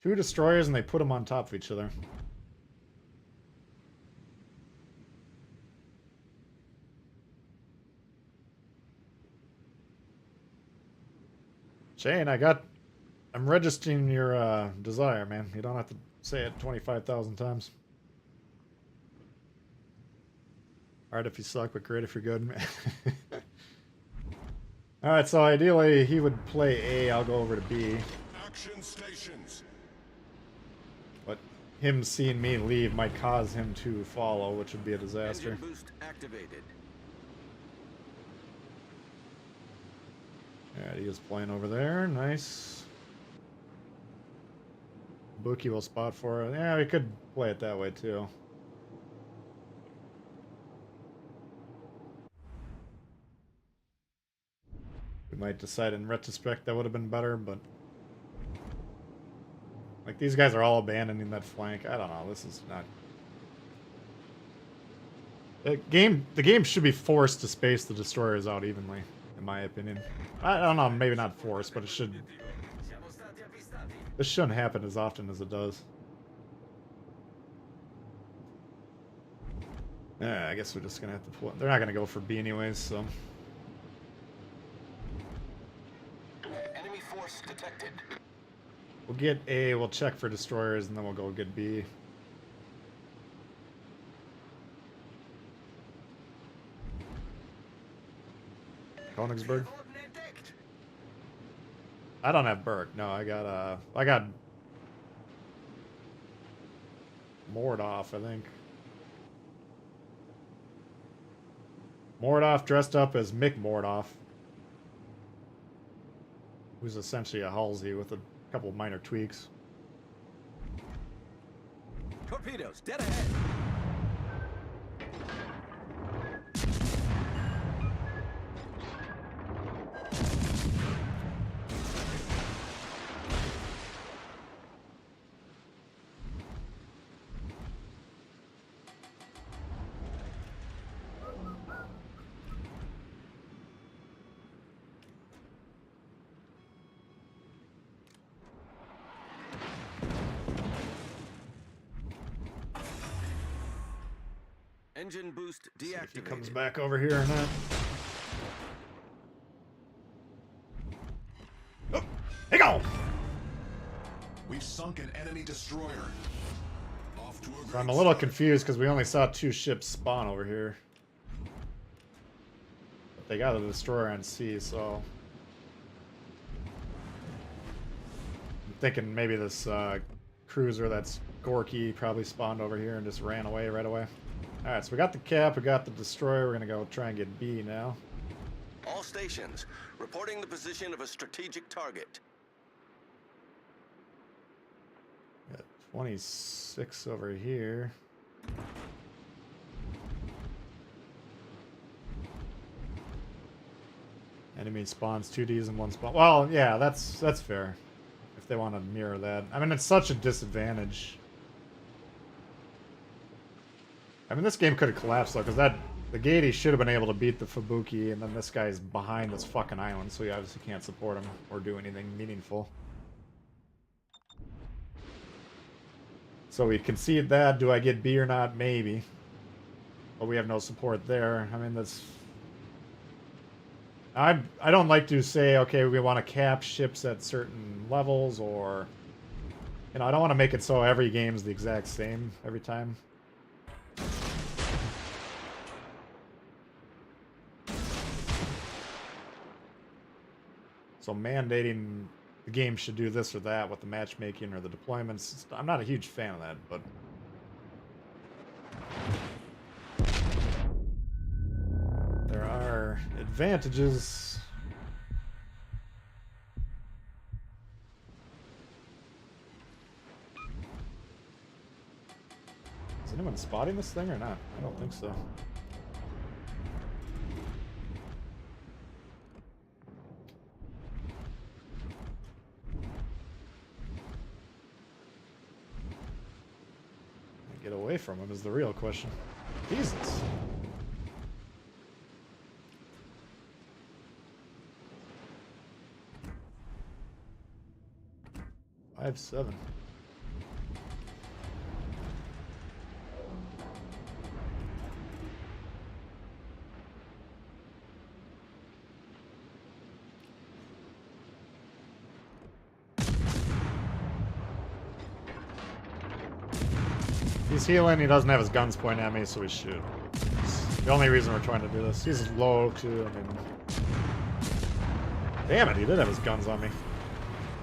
2 destroyers and they put them on top of each other. Shane, I'm registering your desire, man. You don't have to say it 25,000 times. Hard if you suck, but great if you're good. Alright, so ideally he would play A, I'll go over to B. Action stations. But him seeing me leave might cause him to follow, which would be a disaster. Engine boost activated. Alright, he is playing over there. Nice. Bookie will spot for it. Yeah, we could play it that way too. We might decide in retrospect that would have been better, but... Like, these guys are all abandoning that flank. I don't know, this is not... The game should be forced to space the destroyers out evenly, in my opinion. I don't know, maybe not forced, but it should... This shouldn't happen as often as it does. Yeah, I guess we're just gonna have to pull... They're not gonna go for B anyways, so... Enemy force detected. We'll get A, we'll check for destroyers, and then we'll go get B. Königsberg? I don't have Berg. No, I got Mordoff, I think. Mordoff dressed up as Mick Mordoff, who's essentially a Halsey with a couple of minor tweaks. Torpedoes, dead ahead. Engine boost See if he comes deactivated. back over here or not. Oh, hey, go! We've sunk an enemy destroyer. Off to a So great I'm a little start. confused because we only saw 2 ships spawn over here. But they got a destroyer on sea, so I'm thinking maybe this cruiser that's Gorky probably spawned over here and just ran away right away. Alright, so we got the cap, we got the destroyer, we're gonna go try and get B now. All stations, reporting the position of a strategic target. Got 26 over here. Enemy spawns 2Ds and 1 spawn. Well, yeah, that's fair. If they want to mirror that. I mean, it's such a disadvantage. I mean, this game could have collapsed though, because the Gaiety should have been able to beat the Fubuki, and then this guy's behind this fucking island, so you obviously can't support him or do anything meaningful. So we concede that. Do I get B or not? Maybe. But we have no support there. I mean, that's... I don't like to say, okay, we want to cap ships at certain levels, or... You know, I don't want to make it so every game's the exact same every time. So mandating the game should do this or that with the matchmaking or the deployments, I'm not a huge fan of that, but... There are advantages. Is anyone spotting this thing or not? I don't think so. Get away from him is the real question. Jesus. I have 7. He's healing, he doesn't have his guns pointing at me, so we shoot. It's the only reason we're trying to do this. He's low, too, I mean... Damn it, he did have his guns on me.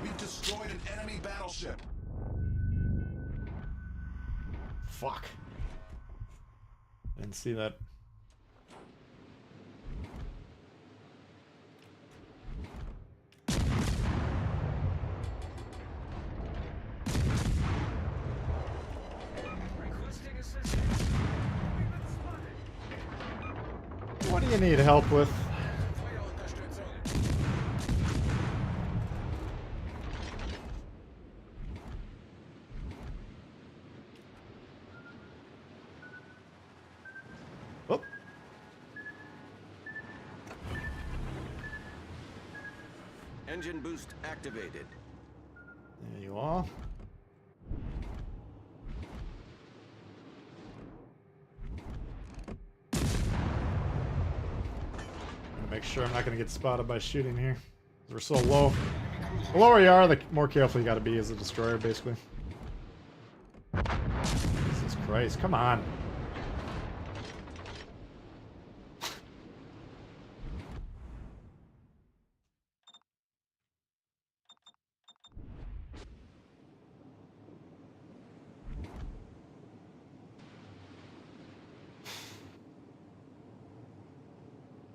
We've destroyed an enemy battleship. Fuck. Didn't see that. What do you need help with? Oh. Engine boost activated. There you are. Make sure I'm not going to get spotted by shooting here. We're so low. The lower you are, the more careful you got to be as a destroyer, basically. Jesus Christ, come on.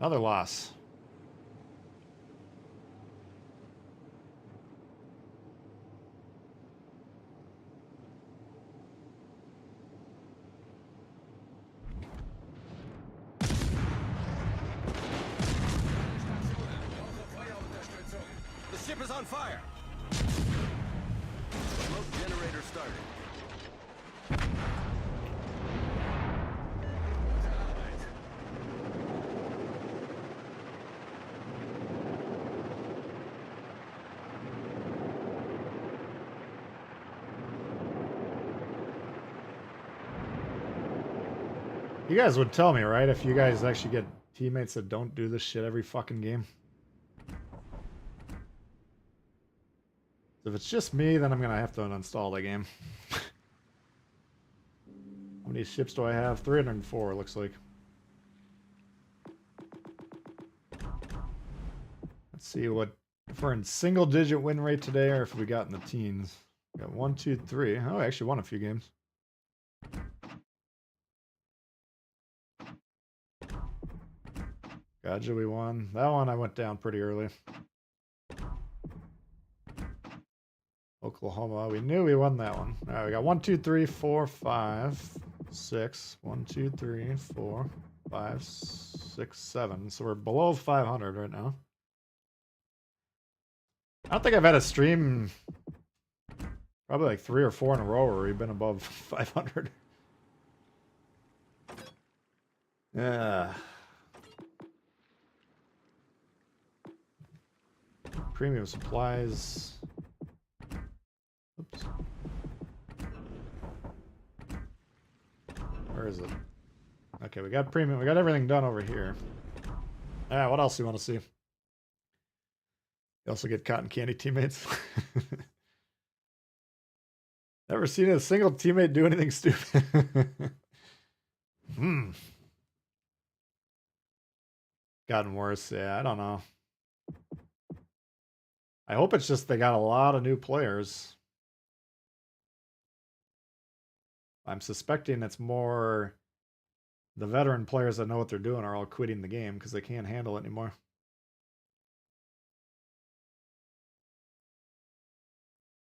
Another loss. The ship is on fire. Smoke generator started. You guys would tell me, right, if you guys actually get teammates that don't do this shit every fucking game. If it's just me, then I'm gonna have to uninstall the game. How many ships do I have? 304, looks like. Let's see what if we're in single digit win rate today or if we got in the teens. We got 1, 2, 3. Oh, I actually won a few games. Gotcha, we won. That one I went down pretty early. Oklahoma, we knew we won that one. Alright, we got 1, 2, 3, 4, 5, 6. 1, 2, 3, 4, 5, 6, 7. So we're below 500 right now. I don't think I've had a stream probably like 3 or 4 in a row where we've been above 500. Yeah. Premium supplies. Oops. Where is it? Okay, we got premium. We got everything done over here. Ah, what else do you want to see? You also get cotton candy teammates. Never seen a single teammate do anything stupid. Gotten worse. Yeah, I don't know. I hope it's just they got a lot of new players. I'm suspecting it's more the veteran players that know what they're doing are all quitting the game because they can't handle it anymore.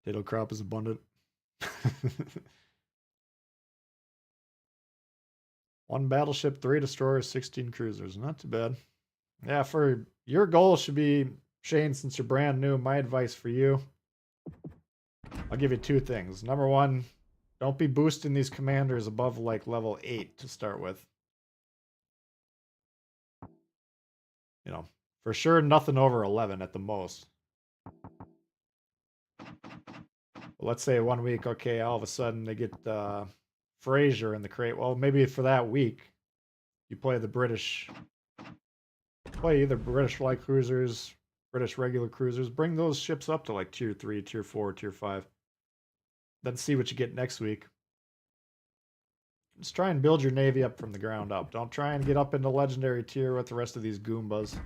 Potato crop is abundant. 1 battleship, 3 destroyers, 16 cruisers. Not too bad. Yeah, for your goal should be, Shane, since you're brand new, my advice for you, I'll give you 2 things. Number 1, don't be boosting these commanders above like level 8 to start with. You know, for sure nothing over 11 at the most. Let's say 1 week, okay, all of a sudden they get Fraser in the crate. Well, maybe for that week, you play the British, play either British light cruisers, British regular cruisers, bring those ships up to like tier 3, tier 4, tier 5. Then see what you get next week. Just try and build your navy up from the ground up. Don't try and get up into legendary tier with the rest of these Goombas.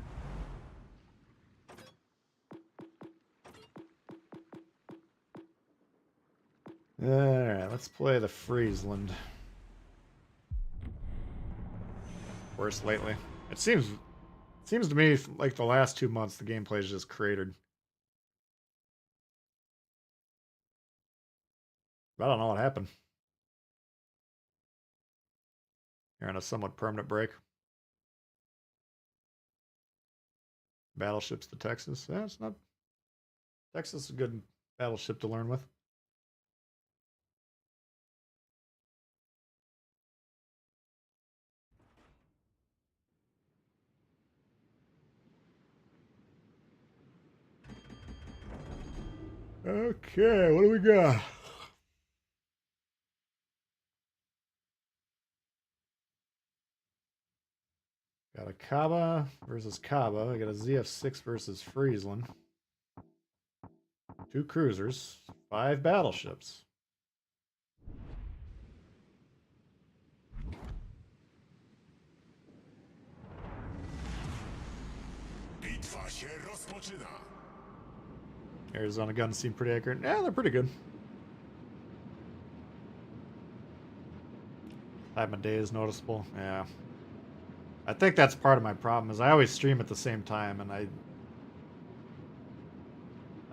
Alright, let's play the Friesland. Worst lately. It seems to me like the last 2 months the gameplay is just cratered. I don't know what happened. You're on a somewhat permanent break. Battleships to Texas. Yeah, it's not. Texas is a good battleship to learn with. Okay, what do we got? Got a Kaba versus Kaba. I got a ZF6 versus Friesland. 2 cruisers, 5 battleships. Bitwa się rozpoczyna. Arizona guns seem pretty accurate. Yeah, they're pretty good. Time of day is noticeable. Yeah. I think that's part of my problem is I always stream at the same time and I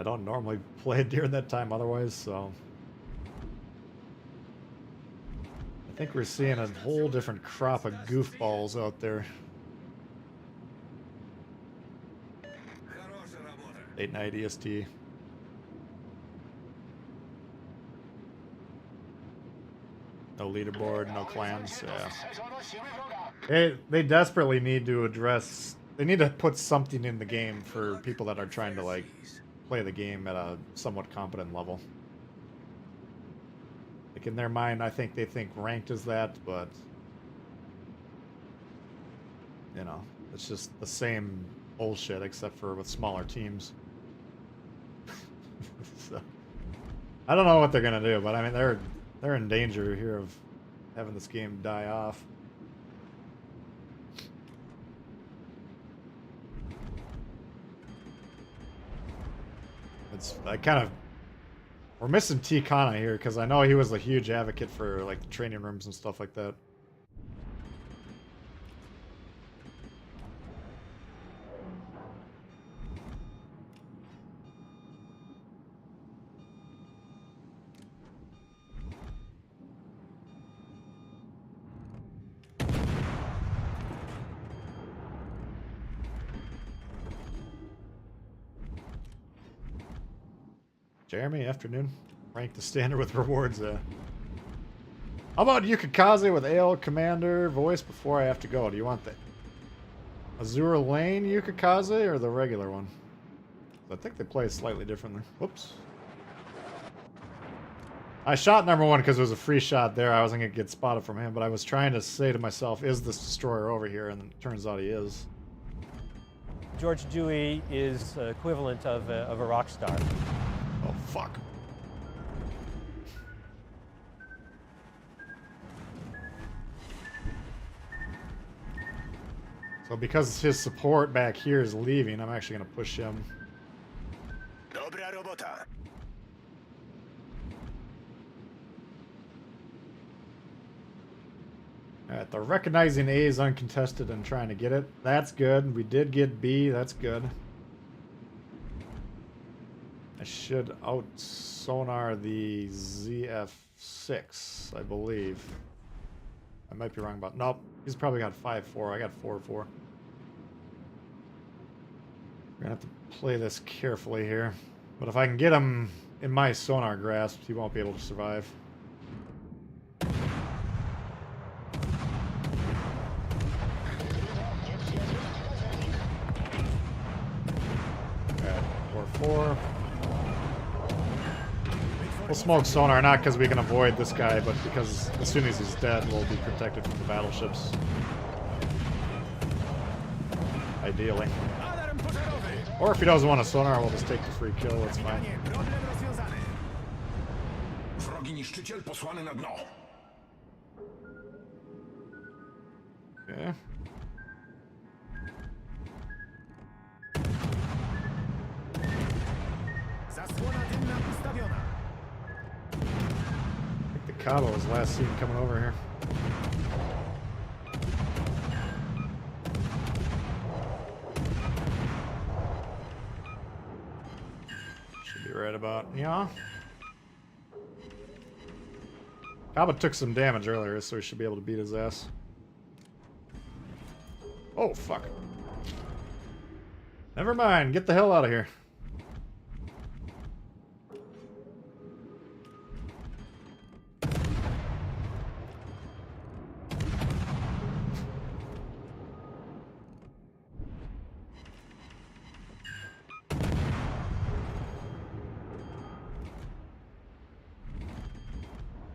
don't normally play during that time otherwise, so I think we're seeing a whole different crop of goofballs out there. 890 EST. No leaderboard, no clans. Yeah. They desperately need to address. They need to put something in the game for people that are trying to like play the game at a somewhat competent level. Like in their mind, I think they think ranked is that, but you know, it's just the same bullshit except for with smaller teams. So, I don't know what they're gonna do, but I mean they're in danger here of having this game die off. We're missing T Kana here because I know he was a huge advocate for like the training rooms and stuff like that. Jeremy, afternoon. Rank the standard with rewards. How about Yukikaze with AL Commander voice before I have to go? Do you want the Azure Lane Yukikaze or the regular one? I think they play slightly differently. Whoops. I shot number one because it was a free shot there. I wasn't going to get spotted from him, but I was trying to say to myself, is this destroyer over here? And it turns out he is. George Dewey is equivalent of a rock star. Oh, fuck. So because his support back here is leaving, I'm actually going to push him. Dobra robota. Alright, the recognizing A is uncontested and trying to get it. That's good. We did get B. That's good. I should out sonar the ZF6, I believe. I might be wrong about... Nope. He's probably got 5-4. I got 4-4. We're gonna have to play this carefully here. But if I can get him in my sonar grasp, he won't be able to survive. Alright, 4-4. We'll smoke sonar, not because we can avoid this guy, but because as soon as he's dead, we'll be protected from the battleships. Ideally. Or if he doesn't want a sonar, we'll just take the free kill, that's fine. Wrogi niszczyciel posłany na dno. Okay. Zasłona dymna ustawiona. I think the Cabo was last seen coming over here. Should be right about, yeah. Cabo took some damage earlier, so he should be able to beat his ass. Oh, fuck. Never mind, get the hell out of here.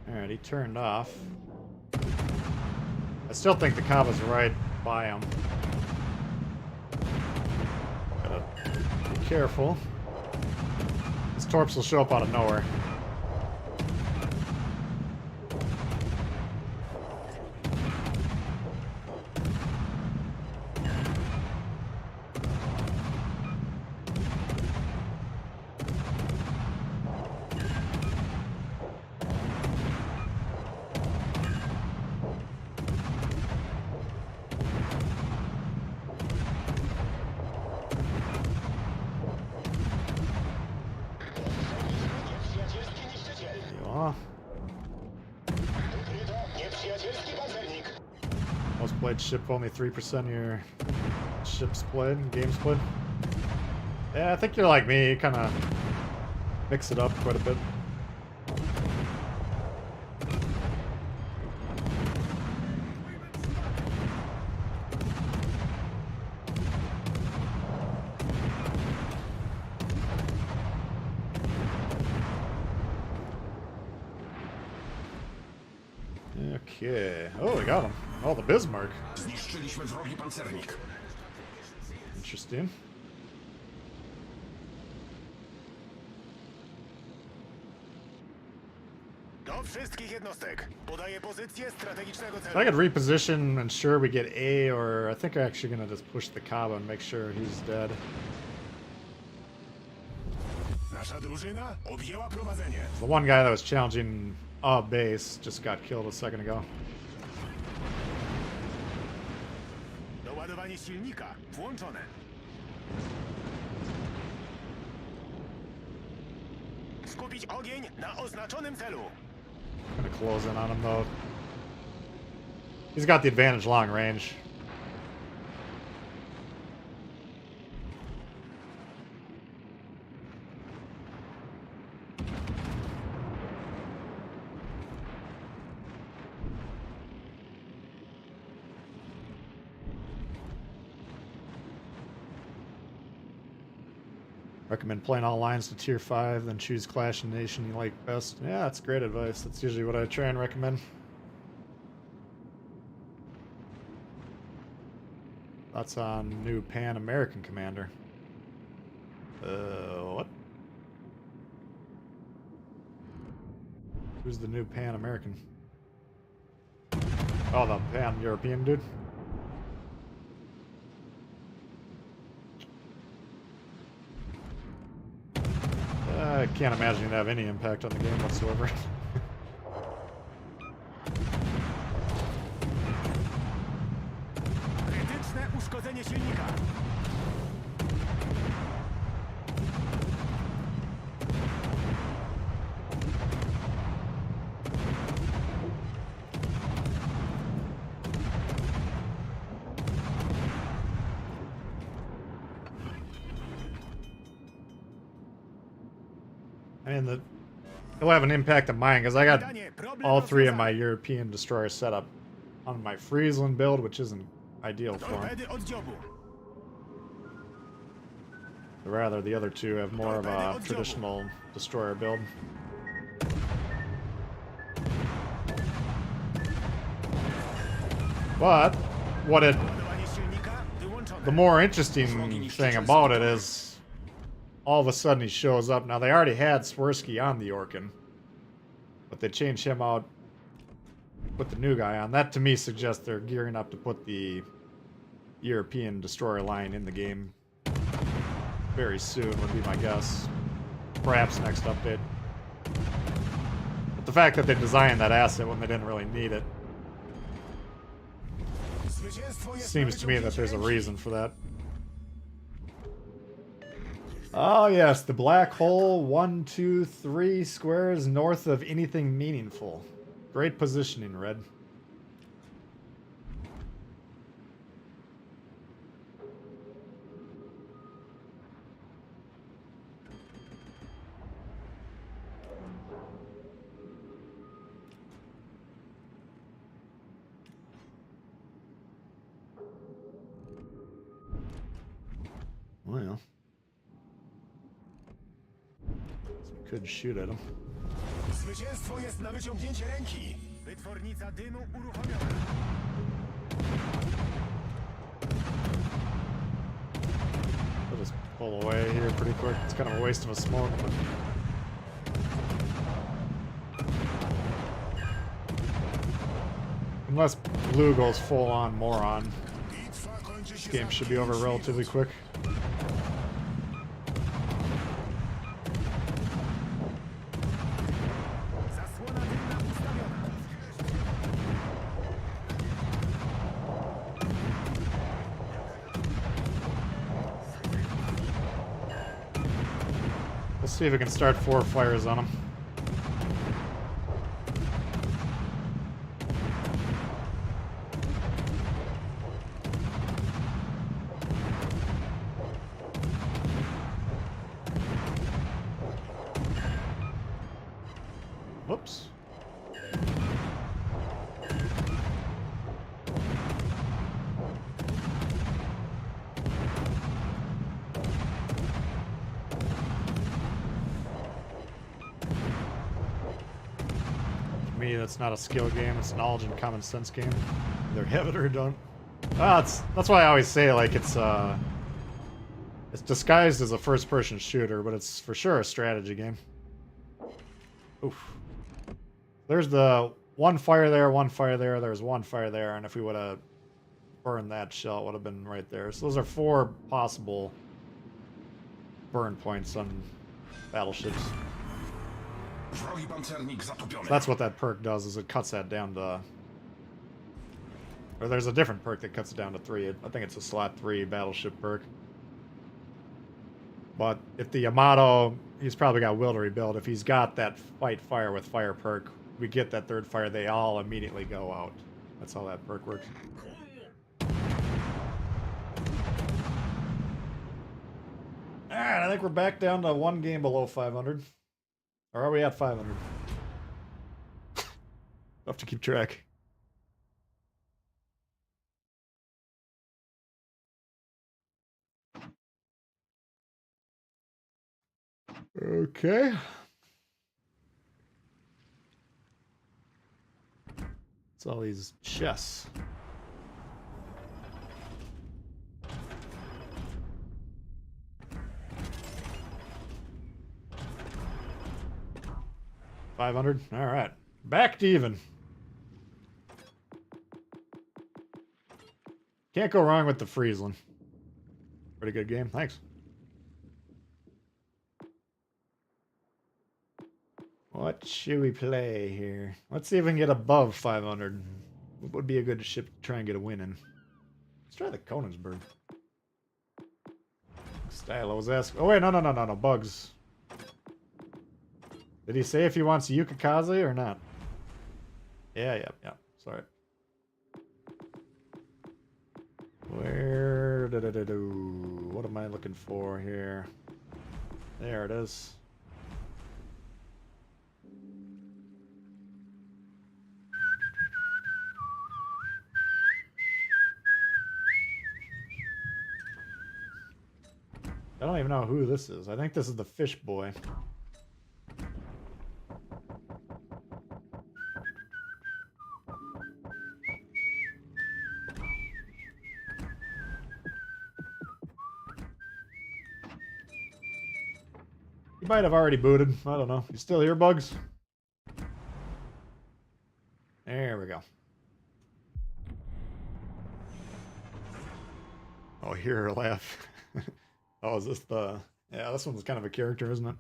Alright, he turned off. I still think the Caba's right by him. Gotta be careful. These torps will show up out of nowhere. Most played ship, only 3% of your ships played, games played. Yeah, I think you're like me, you kind of mix it up quite a bit. Okay. Oh, we got him. Oh, the Bismarck. Zniszczyliśmy wrogi pancernik. Interesting. Do wszystkich jednostek. Podaję pozycję strategicznego So I celu. could reposition, ensure we get A, or I think I'm actually gonna just push the Kaba and make sure he's dead. Nasza drużyna objęła prowadzenie. The one guy that was challenging a base just got killed a second ago. Doładowanie silnika włączone. Skupić ogień na oznaczonym celu. Gonna close in on him though. He's got the advantage long range. Recommend playing all lines to tier 5, then choose clash and nation you like best. Yeah, that's great advice. That's usually what I try and recommend. Thoughts on new Pan American commander? What? Who's the new Pan American? Oh, the Pan European dude? I can't imagine it'd have any impact on the game whatsoever. Krytyczne uszkodzenie silnika. I mean, it'll have an impact on mine because I got all three of my European destroyers set up on my Friesland build, which isn't ideal for them. Torpedy oddziobu. Rather, the other two have more of a traditional destroyer build. But Doładowanie silnika wyłączone. the more interesting thing about it is all of a sudden he shows up. Now, they already had Swirsky on the Orkan, but they changed him out, put the new guy on. That, to me, suggests they're gearing up to put the European destroyer line in the game very soon, would be my guess. Perhaps next update. But the fact that they designed that asset when they didn't really need it Zwycięstwo jest seems na to me that there's a wyciągnięcie reason for that. Oh yes, the black hole, 1, 2, 3 squares north of anything meaningful. Great positioning, Red. Well, we could shoot at him. Zwycięstwo jest na wyciągnięcie ręki. Wytwornica dymu uruchomiona. I'll just pull away here pretty quick. It's kind of a waste of a smoke, but... Unless blue goes full on moron, this game should be over relatively quick. Zasłona dymna ustawiona. We'll see if we can start 4 fires on him. Whoops. me, that's not a skill game. It's a knowledge and common sense game. Either have it or don't. That's why I always say, like, it's disguised as a first-person shooter, but it's for sure a strategy game. Oof. There's the one fire there, there's one fire there, and if we would have burned that shell, it would have been right there. So those are 4 possible burn points on battleships. Wrogi pancernik zatopiony. So that's what that perk does, is it cuts that down to... Or there's a different perk that cuts it down to 3. I think it's a slot 3 battleship perk. But if the Yamato, he's probably got will to rebuild. If he's got that fight fire with fire perk, we get that 3rd fire, they all immediately go out. That's how that perk works. Alright, I think we're back down to 1 game below 500. Or are we at 500? I'll have to keep track. Okay. It's all these chests. $500. All right, back to even. Can't go wrong with the Friesland. Pretty good game. Thanks. What should we play here? Let's see if we can get above 500. What would be a good ship to try and get a win in? Let's try the Konigsberg. Stylo was asking. Oh wait, no, Bugs. Did he say if he wants Yukikaze or not? Yeah. Sorry. Where did I do? What am I looking for here? There it is. I don't even know who this is. I think this is the fish boy. He might have already booted. I don't know. You still here, Bugs? There we go. Oh, hear her laugh. Oh, is this the... Yeah, this one's kind of a character, isn't it?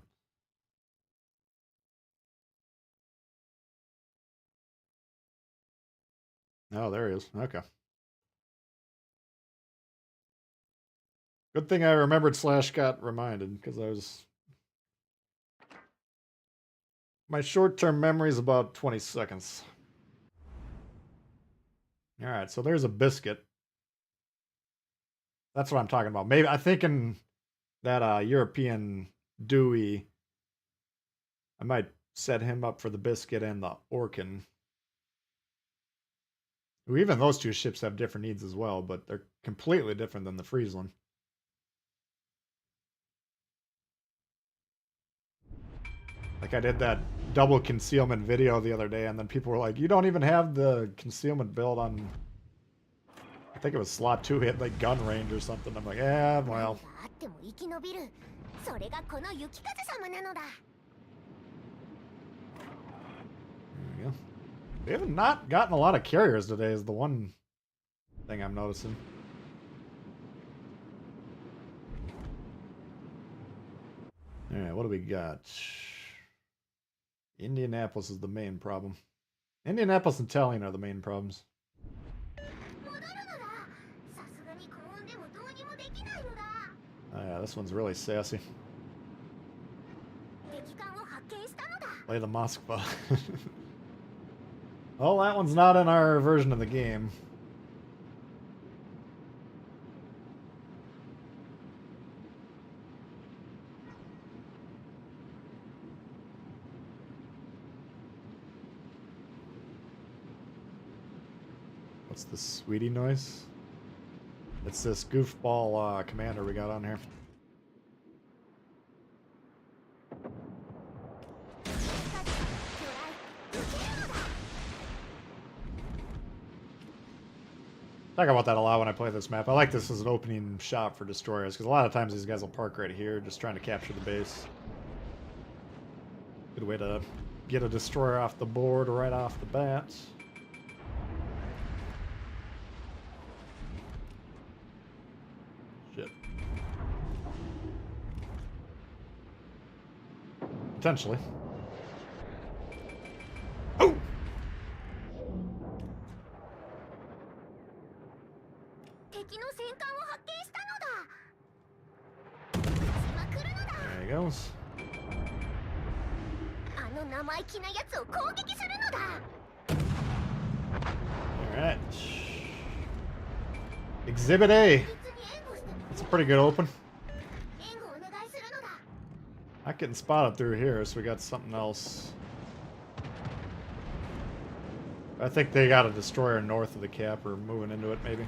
Oh, there he is. Okay. Good thing I remembered / got reminded, because I was... My short-term memory is about 20 seconds. Alright, so there's a biscuit. That's what I'm talking about. Maybe I'm thinking that European Dewey, I might set him up for the biscuit and the Orkin. Even those two ships have different needs as well, but they're completely different than the Friesland. Like I did that double concealment video the other day, and then people were like, you don't even have the concealment build on... I think it was slot 2 hit like gun range or something. I'm like, yeah, well. There we go. We haven't not gotten a lot of carriers today is the one thing I'm noticing. Alright, what do we got? Indianapolis is the main problem. Indianapolis and Tallinn are the main problems. Oh yeah, this one's really sassy. Play the Moskva. Oh, that one's not in our version of the game. What's the sweetie noise? It's this goofball commander we got on here. Talk about that a lot when I play this map. I like this as an opening shot for destroyers, because a lot of times these guys will park right here, just trying to capture the base. Good way to get a destroyer off the board right off the bat. Shit. Potentially. Oh! 敵の戦艦を発見したのだ。撃ちまくるのだ。 There he goes. あの生意気なやつを攻撃するのだ。 Alright. Exhibit A. 別に援護しても That's a pretty good open. 援護お願いするのだ。 Not getting spotted through here, so we got something else. I think they got a destroyer north of the cap, or moving into it, maybe.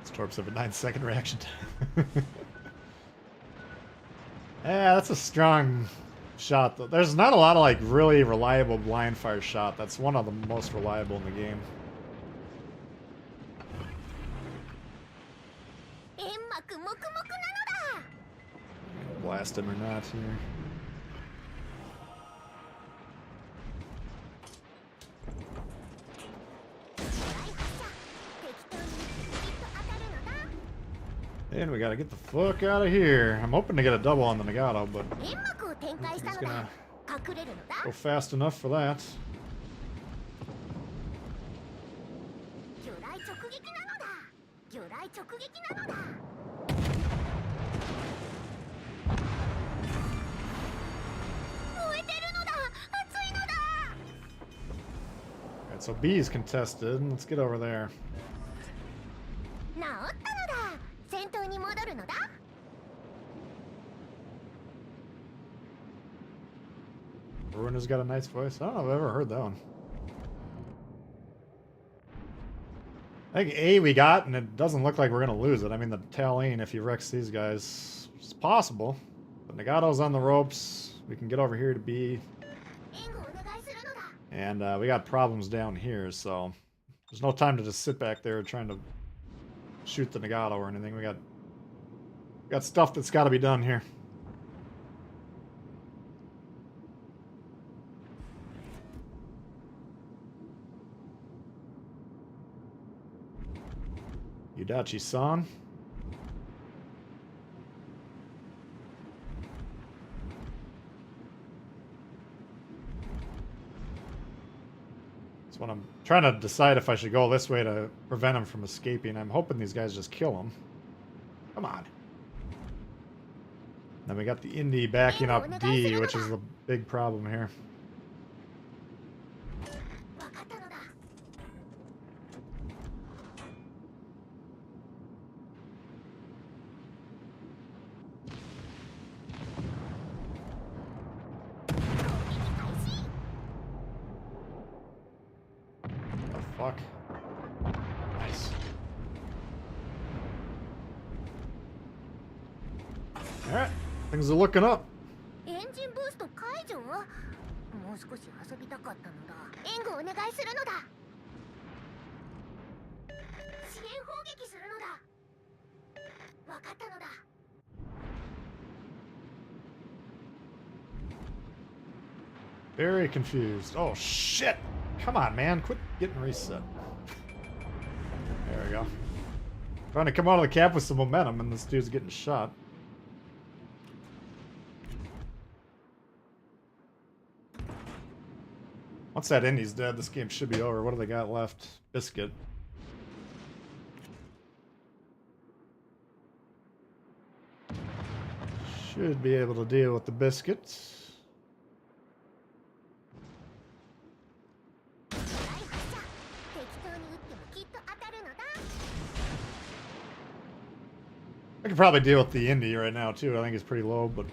These torps have a 9-second reaction time. Yeah, that's a strong shot, though. There's not a lot of, like, really reliable blind fire shot. That's one of the most reliable in the game. 煙幕黙々なのだ。 Blast him or not here. And we gotta get the fuck out of here. I'm hoping to get a double on the Nagato, but 煙幕を展開したの he's だ。 gonna 隠れるのだ。 go fast enough for that. 魚雷直撃なのだ。魚雷直撃なのだ。燃えてるのだ。熱いのだ。 Alright, so B is contested. Let's get over there. 治ったのだ。戦闘に戻るのだ。 Ruiner's got a nice voice. I don't know if I've ever heard that one. I think A we got, and it doesn't look like we're gonna lose it. I mean, the Talene, if he wrecks these guys, it's possible. But Nagato's on the ropes. We can get over here to B. 援護お願いするのだ。 And we got problems down here, so there's no time to just sit back there trying to shoot the Nagato or anything. We got stuff that's got to be done here. Yudachi-san. That's what I'm trying to decide if I should go this way to prevent him from escaping. I'm hoping these guys just kill him. Come on. Then we got the Indy backing up D, which is the big problem here. 分かったのだ。 The fuck? Nice. Alright, things are looking up. エンジンブースト解除？もう少し遊びたかったのだ。援護お願いするのだ。支援砲撃するのだ。分かったのだ。 Very confused. Oh shit! Come on, man. Quit getting reset. There we go. Trying to come out of the cap with some momentum, and this dude's getting shot. Once that Indy's dead, this game should be over. What do they got left? Biscuit. Should be able to deal with the biscuits. I could probably deal with the Indy right now too. I think it's pretty low, but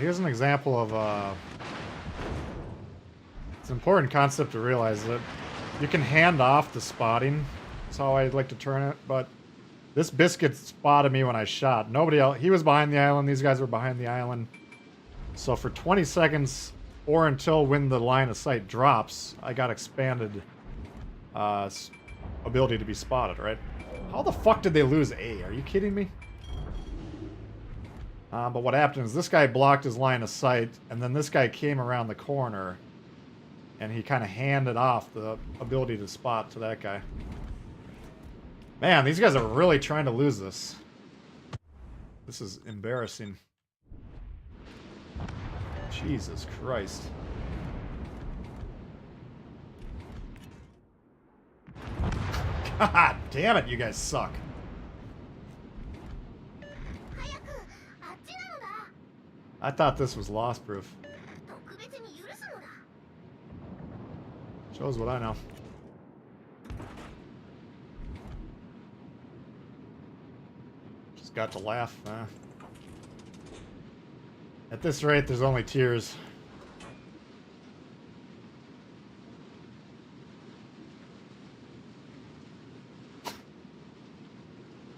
here's an example of it's an important concept to realize that you can hand off the spotting. That's how I like to turn it, but this biscuit spotted me when I shot. Nobody else, he was behind the island, these guys were behind the island. So for 20 seconds, or until when the line of sight drops, I got expanded ability to be spotted, right? How the fuck did they lose A? Are you kidding me? But what happened is this guy blocked his line of sight, and then this guy came around the corner, and he kind of handed off the ability to spot to that guy. Man, these guys are really trying to lose this. This is embarrassing. Jesus Christ. God damn it, you guys suck. I thought this was loss proof. Shows what I know. Just got to laugh. At this rate, there's only tears.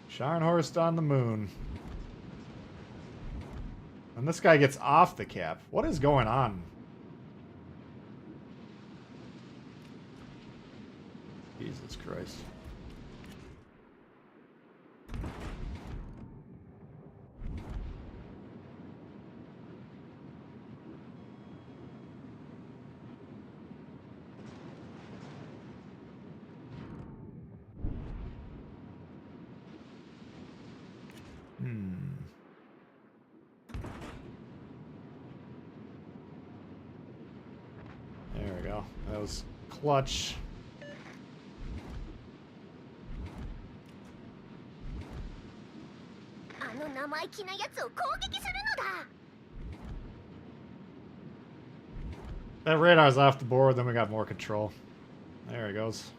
Scharnhorst on the moon. And this guy gets off the cap. What is going on? Jesus Christ. There we go. That was clutch. That radar's off the board, then we got more control. There he goes.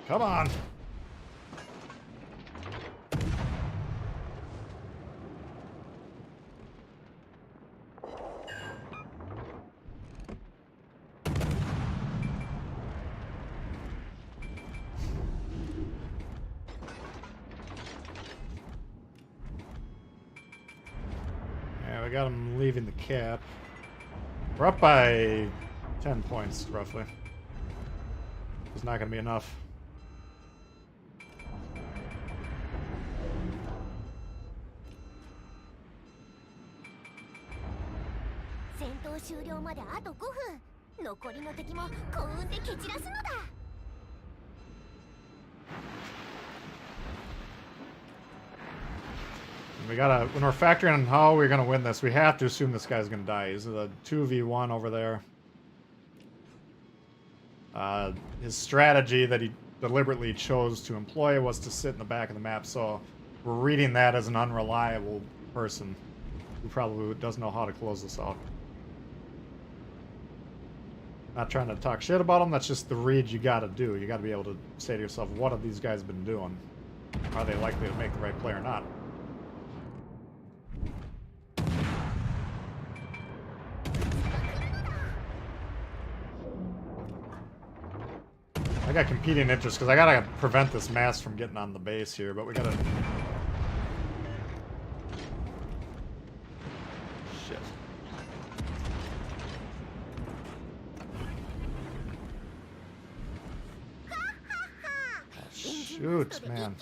Come on. Yeah, we got him leaving the cap. We're up by 10 points, roughly. It's not going to be enough. We gotta, when we're factoring in how we're gonna win this, we have to assume this guy's gonna die. He's a 2v1 over there. His strategy that he deliberately chose to employ was to sit in the back of the map, so we're reading that as an unreliable person who probably doesn't know how to close this out. Not trying to talk shit about him, that's just the read you gotta do. You gotta be able to say to yourself, what have these guys been doing? Are they likely to make the right play or not? I got competing interests because I gotta prevent this mass from getting on the base here, but we gotta... Shit. Shoot, man.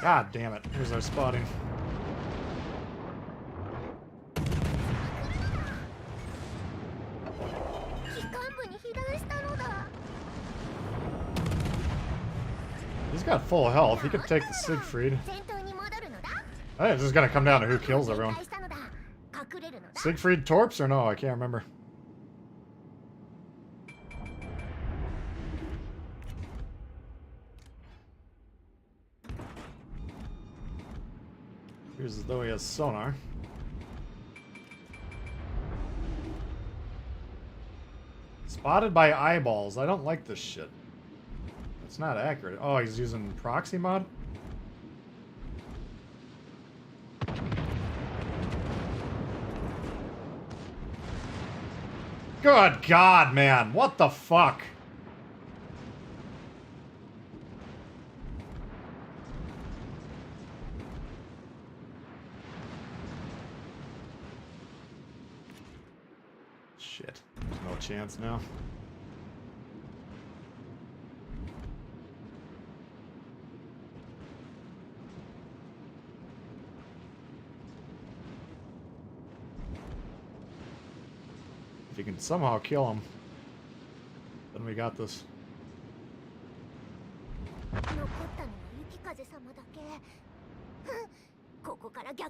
God damn it. Here's our spotting. He's got full health. He could take the Siegfried. I think it's just gonna come down to who kills everyone. Siegfried Torps or no? I can't remember. Here's as though he has sonar. Spotted by eyeballs. I don't like this shit. It's not accurate. Oh, he's using proxy mod? Good God, man. What the fuck? Shit. There's no chance now. If you can somehow kill him, then we got this.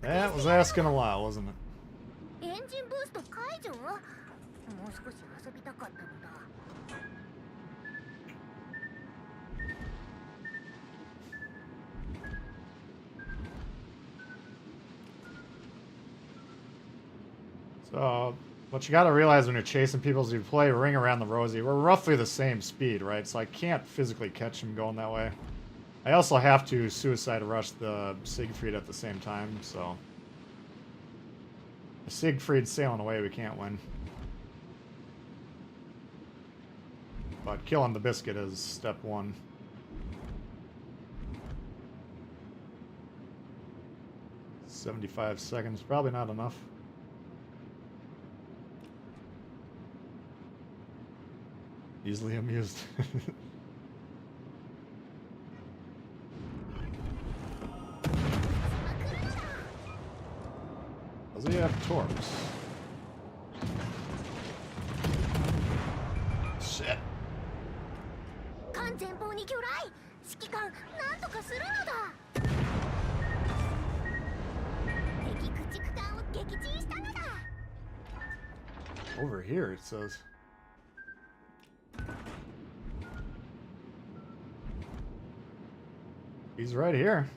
That was asking a lot, wasn't it? So, what you gotta realize when you're chasing people is you play Ring Around the Rosie. We're roughly the same speed, right? So I can't physically catch him going that way. I also have to suicide rush the Siegfried at the same time, so... The Siegfried's sailing away, we can't win. But killing the biscuit is step one. "75 seconds, probably not enough. Easily amused. Does he have torps? Shit. Over here, it says. He's right here.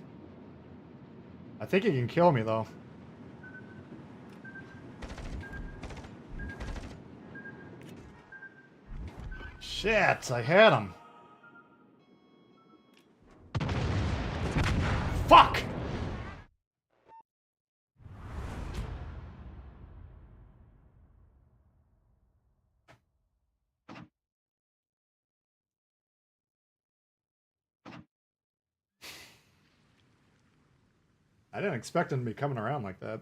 I think he can kill me, though. Shit, I had him. Fuck! I didn't expect him to be coming around like that.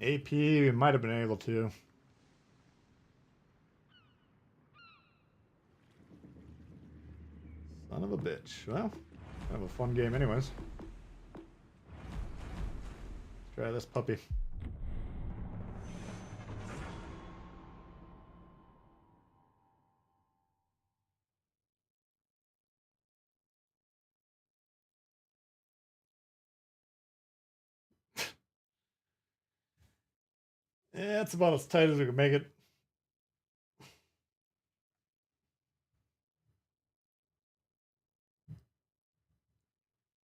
AP, we might have been able to. Son of a bitch. Well, kind of a fun game anyways. Let's try this puppy. Yeah, it's about as tight as we can make it.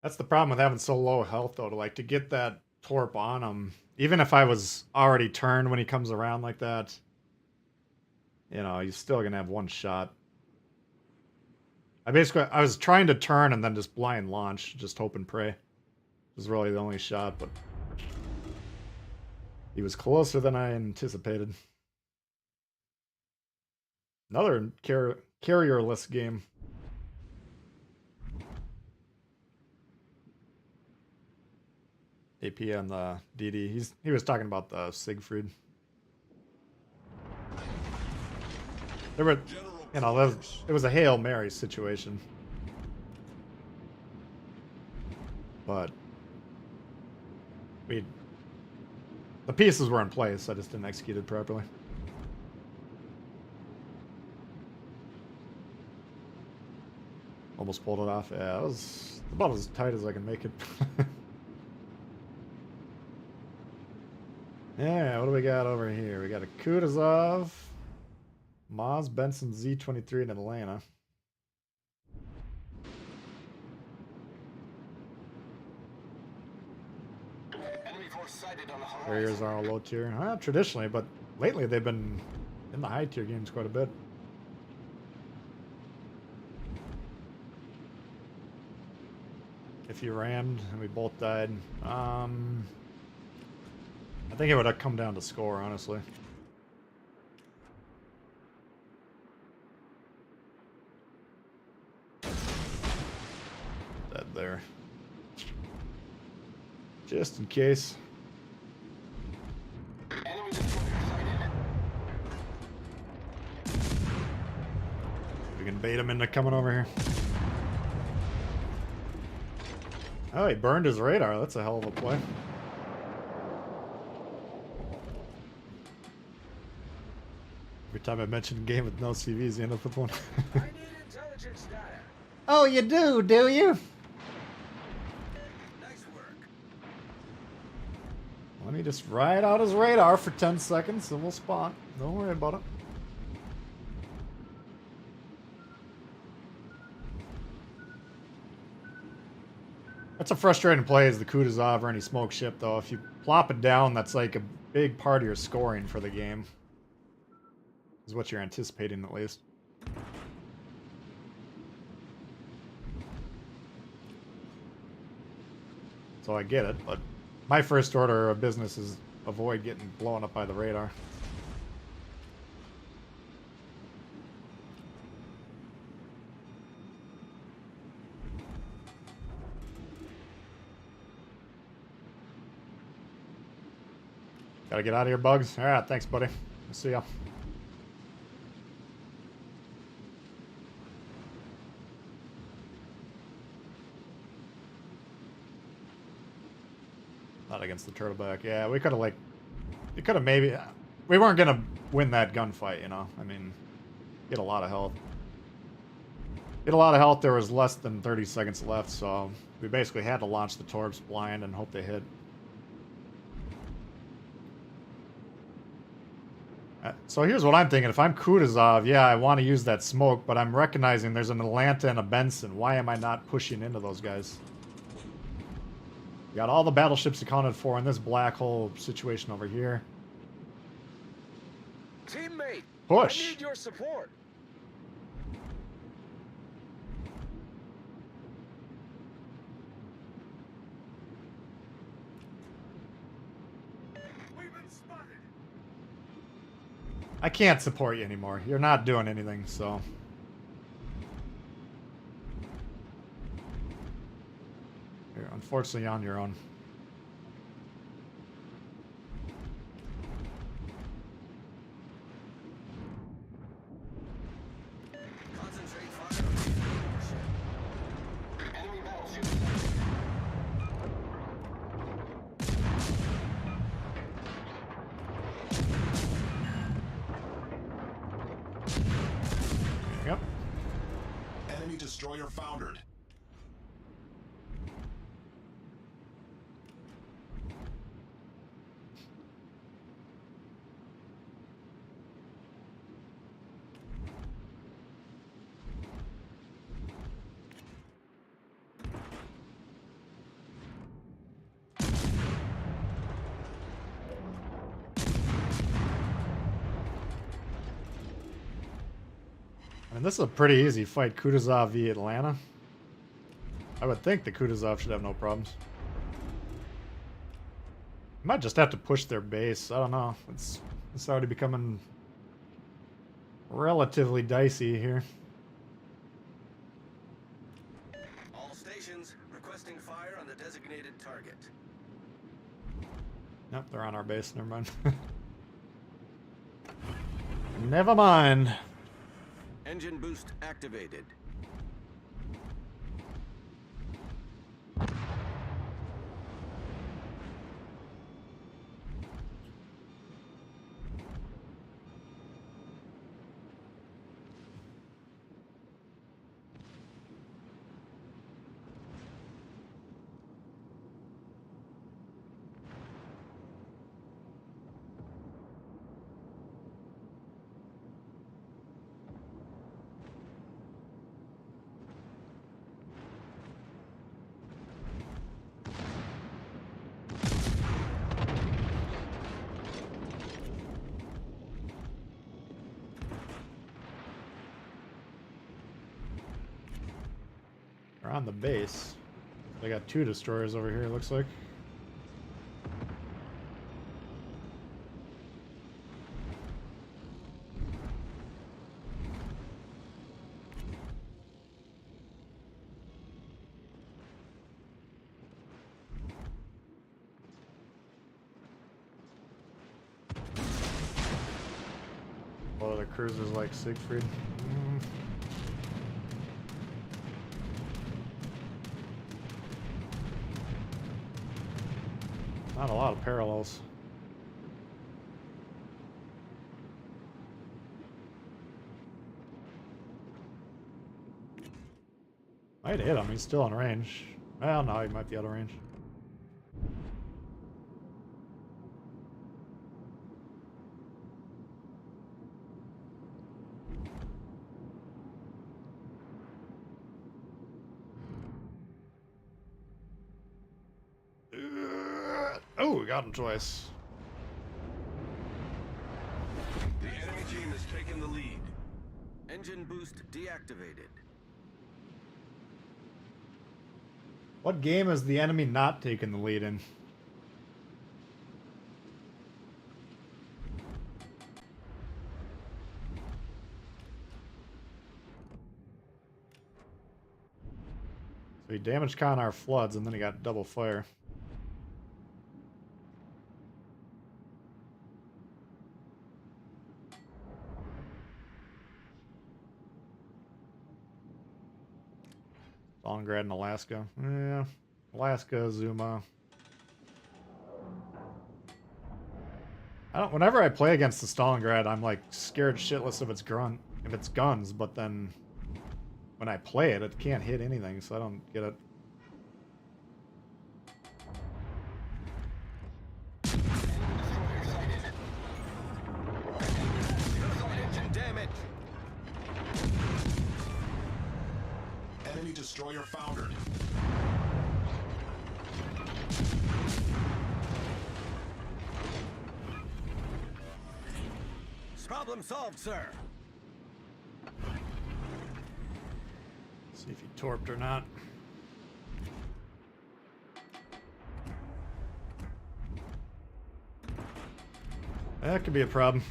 That's the problem with having so low health, though, to get that torp on him. Even if I was already turned when he comes around like that, you know, he's still gonna have one shot. I was trying to turn and then just blind launch, just hope and pray. It was really the only shot, but he was closer than I anticipated. Another carrierless game. AP on the DD. He was talking about the Siegfried. You know, it was a Hail Mary situation. But the pieces were in place, I just didn't execute it properly. Almost pulled it off. Yeah, it was about as tight as I can make it. Yeah, what do we got over here? We got a Kutuzov, Maz, Benson, Z-23 in Atlanta. Enemy force sighted on the horizon. Warriors are all low tier. Traditionally, but lately they've been in the high tier games quite a bit. If you rammed and we both died, I think it would have come down to score, honestly. Dead there. Just in case. Enemy destroyer sighted. We can bait him into coming over here. Oh, he burned his radar. That's a hell of a play. Every time I mention a game with no CVs, you end up with one. I need intelligence data. Oh, you do you? Nice work. Let me just ride out his radar for 10 seconds and we'll spawn. Don't worry about it. That's a frustrating play as the Kutuzov or any smoke ship, though. If you plop it down, that's like a big part of your scoring for the game. Is what you're anticipating, at least. So I get it, but my first order of business is avoid getting blown up by the radar. Gotta get out of here, Bugs. Alright, thanks, buddy. I'll see ya. Not against the turtleback. Yeah, we could have, like... We could have maybe... We weren't gonna win that gunfight, you know? I mean... Get a lot of health. Get a lot of health. There was less than 30 seconds left, so... We basically had to launch the torps blind and hope they hit. So here's what I'm thinking. If I'm Kutuzov, yeah, I want to use that smoke, but I'm recognizing there's an Atlanta and a Benson. Why am I not pushing into those guys? Got all the battleships accounted for in this black hole situation over here. Teammate, Push. I need your support. We've been spotted. I can't support you anymore. You're not doing anything, so... You're unfortunately on your own. Concentrate fire on the warship. Enemy battleship. Yep. Enemy destroyer foundered. And this is a pretty easy fight. Kutuzov v Atlanta. I would think the Kutuzov should have no problems. Might just have to push their base. I don't know. It's already becoming relatively dicey here. All stations requesting fire on the designated target. Nope, they're on our base. Never mind. Never mind. Engine boost activated. They're on the base. They got 2 destroyers over here, it looks like. Oh, the cruisers like Siegfried. Not a lot of parallels. Might hit him, he's still in range. Well, no, he might be out of range. Oh, we got him twice. The enemy team has taken the lead. Engine boost deactivated. What game is the enemy not taking the lead in? So he damaged con our floods and then he got double fire. Stalingrad and Alaska. Yeah. Alaska, Zuma. Whenever I play against the Stalingrad, I'm like scared shitless if it's guns, but then when I play it, it can't hit anything, so I don't get it. Engine damage. Enemy destroyer foundered. Problem solved, sir. See if he torped or not. That could be a problem.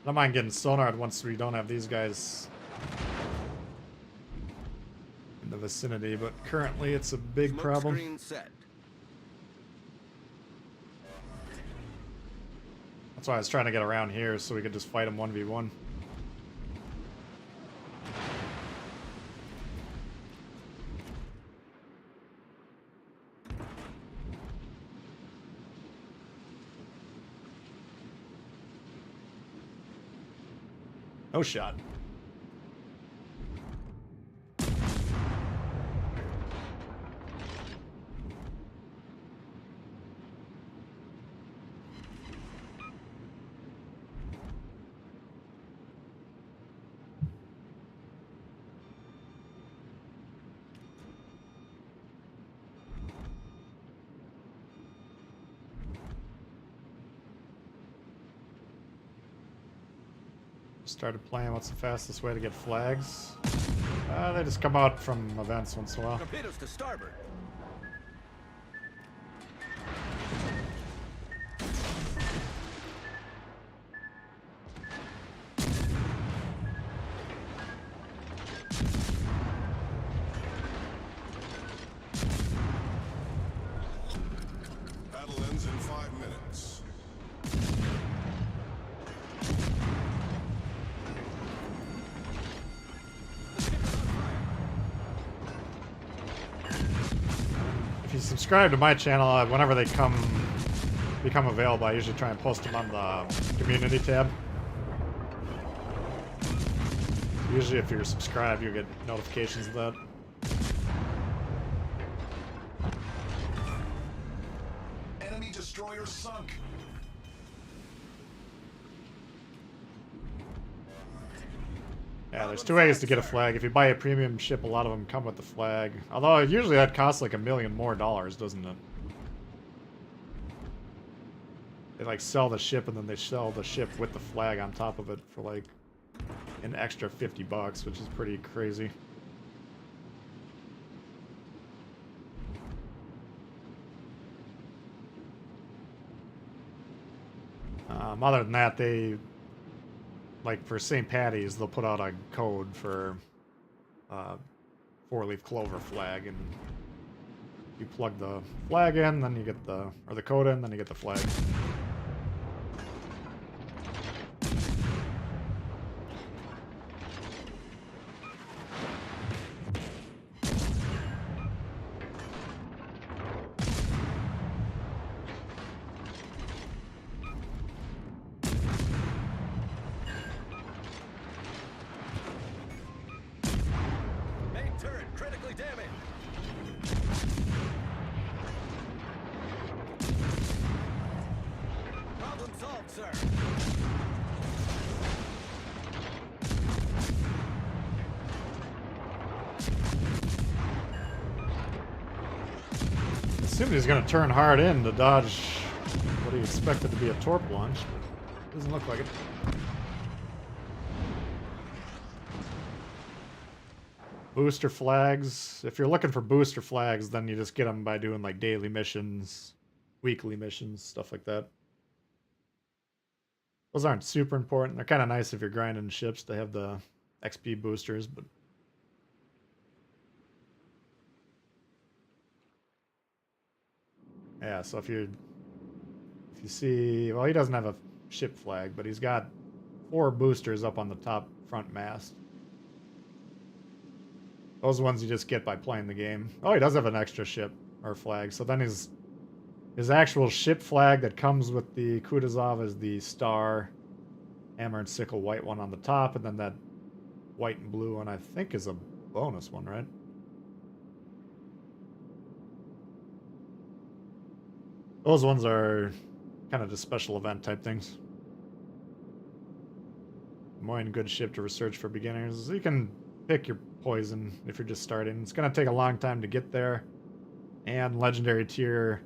I don't mind getting sonared once we don't have these guys in the vicinity, but currently it's a big Smoke problem. screen set. That's why I was trying to get around here so we could just fight them 1v1. No shot. Started playing what's the fastest way to get flags. They just come out from events once in a while. Torpedoes to starboard. Battle ends in 5 minutes. subscribe to my channel, whenever they become available, I usually try and post them on the community tab. Usually if you're subscribed, you'll get notifications of that. Enemy destroyer sunk. Yeah, there's two ways to get a flag. If you buy a premium ship, a lot of them come with the flag. Although usually that costs like $1 million more, doesn't it? They like sell the ship and then they sell the ship with the flag on top of it for like an extra $50, which is pretty crazy. Other than that, they, like for St. Patty's, they'll put out a code for 4-leaf clover flag, and you plug the flag in, then you get the code in, then you get the flag. Assumed he's going to turn hard in to dodge what he expected to be a torp launch, but doesn't look like it. Booster flags. If you're looking for booster flags, then you just get them by doing like daily missions, weekly missions, stuff like that. Those aren't super important. They're kind of nice if you're grinding ships to have the XP boosters, but yeah, so if you see, well, he doesn't have a ship flag, but he's got 4 boosters up on the top front mast. Those ones you just get by playing the game. Oh, he does have an extra ship or flag. So then his actual ship flag that comes with the Kutuzov is the star, hammer and sickle white one on the top, and then that white and blue one I think is a bonus one, right? Those ones are kind of just special event type things. Moines, good ship to research for beginners. You can pick your poison if you're just starting. It's going to take a long time to get there. And legendary tier,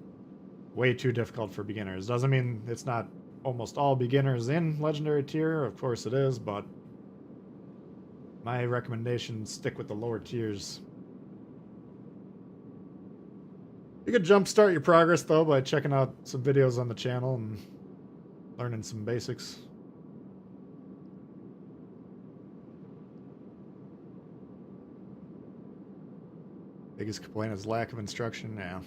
way too difficult for beginners. Doesn't mean it's not almost all beginners in legendary tier. Of course it is, but my recommendation, stick with the lower tiers. You could jumpstart your progress, though, by checking out some videos on the channel and learning some basics. Biggest complaint is lack of instruction. Yeah,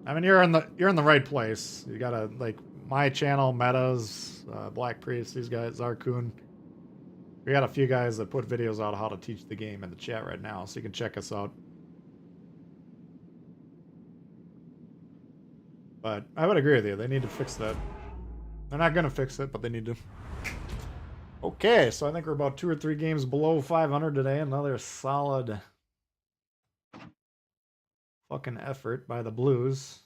I mean you're in the right place. You gotta, like, my channel, Metas, Black Priest, these guys, Zarkun. We got a few guys that put videos out of how to teach the game in the chat right now, so you can check us out. But I would agree with you. They need to fix that. They're not going to fix it, but they need to. Okay, so I think we're about 2 or 3 games below 500 today. Another solid fucking effort by the Blues.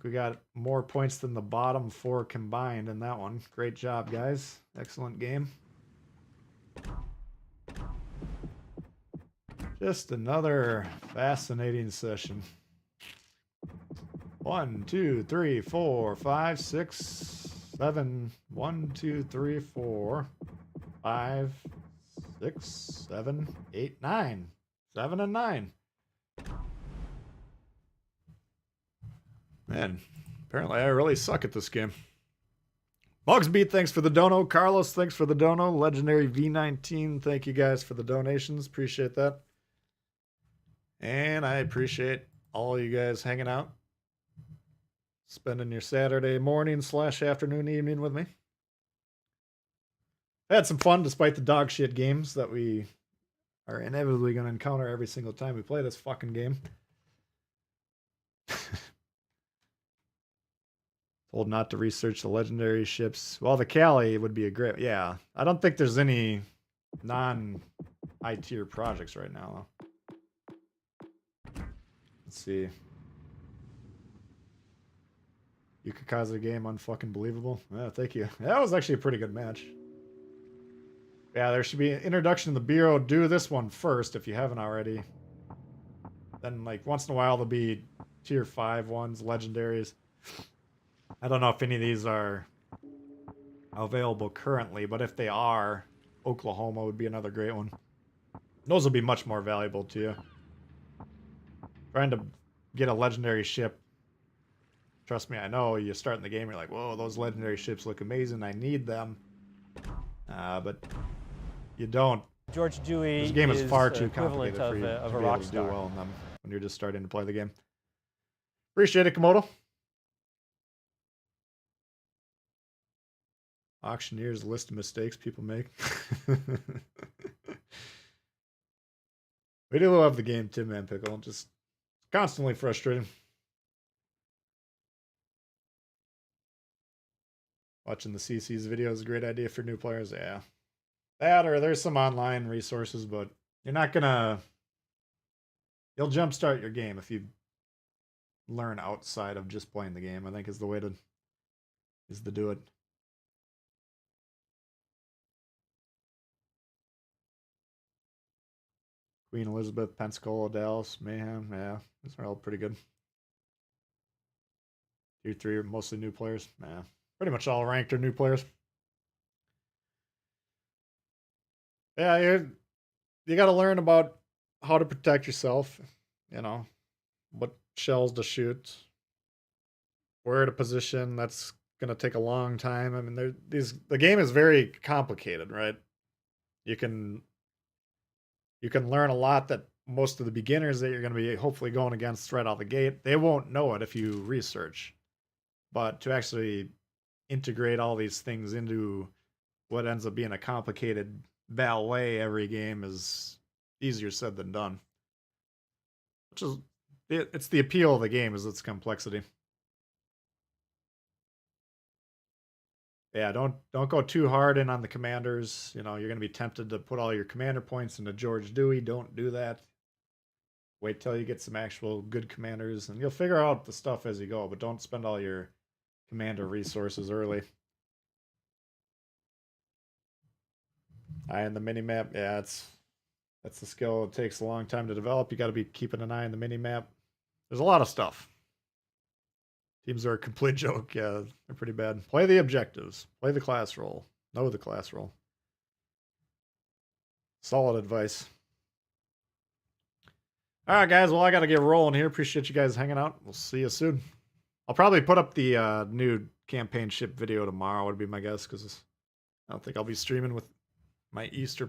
We got more points than the bottom 4 combined in that one. Great job, guys. Excellent game. Just another fascinating session. 1, 2, 3, 4, 5, 6, 7. 1, 2, 3, 4, 5, 6, 7, 8, 9. 7 and 9. Man, apparently I really suck at this game. Mugsbeat, thanks for the dono. Carlos, thanks for the dono. Legendary V19, thank you guys for the donations. Appreciate that. And I appreciate all you guys hanging out, spending your Saturday morning / afternoon, evening with me. I had some fun despite the dog shit games that we are inevitably going to encounter every single time we play this fucking game. Told not to research the legendary ships. Well, the Cali would be a great... Yeah, I don't think there's any non-high tier projects right now. Let's see. Yukikaze game, unfucking believable. Yeah, thank you. That was actually a pretty good match. Yeah, there should be an introduction to the Bureau. Do this one first if you haven't already. Then, like, once in a while there'll be tier 5 ones, legendaries. I don't know if any of these are available currently, but if they are, Oklahoma would be another great one. Those will be much more valuable to you. Trying to get a legendary ship. Trust me, I know you start in the game, you're like, whoa, those legendary ships look amazing, I need them. But you don't. George Dewey This game is far too equivalent complicated for you of to a be rock able to do star. well in them when you're just starting to play the game. Appreciate it, Komodo. Auctioneers list of mistakes people make. We do love the game, Tim Man Pickle. Just constantly frustrating. Watching the CC's video is a great idea for new players. Yeah. That or there's some online resources, but you're not gonna... You'll jumpstart your game if you learn outside of just playing the game, I think is the way to do it. Queen Elizabeth, Pensacola, Dallas, Mayhem, yeah, these are all pretty good. Tier 3 are mostly new players. Yeah, pretty much all ranked are new players. Yeah, you got to learn about how to protect yourself, you know, what shells to shoot, where to position. That's going to take a long time. I mean, the game is very complicated, right? You can learn a lot that most of the beginners that you're going to be hopefully going against right out the gate, they won't know it if you research. But to actually integrate all these things into what ends up being a complicated ballet every game is easier said than done. Which is, it's the appeal of the game is its complexity. Yeah, don't go too hard in on the commanders. You know, you're going to be tempted to put all your commander points into George Dewey. Don't do that. Wait till you get some actual good commanders, and you'll figure out the stuff as you go, but don't spend all your commander resources early. Eye on the minimap. Yeah, that's the skill. It takes a long time to develop. You got to be keeping an eye on the minimap. There's a lot of stuff. Teams are a complete joke. Yeah, they're pretty bad. Play the objectives. Play the class role. Know the class role. Solid advice. All right, guys. Well, I got to get rolling here. Appreciate you guys hanging out. We'll see you soon. I'll probably put up the new campaign ship video tomorrow, would be my guess, because I don't think I'll be streaming with my Easter